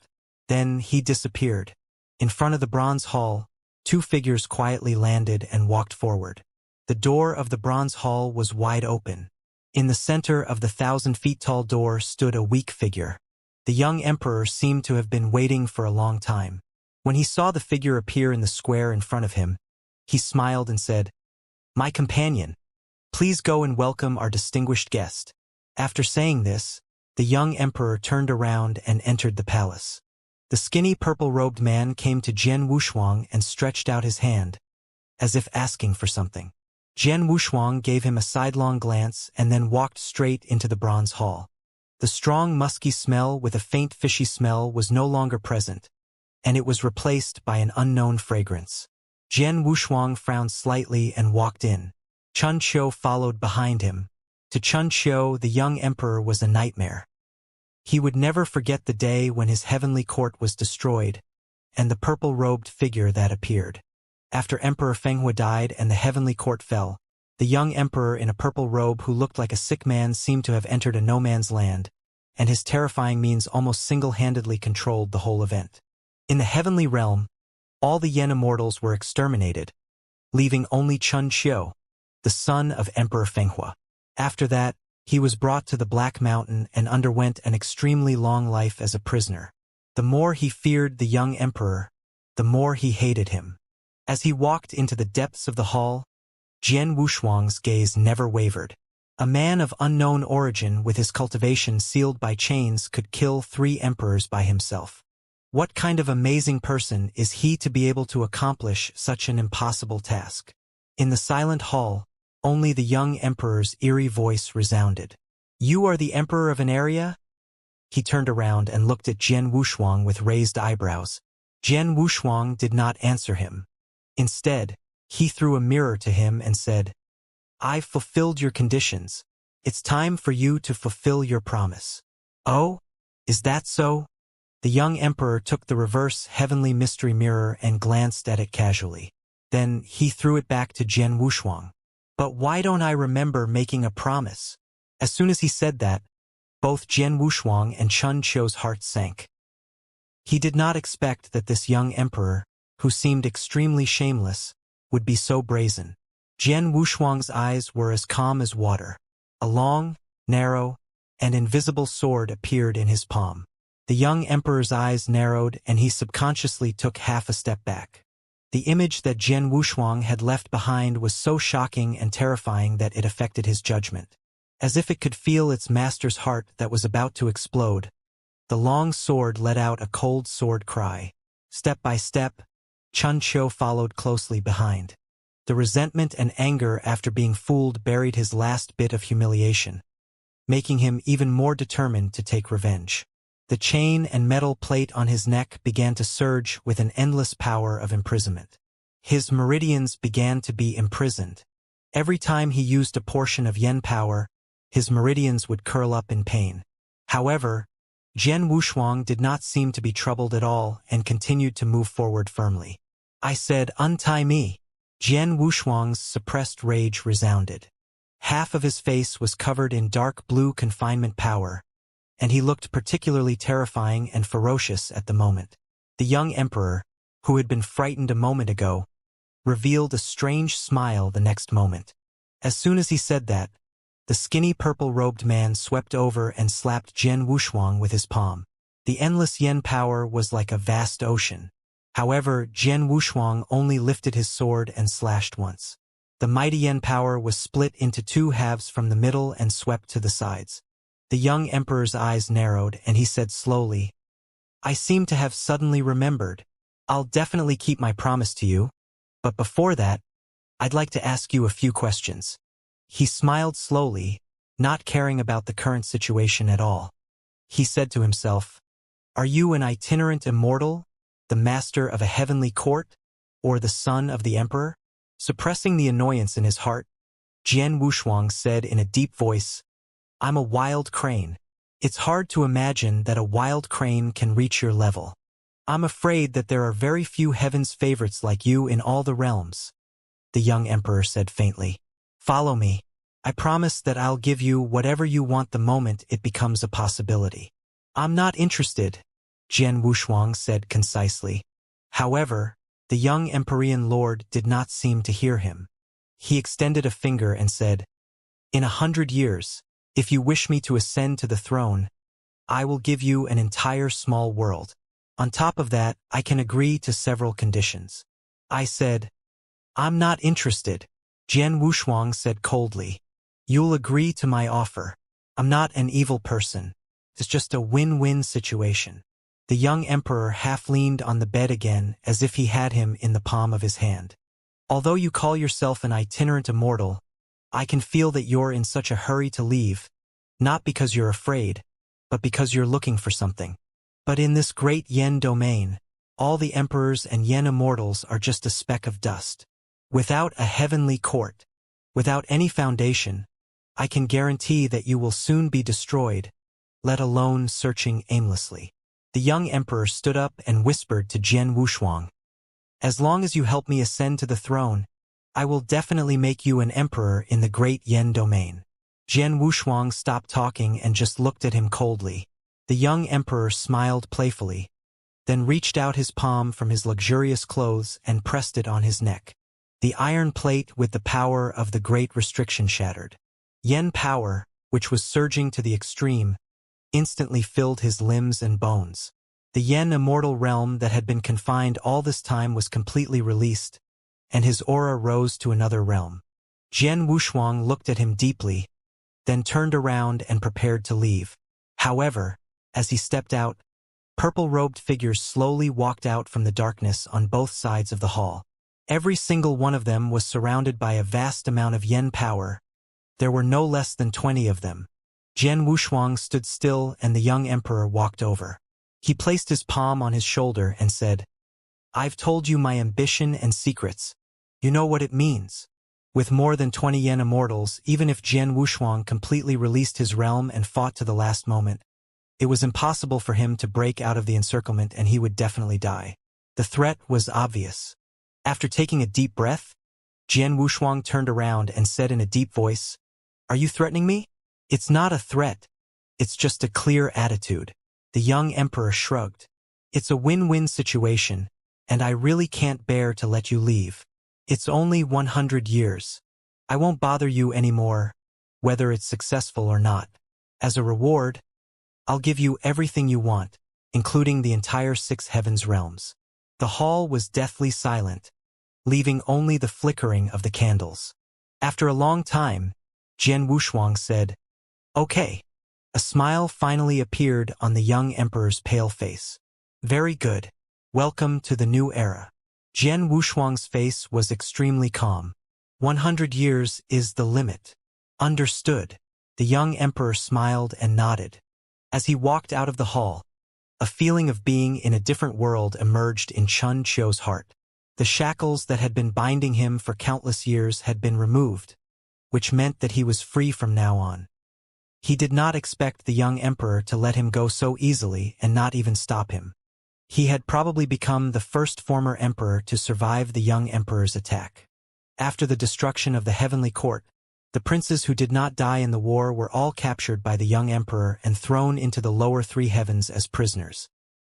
Then he disappeared. In front of the bronze hall, two figures quietly landed and walked forward. The door of the bronze hall was wide open. In the center of the 1,000-feet-tall door stood a weak figure. The young emperor seemed to have been waiting for a long time. When he saw the figure appear in the square in front of him, he smiled and said, My companion, please go and welcome our distinguished guest. After saying this, the young emperor turned around and entered the palace. The skinny purple-robed man came to Jian Wushuang and stretched out his hand, as if asking for something. Jian Wushuang gave him a sidelong glance and then walked straight into the bronze hall. The strong musky smell with a faint fishy smell was no longer present, and it was replaced by an unknown fragrance. Jian Wushuang frowned slightly and walked in. Chun Chou followed behind him. To Chun Chou, the young emperor was a nightmare. He would never forget the day when his heavenly court was destroyed, and the purple-robed figure that appeared. After Emperor Fenghua died and the heavenly court fell, the young emperor in a purple robe who looked like a sick man seemed to have entered a no-man's land, and his terrifying means almost single-handedly controlled the whole event. In the heavenly realm, all the Yen immortals were exterminated, leaving only Chun Chou, the son of Emperor Fenghua. After that, he was brought to the Black Mountain and underwent an extremely long life as a prisoner. The more he feared the young emperor, the more he hated him. As he walked into the depths of the hall, Jian Wushuang's gaze never wavered. A man of unknown origin with his cultivation sealed by chains could kill 3 emperors by himself. What kind of amazing person is he to be able to accomplish such an impossible task? In the silent hall, only the young emperor's eerie voice resounded. You are the emperor of an area? He turned around and looked at Jian Wushuang with raised eyebrows. Jian Wushuang did not answer him. Instead, he threw a mirror to him and said, I've fulfilled your conditions. It's time for you to fulfill your promise. Oh? Is that so? The young emperor took the reverse heavenly mystery mirror and glanced at it casually. Then he threw it back to Jian Wushuang. But why don't I remember making a promise? As soon as he said that, both Jian Wushuang and Chun Chou's hearts sank. He did not expect that this young emperor, who seemed extremely shameless, would be so brazen. Jian Wushuang's eyes were as calm as water. A long, narrow, and invisible sword appeared in his palm. The young emperor's eyes narrowed and he subconsciously took half a step back. The image that Jian Wushuang had left behind was so shocking and terrifying that it affected his judgment. As if it could feel its master's heart that was about to explode, the long sword let out a cold sword cry. Step by step, Chun Chou followed closely behind. The resentment and anger after being fooled buried his last bit of humiliation, making him even more determined to take revenge. The chain and metal plate on his neck began to surge with an endless power of imprisonment. His meridians began to be imprisoned. Every time he used a portion of yen power, his meridians would curl up in pain. However, Jian Wushuang did not seem to be troubled at all and continued to move forward firmly. I said, "Untie me." Jian Wushuang's suppressed rage resounded. Half of his face was covered in dark blue confinement power, and he looked particularly terrifying and ferocious at the moment. The young emperor, who had been frightened a moment ago, revealed a strange smile the next moment. As soon as he said that, the skinny purple-robed man swept over and slapped Jian Wushuang with his palm. The endless yen power was like a vast ocean. However, Jian Wushuang only lifted his sword and slashed once. The mighty yen power was split into two halves from the middle and swept to the sides. The young emperor's eyes narrowed, and he said slowly, "I seem to have suddenly remembered. I'll definitely keep my promise to you. But before that, I'd like to ask you a few questions." He smiled slowly, not caring about the current situation at all. He said to himself, "Are you an itinerant immortal, the master of a heavenly court, or the son of the emperor?" Suppressing the annoyance in his heart, Jian Wushuang said in a deep voice, "I'm a wild crane. It's hard to imagine that a wild crane can reach your level. I'm afraid that there are very few heaven's favorites like you in all the realms." The young emperor said faintly, "Follow me. I promise that I'll give you whatever you want the moment it becomes a possibility." "I'm not interested," Jian Wushuang said concisely. However, the young Empyrean lord did not seem to hear him. He extended a finger and said, "In 100 years, if you wish me to ascend to the throne, I will give you an entire small world. On top of that, I can agree to several conditions." I said, "I'm not interested," Jian Wushuang said coldly. "You'll agree to my offer. I'm not an evil person. It's just a win-win situation." The young emperor half leaned on the bed again as if he had him in the palm of his hand. "Although you call yourself an itinerant immortal, I can feel that you're in such a hurry to leave, not because you're afraid, but because you're looking for something. But in this great yen domain, all the emperors and yen immortals are just a speck of dust. Without a heavenly court, without any foundation, I can guarantee that you will soon be destroyed, let alone searching aimlessly." The young emperor stood up and whispered to Jian Wushuang, "As long as you help me ascend to the throne, I will definitely make you an emperor in the great yen domain." Jian Wushuang stopped talking and just looked at him coldly. The young emperor smiled playfully, then reached out his palm from his luxurious clothes and pressed it on his neck. The iron plate with the power of the great restriction shattered. Yen power, which was surging to the extreme, instantly filled his limbs and bones. The yen immortal realm that had been confined all this time was completely released, and his aura rose to another realm. Jian Wushuang looked at him deeply, then turned around and prepared to leave. However, as he stepped out, purple-robed figures slowly walked out from the darkness on both sides of the hall. Every single one of them was surrounded by a vast amount of yen power. There were no less than 20 of them. Jian Wushuang stood still and the young emperor walked over. He placed his palm on his shoulder and said, "I've told you my ambition and secrets. You know what it means." With more than 20 yen immortals, even if Jian Wushuang completely released his realm and fought to the last moment, it was impossible for him to break out of the encirclement and he would definitely die. The threat was obvious. After taking a deep breath, Jian Wushuang turned around and said in a deep voice, "Are you threatening me?" "It's not a threat. It's just a clear attitude." The young emperor shrugged. "It's a win-win situation, and I really can't bear to let you leave. It's only 100 years. I won't bother you anymore, whether it's successful or not. As a reward, I'll give you everything you want, including the entire 6 heavens realms." The hall was deathly silent, leaving only the flickering of the candles. After a long time, Jian Wushuang said, "Okay." A smile finally appeared on the young emperor's pale face. "Very good. Welcome to the new era." Jian Wushuang's face was extremely calm. 100 years is the limit. Understood. The young emperor smiled and nodded. As he walked out of the hall, a feeling of being in a different world emerged in Chun Qiu's heart. The shackles that had been binding him for countless years had been removed, which meant that he was free from now on. He did not expect the young emperor to let him go so easily and not even stop him. He had probably become the first former emperor to survive the young emperor's attack. After the destruction of the heavenly court, the princes who did not die in the war were all captured by the young emperor and thrown into the lower three heavens as prisoners.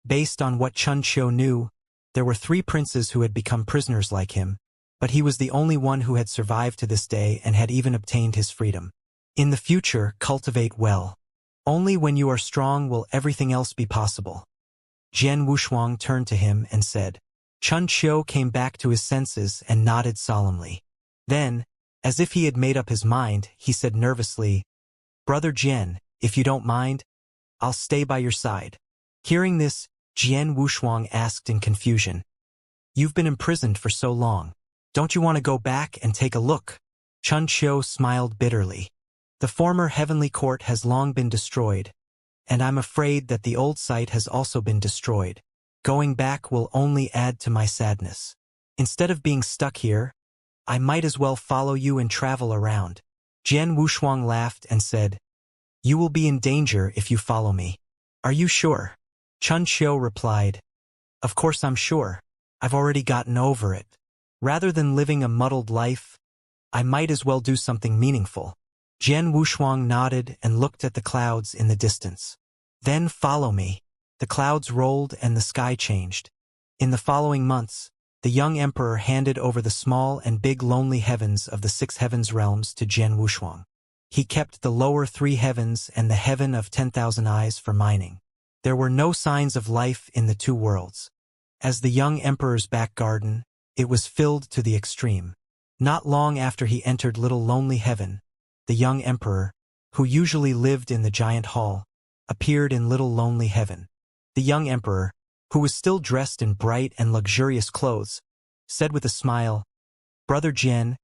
Based on what Chun Qiu knew, there were 3 princes who had become prisoners like him, but he was the only one who had survived to this day and had even obtained his freedom. In the future, cultivate well. Only when you are strong will everything else be possible. Jian Wushuang turned to him and said. Chun Qiu came back to his senses and nodded solemnly. Then, as if he had made up his mind, he said nervously, Brother Jian, if you don't mind, I'll stay by your side. Hearing this, Jian Wushuang asked in confusion. You've been imprisoned for so long. Don't you want to go back and take a look? Chun Qiu smiled bitterly. The former heavenly court has long been destroyed, and I'm afraid that the old site has also been destroyed. Going back will only add to my sadness. Instead of being stuck here, I might as well follow you and travel around. Jian Wushuang laughed and said, You will be in danger if you follow me. Are you sure? Chun Qiu replied, Of course I'm sure. I've already gotten over it. Rather than living a muddled life, I might as well do something meaningful. Jian Wushuang nodded and looked at the clouds in the distance. Then follow me. The clouds rolled and the sky changed. In the following months, the young emperor handed over the small and big lonely heavens of the 6 heavens realms to Jian Wushuang. He kept the lower 3 heavens and the heaven of 10,000 eyes for mining. There were no signs of life in the 2 worlds. As the young emperor's back garden, it was filled to the extreme. Not long after he entered Little Lonely Heaven, the young emperor, who usually lived in the giant hall, appeared in Little Lonely Heaven. The young emperor, who was still dressed in bright and luxurious clothes, said with a smile, Brother Jian,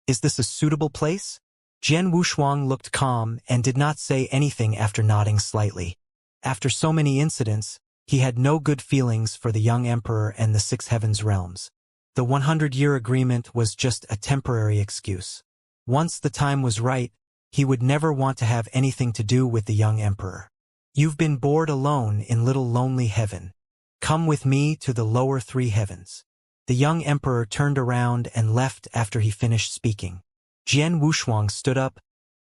is this a suitable place? Jian Wushuang looked calm and did not say anything after nodding slightly. After so many incidents, he had no good feelings for the young emperor and the 6 heavens realms. The 100-year agreement was just a temporary excuse. Once the time was right, he would never want to have anything to do with the young emperor. You've been bored alone in Little Lonely Heaven. Come with me to the lower 3 heavens. The young emperor turned around and left after he finished speaking. Jian Wushuang stood up,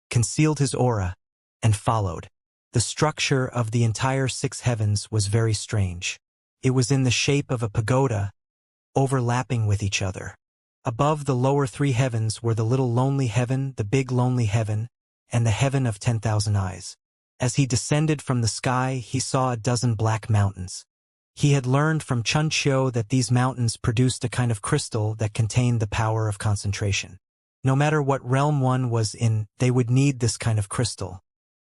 concealed his aura, and followed. The structure of the entire 6 heavens was very strange. It was in the shape of a pagoda, overlapping with each other. Above the lower 3 heavens were the Little Lonely Heaven, the Big Lonely Heaven, and the Heaven of 10,000 Eyes. As he descended from the sky, he saw a dozen black mountains. He had learned from Chun Qiu that these mountains produced a kind of crystal that contained the power of concentration. No matter what realm one was in, they would need this kind of crystal.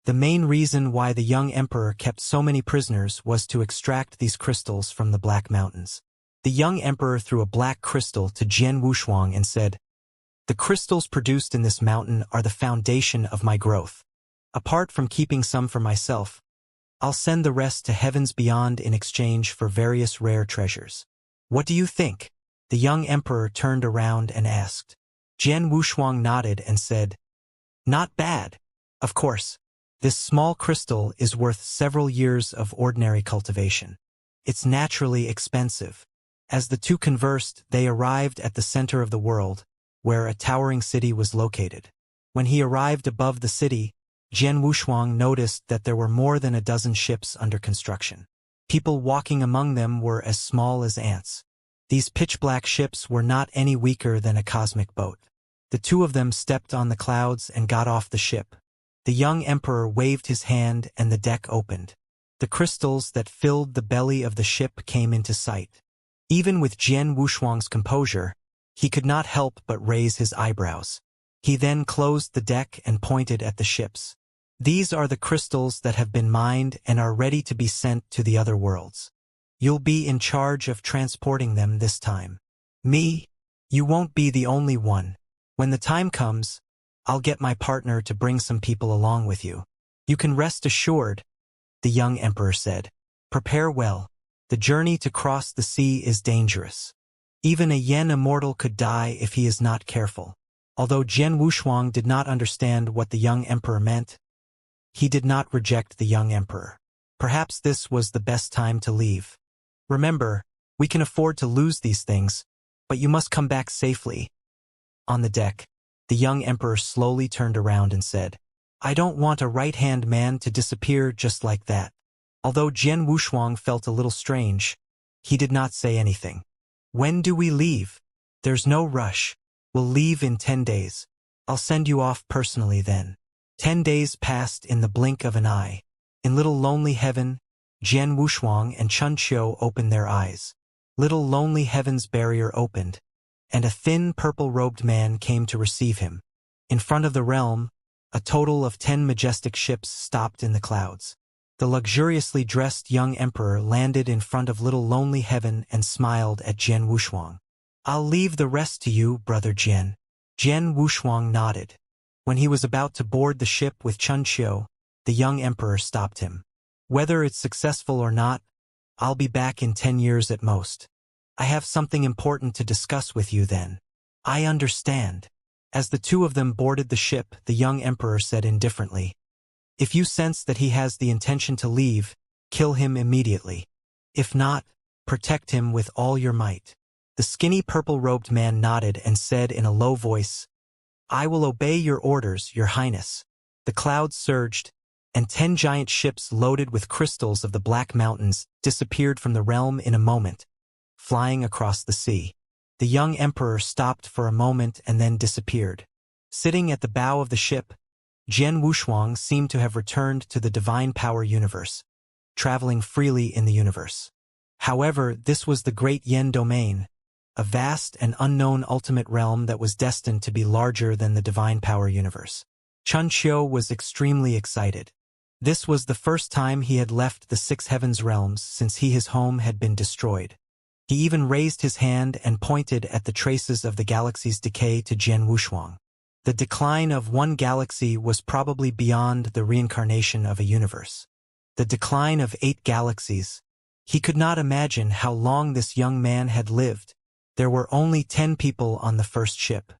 The main reason why the young emperor kept so many prisoners was to extract these crystals from the Black Mountains. The young emperor threw a black crystal to Jian Wushuang and said, The crystals produced in this mountain are the foundation of my growth. Apart from keeping some for myself, I'll send the rest to heavens beyond in exchange for various rare treasures. What do you think? The young emperor turned around and asked. Jian Wushuang nodded and said, Not bad. Of course, this small crystal is worth several years of ordinary cultivation. It's naturally expensive. As the two conversed, they arrived at the center of the world, where a towering city was located. When he arrived above the city, Jian Wushuang noticed that there were more than a dozen ships under construction. People walking among them were as small as ants. These pitch-black ships were not any weaker than a cosmic boat. The 2 of them stepped on the clouds and got off the ship. The young emperor waved his hand and the deck opened. The crystals that filled the belly of the ship came into sight. Even with Jian Wushuang's composure, he could not help but raise his eyebrows. He then closed the deck and pointed at the ships. These are the crystals that have been mined and are ready to be sent to the other worlds. You'll be in charge of transporting them this time. Me? You won't be the only one. When the time comes, I'll get my partner to bring some people along with you. You can rest assured, the young emperor said. Prepare well. The journey to cross the sea is dangerous. Even a Yen immortal could die if he is not careful. Although Jian Wushuang did not understand what the young emperor meant, he did not reject the young emperor. Perhaps this was the best time to leave. Remember, we can afford to lose these things, but you must come back safely. On the deck, the young emperor slowly turned around and said, I don't want a right-hand man to disappear just like that. Although Jian Wushuang felt a little strange, he did not say anything. When do we leave? There's no rush. We'll leave in 10 days. I'll send you off personally then. 10 days passed in the blink of an eye. In Little Lonely Heaven, Jian Wushuang and Chun Qiu opened their eyes. Little Lonely Heaven's barrier opened, and a thin purple-robed man came to receive him. In front of the realm, a total of 10 majestic ships stopped in the clouds. The luxuriously dressed young emperor landed in front of Little Lonely Heaven and smiled at Jian Wushuang. I'll leave the rest to you, brother Jian. Jian Wushuang nodded. When he was about to board the ship with Chun Qiu, the young emperor stopped him. Whether it's successful or not, I'll be back in 10 years at most. I have something important to discuss with you then. I understand. As the two of them boarded the ship, the young emperor said indifferently, If you sense that he has the intention to leave, kill him immediately. If not, protect him with all your might. The skinny purple-robed man nodded and said in a low voice, I will obey your orders, your highness. The clouds surged, and 10 giant ships loaded with crystals of the Black Mountains disappeared from the realm in a moment, flying across the sea. The young emperor stopped for a moment and then disappeared. Sitting at the bow of the ship, Jian Wushuang seemed to have returned to the divine power universe, traveling freely in the universe. However, this was the Great Yen Domain, a vast and unknown ultimate realm that was destined to be larger than the divine power universe. Chun Qiu was extremely excited. This was the first time he had left the 6 heavens realms since his home had been destroyed. He even raised his hand and pointed at the traces of the galaxy's decay to Jian Wushuang. The decline of one galaxy was probably beyond the reincarnation of a universe. The decline of 8 galaxies. He could not imagine how long this young man had lived. There were only 10 people on the first ship.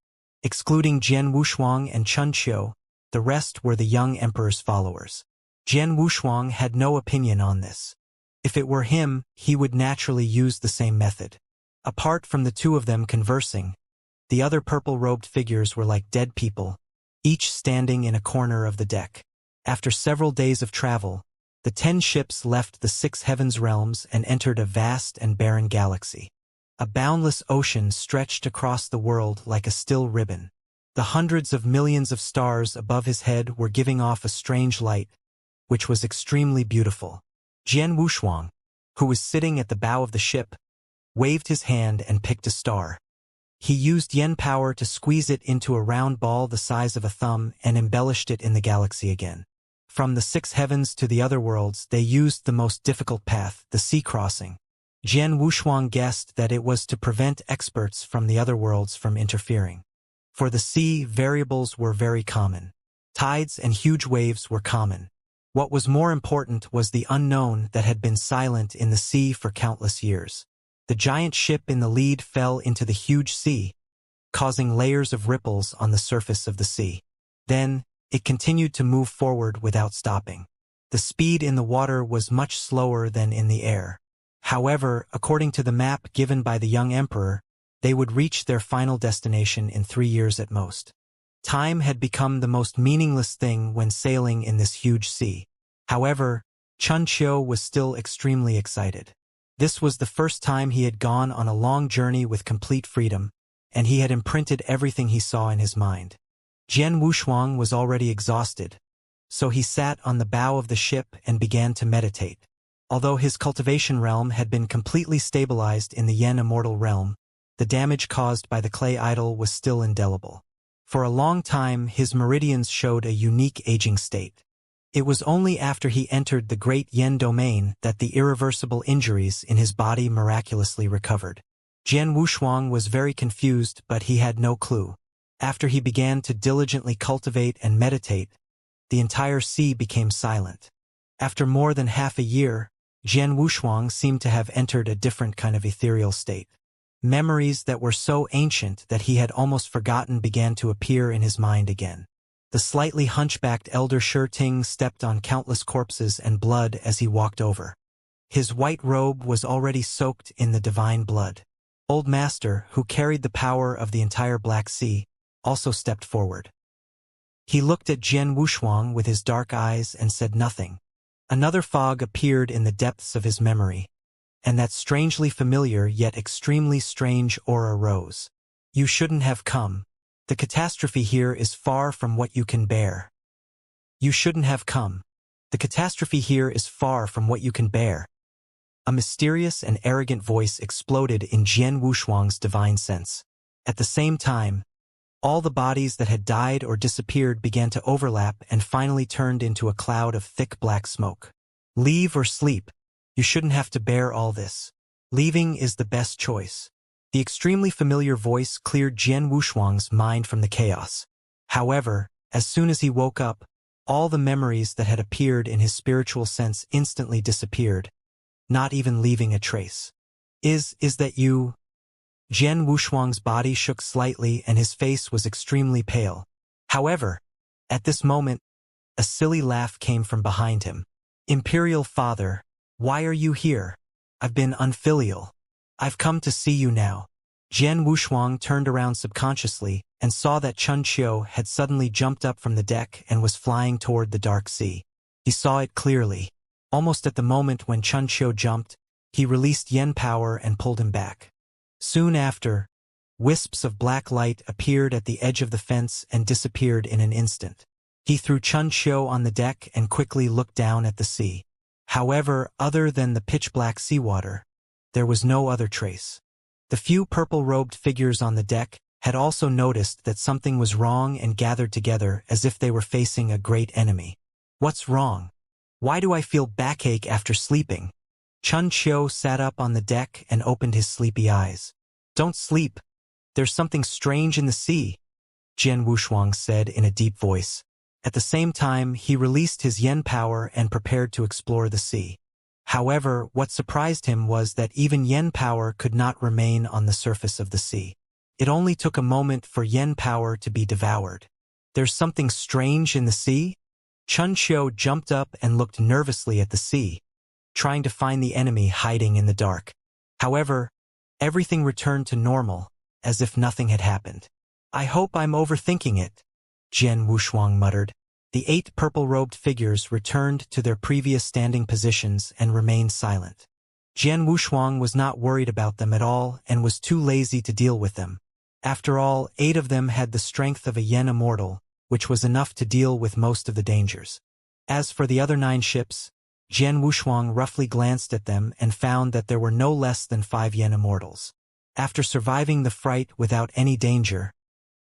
Excluding Jian Wushuang and Chun Qiu, the rest were the young emperor's followers. Jian Wushuang had no opinion on this. If it were him, he would naturally use the same method. Apart from the two of them conversing, the other purple-robed figures were like dead people, each standing in a corner of the deck. After several days of travel, the 10 ships left the 6 heavens realms and entered a vast and barren galaxy. A boundless ocean stretched across the world like a still ribbon. The hundreds of millions of stars above his head were giving off a strange light, which was extremely beautiful. Jian Wushuang, who was sitting at the bow of the ship, waved his hand and picked a star. He used yen power to squeeze it into a round ball the size of a thumb and embellished it in the galaxy again. From the 6 heavens to the other worlds, they used the most difficult path, the sea crossing. Jian Wushuang guessed that it was to prevent experts from the other worlds from interfering. For the sea, variables were very common. Tides and huge waves were common. What was more important was the unknown that had been silent in the sea for countless years. The giant ship in the lead fell into the huge sea, causing layers of ripples on the surface of the sea. Then, it continued to move forward without stopping. The speed in the water was much slower than in the air. However, according to the map given by the young emperor, they would reach their final destination in 3 years at most. Time had become the most meaningless thing when sailing in this huge sea. However, Chun Qiu was still extremely excited. This was the first time he had gone on a long journey with complete freedom, and he had imprinted everything he saw in his mind. Jian Wushuang was already exhausted, so he sat on the bow of the ship and began to meditate. Although his cultivation realm had been completely stabilized in the Yen Immortal realm, the damage caused by the clay idol was still indelible. For a long time, his meridians showed a unique aging state. It was only after he entered the Great Yen Domain that the irreversible injuries in his body miraculously recovered. Jian Wushuang was very confused, but he had no clue. After he began to diligently cultivate and meditate, the entire sea became silent. After more than half a year, Jian Wushuang seemed to have entered a different kind of ethereal state. Memories that were so ancient that he had almost forgotten began to appear in his mind again. The slightly hunchbacked elder Shurting stepped on countless corpses and blood as he walked over. His white robe was already soaked in the divine blood. Old Master, who carried the power of the entire Black Sea, also stepped forward. He looked at Jian Wushuang with his dark eyes and said nothing. Another fog appeared in the depths of his memory, and that strangely familiar yet extremely strange aura rose. You shouldn't have come. The catastrophe here is far from what you can bear. You shouldn't have come. The catastrophe here is far from what you can bear. A mysterious and arrogant voice exploded in Jian Wushuang's divine sense. At the same time, all the bodies that had died or disappeared began to overlap and finally turned into a cloud of thick black smoke. Leave or sleep. You shouldn't have to bear all this. Leaving is the best choice. The extremely familiar voice cleared Jian Wushuang's mind from the chaos. However, as soon as he woke up, all the memories that had appeared in his spiritual sense instantly disappeared, not even leaving a trace. Is that you? Jian Wushuang's body shook slightly and his face was extremely pale. However, at this moment, a silly laugh came from behind him. Imperial Father, why are you here? I've been unfilial. I've come to see you now. Jian Wushuang turned around subconsciously and saw that Chun Qiu had suddenly jumped up from the deck and was flying toward the dark sea. He saw it clearly. Almost at the moment when Chun Qiu jumped, he released yen power and pulled him back. Soon after, wisps of black light appeared at the edge of the fence and disappeared in an instant. He threw Chun Qiu on the deck and quickly looked down at the sea. However, other than the pitch-black seawater, there was no other trace. The few purple-robed figures on the deck had also noticed that something was wrong and gathered together as if they were facing a great enemy. What's wrong? Why do I feel backache after sleeping? Chun Qiu sat up on the deck and opened his sleepy eyes. Don't sleep. There's something strange in the sea, Jian Wushuang said in a deep voice. At the same time, he released his yen power and prepared to explore the sea. However, what surprised him was that even yen power could not remain on the surface of the sea. It only took a moment for yen power to be devoured. There's something strange in the sea? Chun Qiu jumped up and looked nervously at the sea, trying to find the enemy hiding in the dark. However, everything returned to normal, as if nothing had happened. I hope I'm overthinking it, Jian Wushuang muttered. The 8 purple-robed figures returned to their previous standing positions and remained silent. Jian Wushuang was not worried about them at all and was too lazy to deal with them. After all, 8 of them had the strength of a yen immortal, which was enough to deal with most of the dangers. As for the other 9 ships, Jian Wushuang roughly glanced at them and found that there were no less than 5 yen immortals. After surviving the fright without any danger,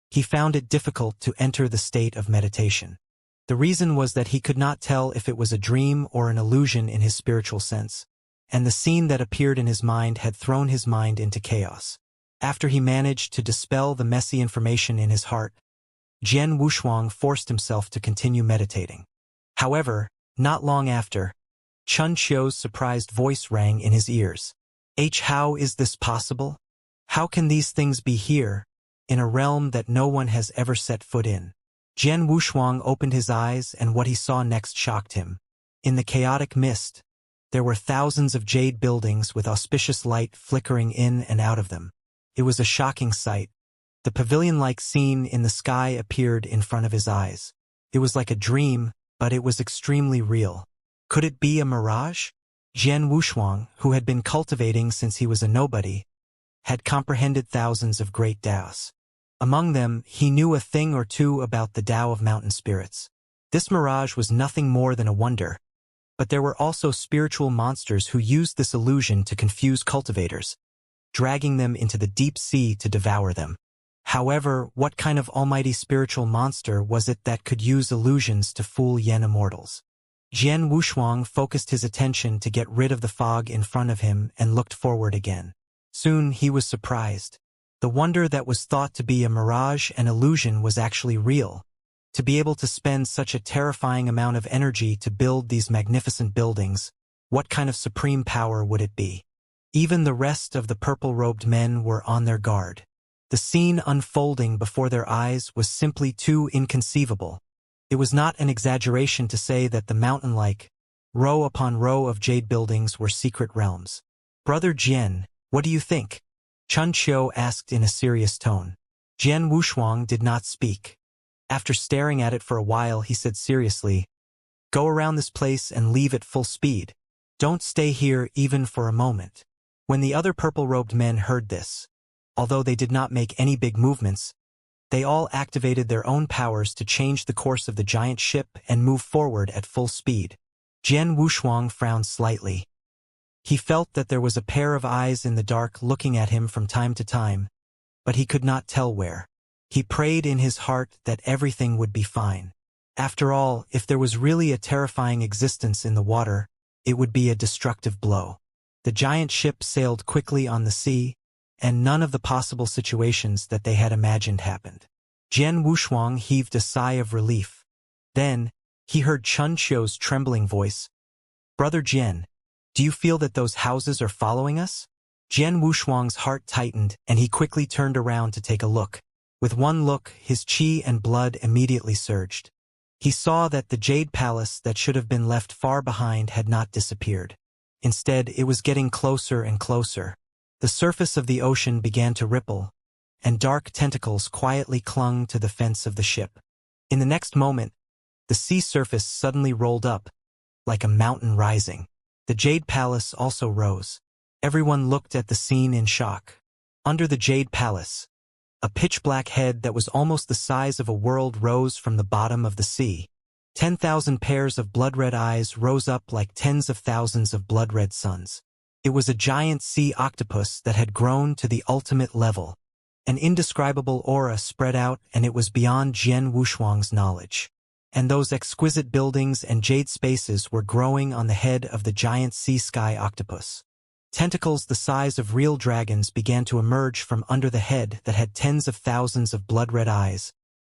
he found it difficult to enter the state of meditation. The reason was that he could not tell if it was a dream or an illusion in his spiritual sense, and the scene that appeared in his mind had thrown his mind into chaos. After he managed to dispel the messy information in his heart, Jian Wushuang forced himself to continue meditating. However, not long after, Chun Qiu's surprised voice rang in his ears. How is this possible? How can these things be here, in a realm that no one has ever set foot in? Jian Wushuang opened his eyes and what he saw next shocked him. In the chaotic mist, there were thousands of jade buildings with auspicious light flickering in and out of them. It was a shocking sight. The pavilion-like scene in the sky appeared in front of his eyes. It was like a dream, but it was extremely real. Could it be a mirage? Jian Wushuang, who had been cultivating since he was a nobody, had comprehended thousands of great Taos. Among them, he knew a thing or two about the Tao of mountain spirits. This mirage was nothing more than a wonder, but there were also spiritual monsters who used this illusion to confuse cultivators, dragging them into the deep sea to devour them. However, what kind of almighty spiritual monster was it that could use illusions to fool yen immortals? Jian Wushuang focused his attention to get rid of the fog in front of him and looked forward again. Soon he was surprised. The wonder that was thought to be a mirage and illusion was actually real. To be able to spend such a terrifying amount of energy to build these magnificent buildings, what kind of supreme power would it be? Even the rest of the purple-robed men were on their guard. The scene unfolding before their eyes was simply too inconceivable. It was not an exaggeration to say that the mountain-like, row upon row of jade buildings were secret realms. "Brother Jian, what do you think?" Chun Qiu asked in a serious tone. Jian Wushuang did not speak. After staring at it for a while, he said seriously, "Go around this place and leave at full speed. Don't stay here even for a moment." When the other purple-robed men heard this, although they did not make any big movements, they all activated their own powers to change the course of the giant ship and move forward at full speed. Jian Wushuang frowned slightly. He felt that there was a pair of eyes in the dark looking at him from time to time, but he could not tell where. He prayed in his heart that everything would be fine. After all, if there was really a terrifying existence in the water, it would be a destructive blow. The giant ship sailed quickly on the sea, and none of the possible situations that they had imagined happened. Jian Wushuang heaved a sigh of relief. Then, he heard Chun Qiu's trembling voice. "Brother Jian, do you feel that those houses are following us?" Jian Wushuang's heart tightened, and he quickly turned around to take a look. With one look, his qi and blood immediately surged. He saw that the Jade Palace that should have been left far behind had not disappeared. Instead, it was getting closer and closer. The surface of the ocean began to ripple, and dark tentacles quietly clung to the fence of the ship. In the next moment, the sea surface suddenly rolled up, like a mountain rising. The Jade Palace also rose. Everyone looked at the scene in shock. Under the Jade Palace, a pitch-black head that was almost the size of a world rose from the bottom of the sea. 10,000 pairs of blood-red eyes rose up like tens of thousands of blood-red suns. It was a giant sea octopus that had grown to the ultimate level. An indescribable aura spread out, and it was beyond Jian Wushuang's knowledge. And those exquisite buildings and jade spaces were growing on the head of the giant sea sky octopus. Tentacles the size of real dragons began to emerge from under the head that had tens of thousands of blood-red eyes,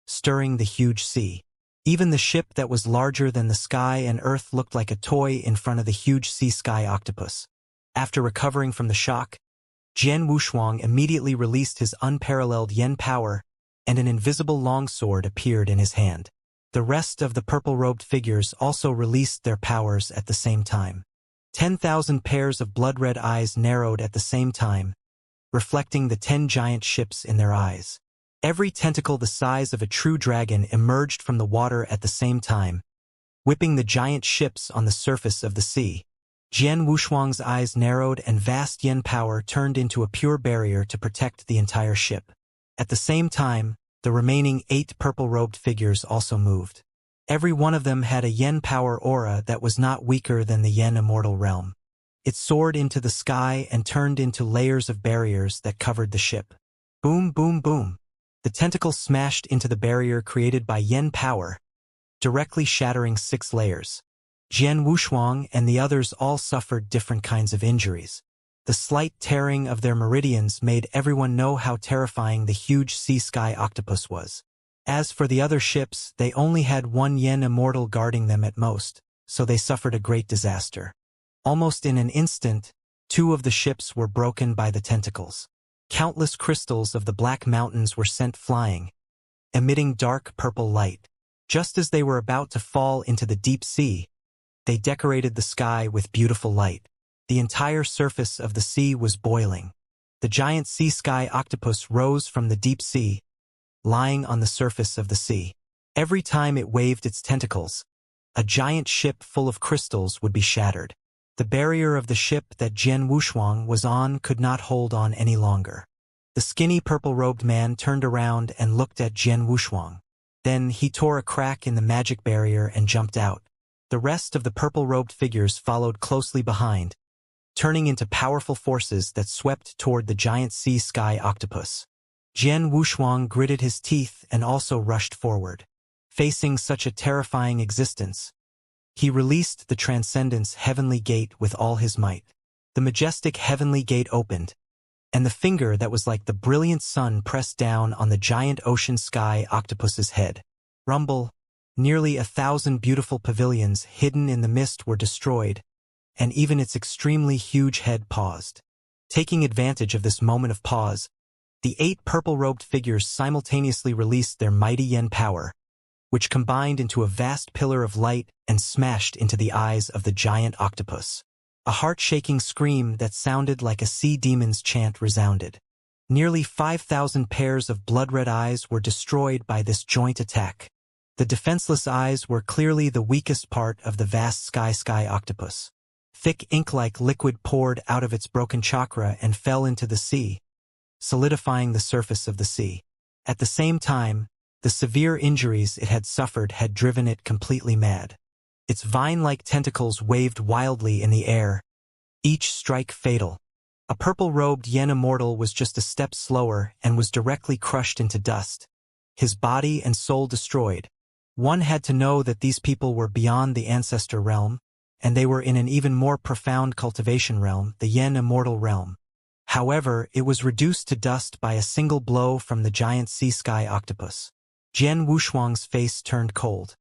stirring the huge sea. Even the ship that was larger than the sky and earth looked like a toy in front of the huge sea sky octopus. After recovering from the shock, Jian Wushuang immediately released his unparalleled yen power, and an invisible longsword appeared in his hand. The rest of the purple-robed figures also released their powers at the same time. 10,000 pairs of blood-red eyes narrowed at the same time, reflecting the 10 giant ships in their eyes. Every tentacle the size of a true dragon emerged from the water at the same time, whipping the giant ships on the surface of the sea. Jian Wushuang's eyes narrowed, and vast yen power turned into a pure barrier to protect the entire ship. At the same time, the remaining 8 purple-robed figures also moved. Every one of them had a yen power aura that was not weaker than the yen immortal realm. It soared into the sky and turned into layers of barriers that covered the ship. Boom, boom, boom. The tentacles smashed into the barrier created by yen power, directly shattering 6 layers. Jian Wushuang and the others all suffered different kinds of injuries. The slight tearing of their meridians made everyone know how terrifying the huge sea sky octopus was. As for the other ships, they only had 1 yen immortal guarding them at most, so they suffered a great disaster. Almost in an instant, 2 of the ships were broken by the tentacles. Countless crystals of the Black Mountains were sent flying, emitting dark purple light. Just as they were about to fall into the deep sea, they decorated the sky with beautiful light. The entire surface of the sea was boiling. The giant sea sky octopus rose from the deep sea, lying on the surface of the sea. Every time it waved its tentacles, a giant ship full of crystals would be shattered. The barrier of the ship that Jian Wushuang was on could not hold on any longer. The skinny purple-robed man turned around and looked at Jian Wushuang. Then he tore a crack in the magic barrier and jumped out. The rest of the purple-robed figures followed closely behind, turning into powerful forces that swept toward the giant sea sky octopus. Jian Wushuang gritted his teeth and also rushed forward. Facing such a terrifying existence, he released the Transcendence Heavenly Gate with all his might. The majestic Heavenly Gate opened, and the finger that was like the brilliant sun pressed down on the giant ocean sky octopus's head. Rumble. Nearly 1,000 beautiful pavilions hidden in the mist were destroyed, and even its extremely huge head paused. Taking advantage of this moment of pause, the 8 purple-robed figures simultaneously released their mighty yen power, which combined into a vast pillar of light and smashed into the eyes of the giant octopus. A heart-shaking scream that sounded like a sea demon's chant resounded. Nearly 5,000 pairs of blood-red eyes were destroyed by this joint attack. The defenseless eyes were clearly the weakest part of the vast sky octopus. Thick ink-like liquid poured out of its broken chakra and fell into the sea, solidifying the surface of the sea. At the same time, the severe injuries it had suffered had driven it completely mad. Its vine-like tentacles waved wildly in the air, each strike fatal. A purple-robed yen immortal was just a step slower and was directly crushed into dust, his body and soul destroyed. One had to know that these people were beyond the ancestor realm, and they were in an even more profound cultivation realm, the yen immortal realm. However, it was reduced to dust by a single blow from the giant sea-sky octopus. Jian Wushuang's face turned cold.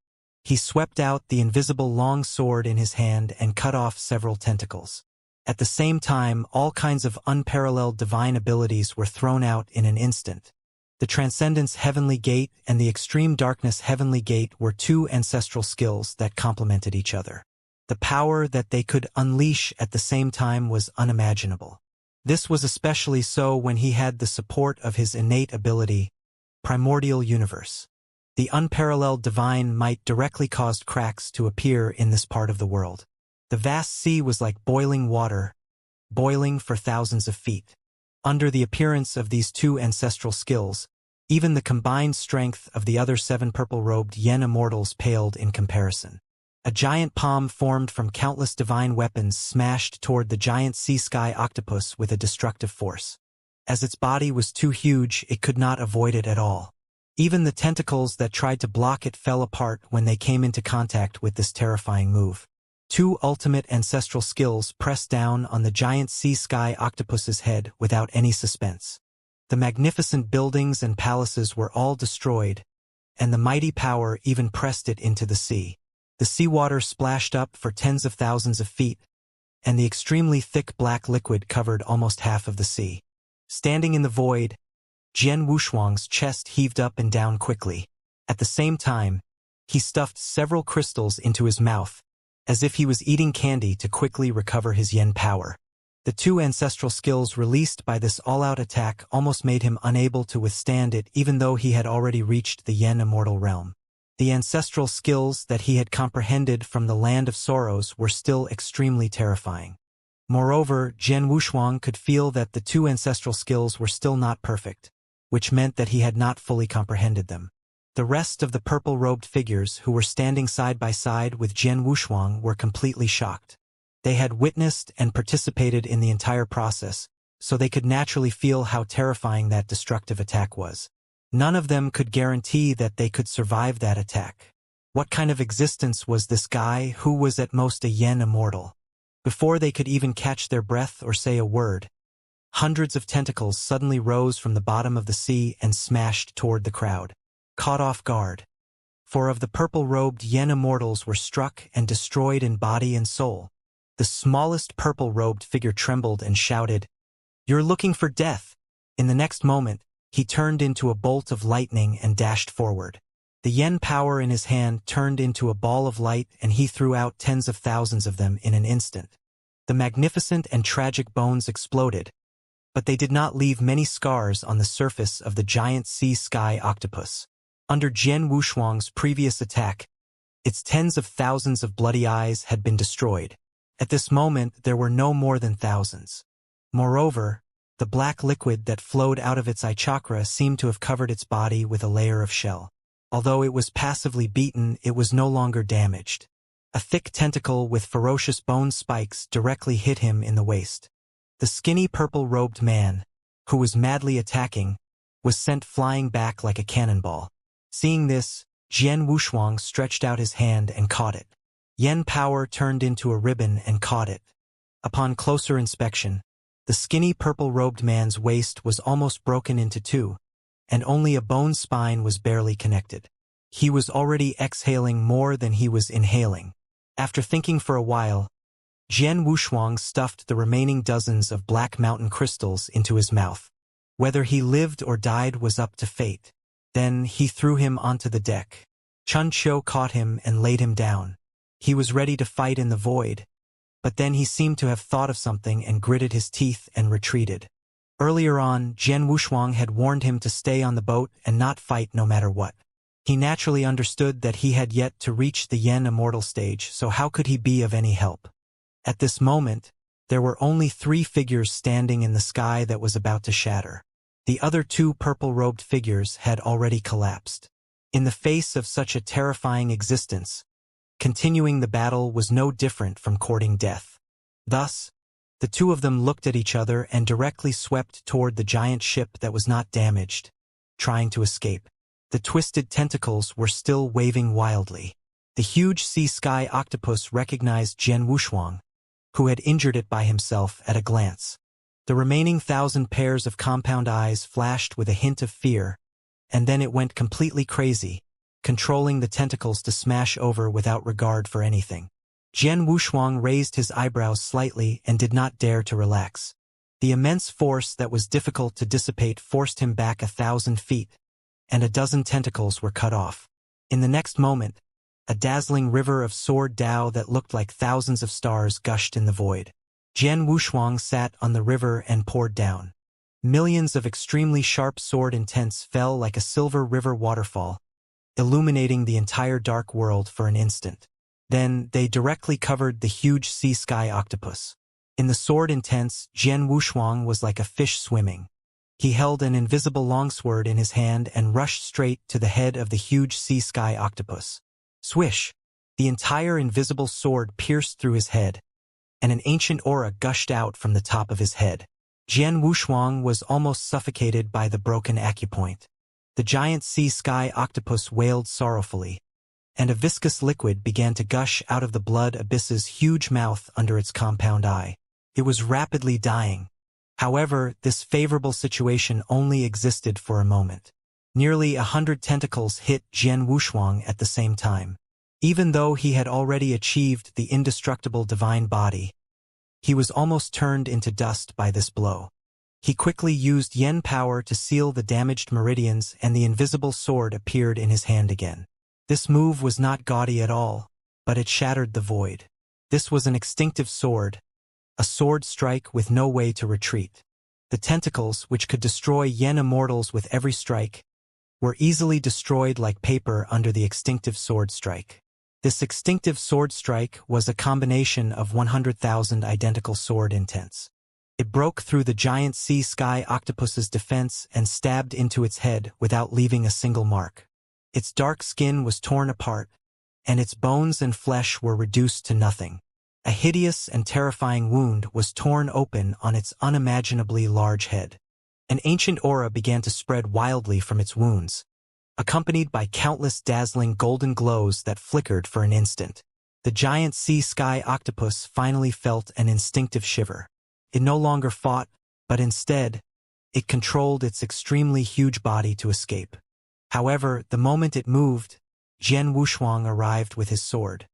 He swept out the invisible long sword in his hand and cut off several tentacles. At the same time, all kinds of unparalleled divine abilities were thrown out in an instant. The Transcendence Heavenly Gate and the Extreme Darkness Heavenly Gate were 2 ancestral skills that complemented each other. The power that they could unleash at the same time was unimaginable. This was especially so when he had the support of his innate ability, Primordial Universe. The unparalleled divine might directly caused cracks to appear in this part of the world. The vast sea was like boiling water, boiling for thousands of feet. Under the appearance of these 2 ancestral skills, even the combined strength of the other 7 purple-robed yen immortals paled in comparison. A giant palm formed from countless divine weapons smashed toward the giant sea-sky octopus with a destructive force. As its body was too huge, it could not avoid it at all. Even the tentacles that tried to block it fell apart when they came into contact with this terrifying move. 2 ultimate ancestral skills pressed down on the giant sea-sky octopus's head without any suspense. The magnificent buildings and palaces were all destroyed, and the mighty power even pressed it into the sea. The seawater splashed up for tens of thousands of feet, and the extremely thick black liquid covered almost half of the sea. Standing in the void, Jian Wushuang's chest heaved up and down quickly. At the same time, he stuffed several crystals into his mouth, as if he was eating candy to quickly recover his yen power. The 2 ancestral skills released by this all-out attack almost made him unable to withstand it even though he had already reached the yen immortal realm. The ancestral skills that he had comprehended from the land of sorrows were still extremely terrifying. Moreover, Jian Wushuang could feel that the 2 ancestral skills were still not perfect, which meant that he had not fully comprehended them. The rest of the purple-robed figures who were standing side by side with Jian Wushuang were completely shocked. They had witnessed and participated in the entire process, so they could naturally feel how terrifying that destructive attack was. None of them could guarantee that they could survive that attack. What kind of existence was this guy who was at most a yen immortal? Before they could even catch their breath or say a word, hundreds of tentacles suddenly rose from the bottom of the sea and smashed toward the crowd. Caught off guard. 4 of the purple-robed yen immortals were struck and destroyed in body and soul. The smallest purple-robed figure trembled and shouted, "You're looking for death!" In the next moment, he turned into a bolt of lightning and dashed forward. The yen power in his hand turned into a ball of light and he threw out tens of thousands of them in an instant. The magnificent and tragic bones exploded, but they did not leave many scars on the surface of the giant sea-sky octopus. Under Jian Wushuang's previous attack, its tens of thousands of bloody eyes had been destroyed. At this moment, there were no more than thousands. Moreover, the black liquid that flowed out of its eye chakra seemed to have covered its body with a layer of shell. Although it was passively beaten, it was no longer damaged. A thick tentacle with ferocious bone spikes directly hit him in the waist. The skinny purple-robed man, who was madly attacking, was sent flying back like a cannonball. Seeing this, Jian Wushuang stretched out his hand and caught it. Yen power turned into a ribbon and caught it. Upon closer inspection, The skinny purple-robed man's waist was almost broken into two, and only a bone spine was barely connected. He was already exhaling more than he was inhaling. After thinking for a while, Jian Wushuang stuffed the remaining dozens of black mountain crystals into his mouth. Whether he lived or died was up to fate. Then he threw him onto the deck. Chun Qiu caught him and laid him down. He was ready to fight in the void, but then he seemed to have thought of something and gritted his teeth and retreated. Earlier on, Jian Wushuang had warned him to stay on the boat and not fight no matter what. He naturally understood that he had yet to reach the Yen Immortal stage, so how could he be of any help? At this moment, there were only 3 figures standing in the sky that was about to shatter. The other 2 purple-robed figures had already collapsed. In the face of such a terrifying existence, continuing the battle was no different from courting death. Thus, the 2 of them looked at each other and directly swept toward the giant ship that was not damaged, trying to escape. The twisted tentacles were still waving wildly. The huge sea-sky octopus recognized Jian Wushuang, who had injured it by himself, at a glance. The remaining 1,000 pairs of compound eyes flashed with a hint of fear, and then it went completely crazy, controlling the tentacles to smash over without regard for anything. Jian Wushuang raised his eyebrows slightly and did not dare to relax. The immense force that was difficult to dissipate forced him back 1,000 feet, and a dozen tentacles were cut off. In the next moment, a dazzling river of sword Dao that looked like thousands of stars gushed in the void. Jian Wushuang sat on the river and poured down. Millions of extremely sharp sword intents fell like a silver river waterfall, illuminating the entire dark world for an instant. Then they directly covered the huge sea-sky octopus. In the sword intents, Jian Wushuang was like a fish swimming. He held an invisible longsword in his hand and rushed straight to the head of the huge sea-sky octopus. Swish! The entire invisible sword pierced through his head, and an ancient aura gushed out from the top of his head. Jian Wushuang was almost suffocated by the broken acupoint. The giant sea-sky octopus wailed sorrowfully, and a viscous liquid began to gush out of the blood abyss's huge mouth under its compound eye. It was rapidly dying. However, this favorable situation only existed for a moment. Nearly 100 tentacles hit Jian Wushuang at the same time. Even though he had already achieved the indestructible divine body, he was almost turned into dust by this blow. He quickly used yen power to seal the damaged meridians, and the invisible sword appeared in his hand again. This move was not gaudy at all, but it shattered the void. This was an extinctive sword, a sword strike with no way to retreat. The tentacles, which could destroy Yen Immortals with every strike, were easily destroyed like paper under the extinctive sword strike. This extinctive sword strike was a combination of 100,000 identical sword intents. It broke through the giant sea-sky octopus's defense and stabbed into its head without leaving a single mark. Its dark skin was torn apart, and its bones and flesh were reduced to nothing. A hideous and terrifying wound was torn open on its unimaginably large head. An ancient aura began to spread wildly from its wounds, accompanied by countless dazzling golden glows that flickered for an instant. The giant sea-sky octopus finally felt an instinctive shiver. It no longer fought, but instead, it controlled its extremely huge body to escape. However, the moment it moved, Jian Wushuang arrived with his sword.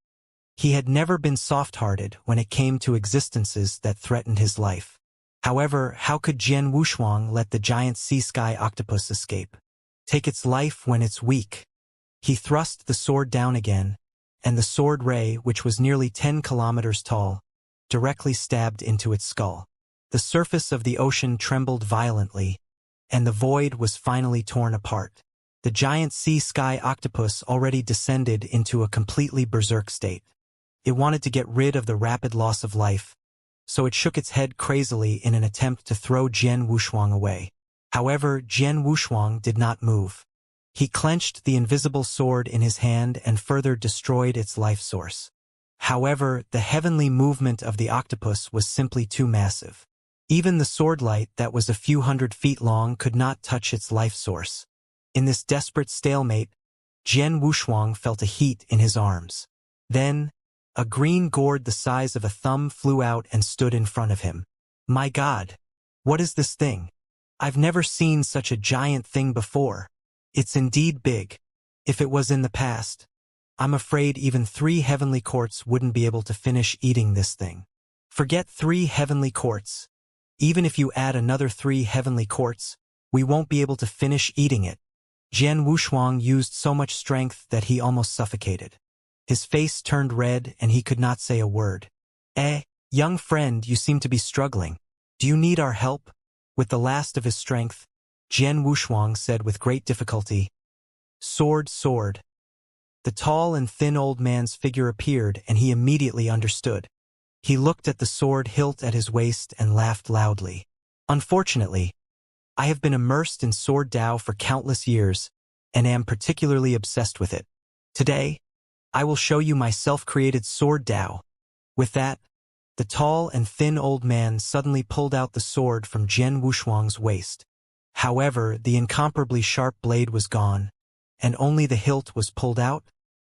He had never been soft-hearted when it came to existences that threatened his life. However, how could Jian Wushuang let the giant sea-sky octopus escape? Take its life when it's weak. He thrust the sword down again, and the sword ray, which was nearly 10 kilometers tall, directly stabbed into its skull. The surface of the ocean trembled violently, and the void was finally torn apart. The giant sea-sky octopus already descended into a completely berserk state. It wanted to get rid of the rapid loss of life, so it shook its head crazily in an attempt to throw Jian Wushuang away. However, Jian Wushuang did not move. He clenched the invisible sword in his hand and further destroyed its life source. However, the heavenly movement of the octopus was simply too massive. Even the sword light that was a few hundred feet long could not touch its life source. In this desperate stalemate, Jian Wushuang felt a heat in his arms. Then, a green gourd the size of a thumb flew out and stood in front of him. My God! What is this thing? I've never seen such a giant thing before. It's indeed big. If it was in the past, I'm afraid even 3 heavenly courts wouldn't be able to finish eating this thing. Forget 3 heavenly courts. Even if you add another 3 heavenly courts, we won't be able to finish eating it. Jian Wushuang used so much strength that he almost suffocated. His face turned red and he could not say a word. Young friend, you seem to be struggling. Do you need our help? With the last of his strength, Jian Wushuang said with great difficulty, Sword, sword. The tall and thin old man's figure appeared and he immediately understood. He looked at the sword hilt at his waist and laughed loudly. Unfortunately, I have been immersed in sword Tao for countless years and am particularly obsessed with it. Today, I will show you my self-created sword Tao. With that, the tall and thin old man suddenly pulled out the sword from Jian Wushuang's waist. However, the incomparably sharp blade was gone, and only the hilt was pulled out.